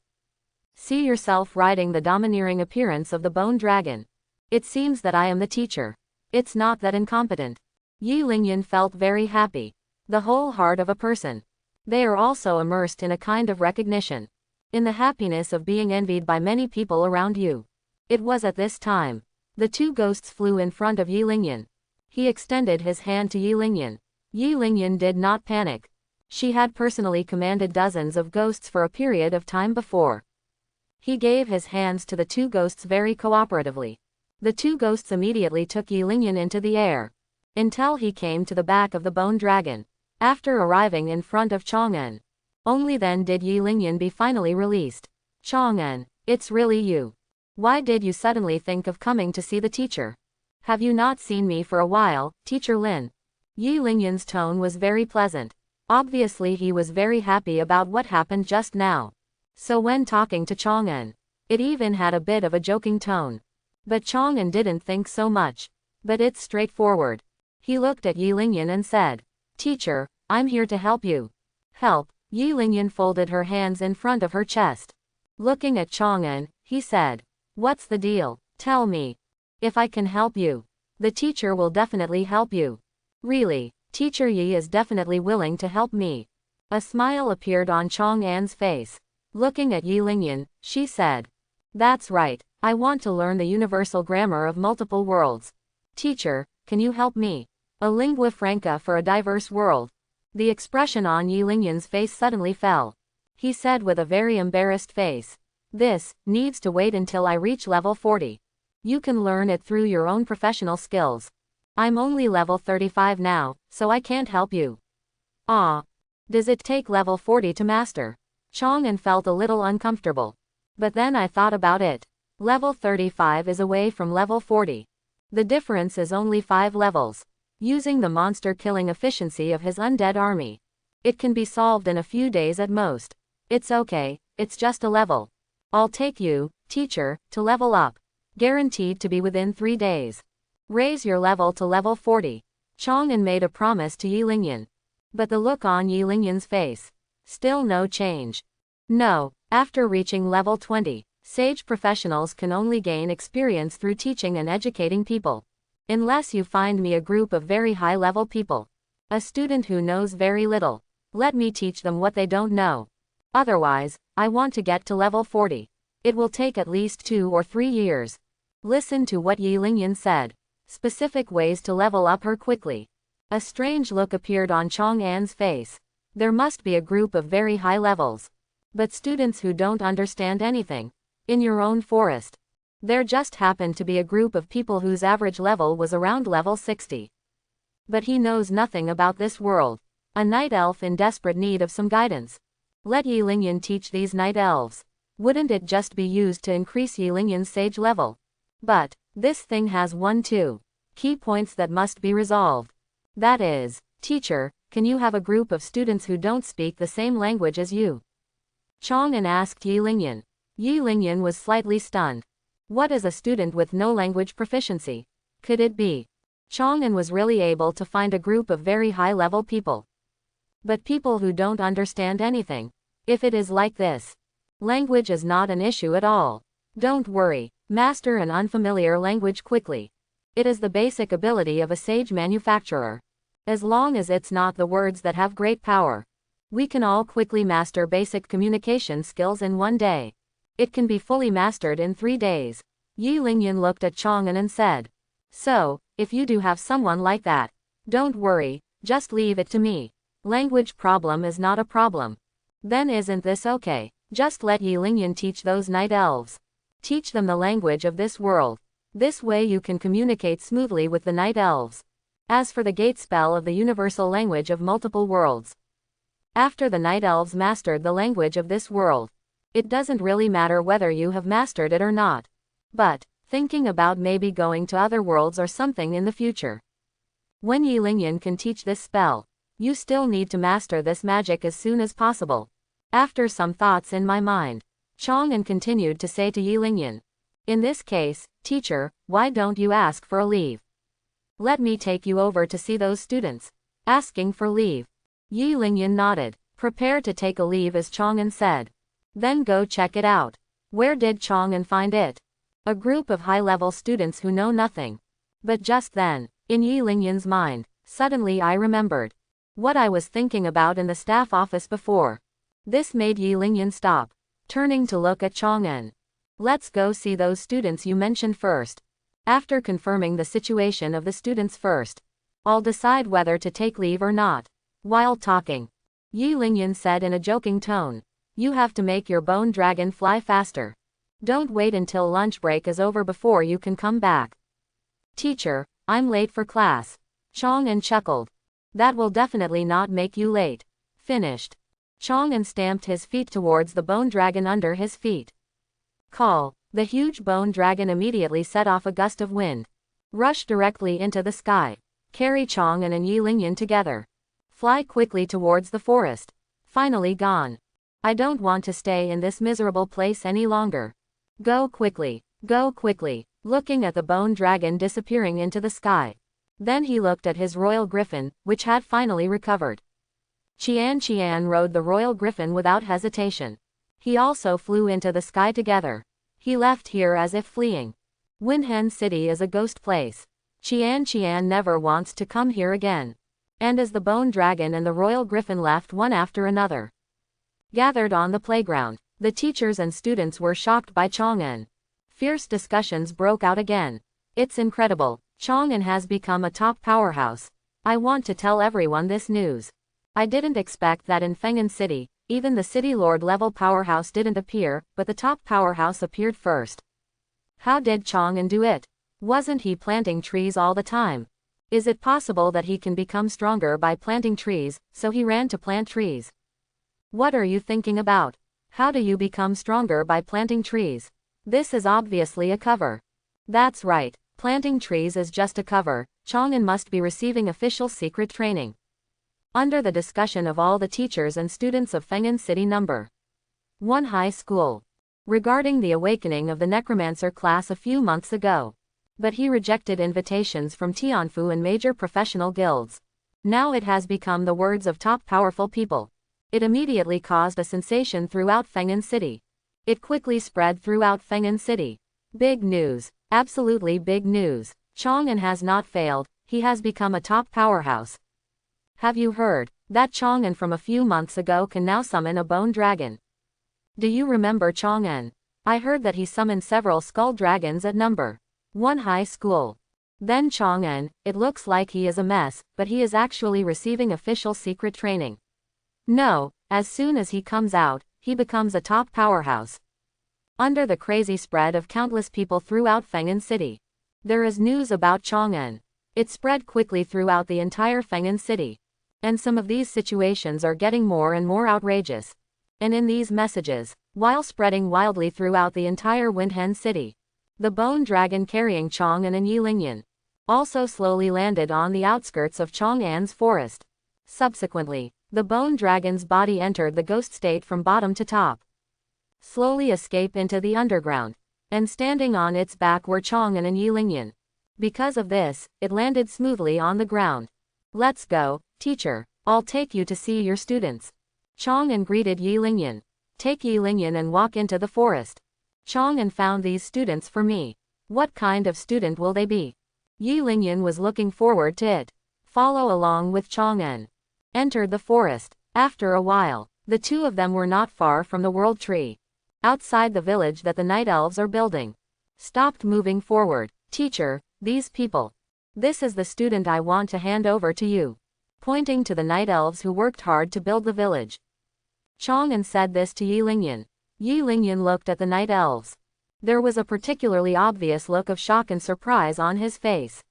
See yourself riding the domineering appearance of the bone dragon. It seems that I am the teacher. It's not that incompetent. Yi Lingyan felt very happy. The whole heart of a person. They are also immersed in a kind of recognition. In the happiness of being envied by many people around you. It was at this time. The two ghosts flew in front of Yi Lingyan. He extended his hand to Yi Lingyan. Yi Lingyan did not panic. She had personally commanded dozens of ghosts for a period of time before. He gave his hands to the two ghosts very cooperatively. The two ghosts immediately took Yi Lingyan into the air. Until he came to the back of the bone dragon. After arriving in front of Chang'an. Only then did Yi Lingyan be finally released. Chang'an, it's really you. Why did you suddenly think of coming to see the teacher? Have you not seen me for a while, Teacher Lin? Yi Lingyan's tone was very pleasant. Obviously he was very happy about what happened just now. So when talking to Chang'an, it even had a bit of a joking tone. But Chang'an didn't think so much. But it's straightforward. He looked at Yi Lingyan and said, Teacher, I'm here to help you. Help? Yi Lingyan folded her hands in front of her chest. Looking at Chang'an, he said, what's the deal? Tell me. If I can help you, the teacher will definitely help you. Really, Teacher Yi is definitely willing to help me. A smile appeared on Chang'an's face. Looking at Yi Lingyan, she said, that's right, I want to learn the universal grammar of multiple worlds. Teacher, can you help me? A lingua franca for a diverse world. The expression on Yi Lingyan's face suddenly fell. He said with a very embarrassed face, this needs to wait until I reach level 40. You can learn it through your own professional skills. I'm only level 35 now, so I can't help you. Ah. Does it take level 40 to master? Chang'an felt a little uncomfortable. But then I thought about it. Level 35 is away from level 40. The difference is only 5 levels. Using the monster-killing efficiency of his undead army, it can be solved in a few days at most. It's okay, it's just a level. I'll take you, teacher, to level up. Guaranteed to be within 3 days. Raise your level to level 40. Chang'an made a promise to Yi Lingyan. But the look on Yi Lingyan's face. Still no change. No, after reaching level 20, sage professionals can only gain experience through teaching and educating people. Unless you find me a group of very high-level people. A student who knows very little. Let me teach them what they don't know. Otherwise, I want to get to level 40. It will take at least 2 or 3 years. Listen to what Yi Lingyan said. Specific ways to level up her quickly. A strange look appeared on Chang'an's face. There must be a group of very high levels. But students who don't understand anything. In your own forest. There just happened to be a group of people whose average level was around level 60. But he knows nothing about this world. A night elf in desperate need of some guidance. Let Yi Lingyan teach these night elves. Wouldn't it just be used to increase Yilingyan's sage level? But this thing has 1-2 key points that must be resolved. That is, teacher, can you have a group of students who don't speak the same language as you? Chang'an asked Yilingyan. Yilingyan was slightly stunned. What is a student with no language proficiency? Could it be? Chang'an was really able to find a group of very high-level people. But people who don't understand anything. If it is like this, language is not an issue at all. Don't worry, master an unfamiliar language quickly. It is the basic ability of a sage manufacturer. As long as it's not the words that have great power. We can all quickly master basic communication skills in 1 day. It can be fully mastered in 3 days. Yilingyan looked at Chang'an and said. So, if you do have someone like that, don't worry, just leave it to me. Language problem is not a problem. Then isn't this okay? Just let Yilingyan teach those night elves. Teach them the language of this world. This way you can communicate smoothly with the night elves. As for the gate spell of the universal language of multiple worlds. After the night elves mastered the language of this world, it doesn't really matter whether you have mastered it or not. But, thinking about maybe going to other worlds or something in the future. When Yilingyan can teach this spell, you still need to master this magic as soon as possible. After some thoughts in my mind, Chang'an continued to say to Yilingyan. In this case, teacher, why don't you ask for a leave? Let me take you over to see those students. Asking for leave. Yilingyan nodded. Prepare to take a leave as Chang'an said. Then go check it out. Where did Chang'an find it? A group of high-level students who know nothing. But just then, in Yilingyan's mind, suddenly I remembered what I was thinking about in the staff office before. This made Yilingyan stop, turning to look at Chang'an. Let's go see those students you mentioned first. After confirming the situation of the students first, I'll decide whether to take leave or not. While talking, Yilingyan said in a joking tone, you have to make your bone dragon fly faster. Don't wait until lunch break is over before you can come back. Teacher, I'm late for class. Chang'an chuckled. That will definitely not make you late. Finished. Chang'an stamped his feet towards the bone dragon under his feet. Call. The huge bone dragon immediately set off a gust of wind. Rushed directly into the sky. Carry Chang'an and Yilingyan together. Fly quickly towards the forest. Finally gone. I don't want to stay in this miserable place any longer. Go quickly. Go quickly. Looking at the bone dragon disappearing into the sky. Then he looked at his royal griffin, which had finally recovered. Qian rode the royal griffin without hesitation. He also flew into the sky together. He left here as if fleeing. Winhen City is a ghost place. Qian never wants to come here again. And as the bone dragon and the royal griffin left one after another, gathered on the playground, the teachers and students were shocked by Chang'an. Fierce discussions broke out again. It's incredible. Chang'an has become a top powerhouse. I want to tell everyone this news. I didn't expect that in Feng'an City, even the city lord level powerhouse didn't appear, but the top powerhouse appeared first. How did Chang'an do it? Wasn't he planting trees all the time? Is it possible that he can become stronger by planting trees, so he ran to plant trees? What are you thinking about? How do you become stronger by planting trees? This is obviously a cover. That's right, planting trees is just a cover. Chang'an must be receiving official secret training. Under the discussion of all the teachers and students of Feng'an City No. 1 High School. Regarding the awakening of the Necromancer class a few months ago. But he rejected invitations from Tianfu and major professional guilds. Now it has become the words of top powerful people. It immediately caused a sensation throughout Feng'an City. It quickly spread throughout Feng'an City. Big news. Absolutely big news. Chang'an has not failed, he has become a top powerhouse. Have you heard that Chang'an from a few months ago can now summon a bone dragon? Do you remember Chang'an? I heard that he summoned several skull dragons at No. 1 High School. Then Chang'an, it looks like he is a mess, but he is actually receiving official secret training. No, as soon as he comes out, he becomes a top powerhouse. Under the crazy spread of countless people throughout Feng'an City, there is news about Chang'an. It spread quickly throughout the entire Feng'an City. And some of these situations are getting more and more outrageous. And in these messages, while spreading wildly throughout the entire Windhen city. The bone dragon carrying Chang'an and Yilingyan also slowly landed on the outskirts of Chang'an's forest. Subsequently, the bone dragon's body entered the ghost state from bottom to top, slowly escape into the underground, and standing on its back were Chang'an and Yilingyan. Because of this, it landed smoothly on the ground. Let's go, teacher. I'll take you to see your students. Chang'an greeted Yilingyan. Take Yilingyan and walk into the forest. Chang'an found these students for me. What kind of student will they be? Yilingyan was looking forward to it. Follow along with Chang'an. Entered the forest. After a while, the two of them were not far from the world tree, outside the village that the night elves are building. Stopped moving forward. Teacher, these people. This is the student I want to hand over to you. Pointing to the night elves who worked hard to build the village, Chang'an said this to Yilingyan. Yilingyan looked at the night elves. There was a particularly obvious look of shock and surprise on his face.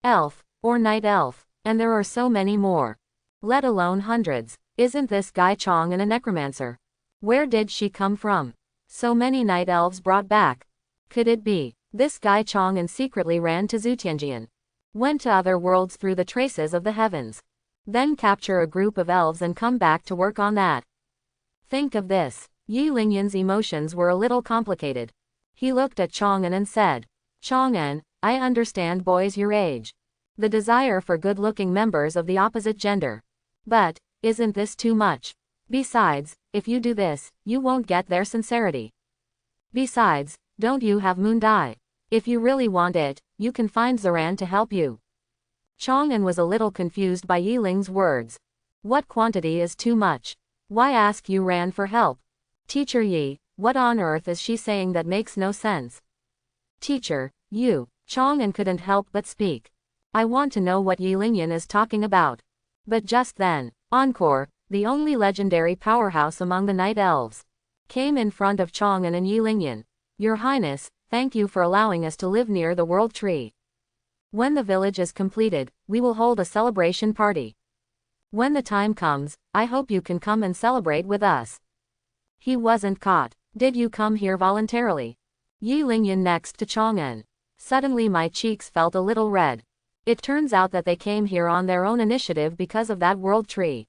Elf, or night elf, and there are so many more. Let alone hundreds. Isn't this guy Chang'an a necromancer? Where did she come from? So many night elves brought back. Could it be this guy Chang'an secretly ran to Zutianjian, went to other worlds through the traces of the heavens, then capture a group of elves and come back to work on that? Think of this. Yilingyan's emotions were a little complicated. He looked at Chang'an and said, Chang'an, I understand boys your age, the desire for good-looking members of the opposite gender. But, isn't this too much? Besides, if you do this, you won't get their sincerity. Besides, don't you have moon dye? If you really want it, you can find Zaran to help you. Chang'an was a little confused by Yiling's words. What quantity is too much? Why ask Yuran for help? Teacher Yi, what on earth is she saying that makes no sense? Teacher, you. Chang'an couldn't help but speak. I want to know what Yilingyan is talking about. But just then, Encore, the only legendary powerhouse among the night elves, came in front of Chang'an and Yilingyan. Your Highness, thank you for allowing us to live near the world tree. When the village is completed, we will hold a celebration party. When the time comes, I hope you can come and celebrate with us. He wasn't caught. Did you come here voluntarily? Yilingyan next to Chang'an. Suddenly my cheeks felt a little red. It turns out that they came here on their own initiative because of that world tree.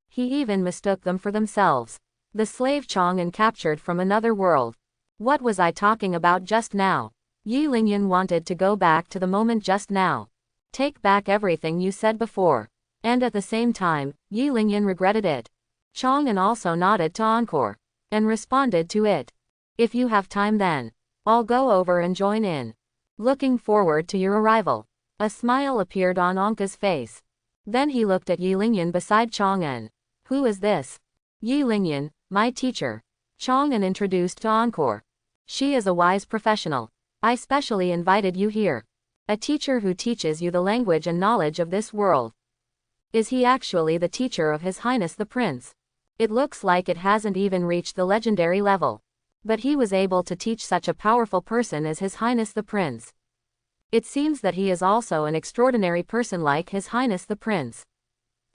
He even mistook them for themselves. The slave Chang'an captured from another world. What was I talking about just now? Yilingyan wanted to go back to the moment just now. Take back everything you said before. And at the same time, Yilingyan regretted it. Chang'an also nodded to Encore, and responded to it. If you have time then, I'll go over and join in. Looking forward to your arrival. A smile appeared on Anka's face. Then he looked at Yilingyan beside Chang'an. Who is this? Yilingyan, my teacher. Chang'an introduced to Encore. She is a wise professional. I specially invited you here. A teacher who teaches you the language and knowledge of this world. Is he actually the teacher of His Highness the Prince? It looks like it hasn't even reached the legendary level. But he was able to teach such a powerful person as His Highness the Prince. It seems that he is also an extraordinary person like His Highness the Prince.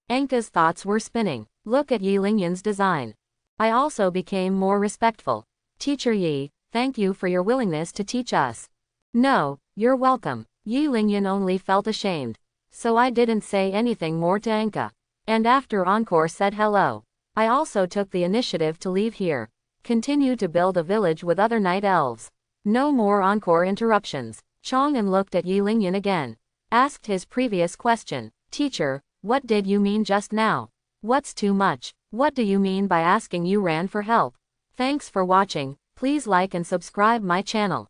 Anka's thoughts were spinning. Look at Yilingyan's design. I also became more respectful. Teacher Yi, thank you for your willingness to teach us. No, you're welcome. Yilingyan only felt ashamed. So I didn't say anything more to Anka. And after Encore said hello, I also took the initiative to leave here. Continue to build a village with other night elves. No more Encore interruptions. Chang'an looked at Yilingyan again. Asked his previous question. Teacher, what did you mean just now? What's too much? What do you mean by asking Yuran for help? Thanks for watching. Please like and subscribe my channel.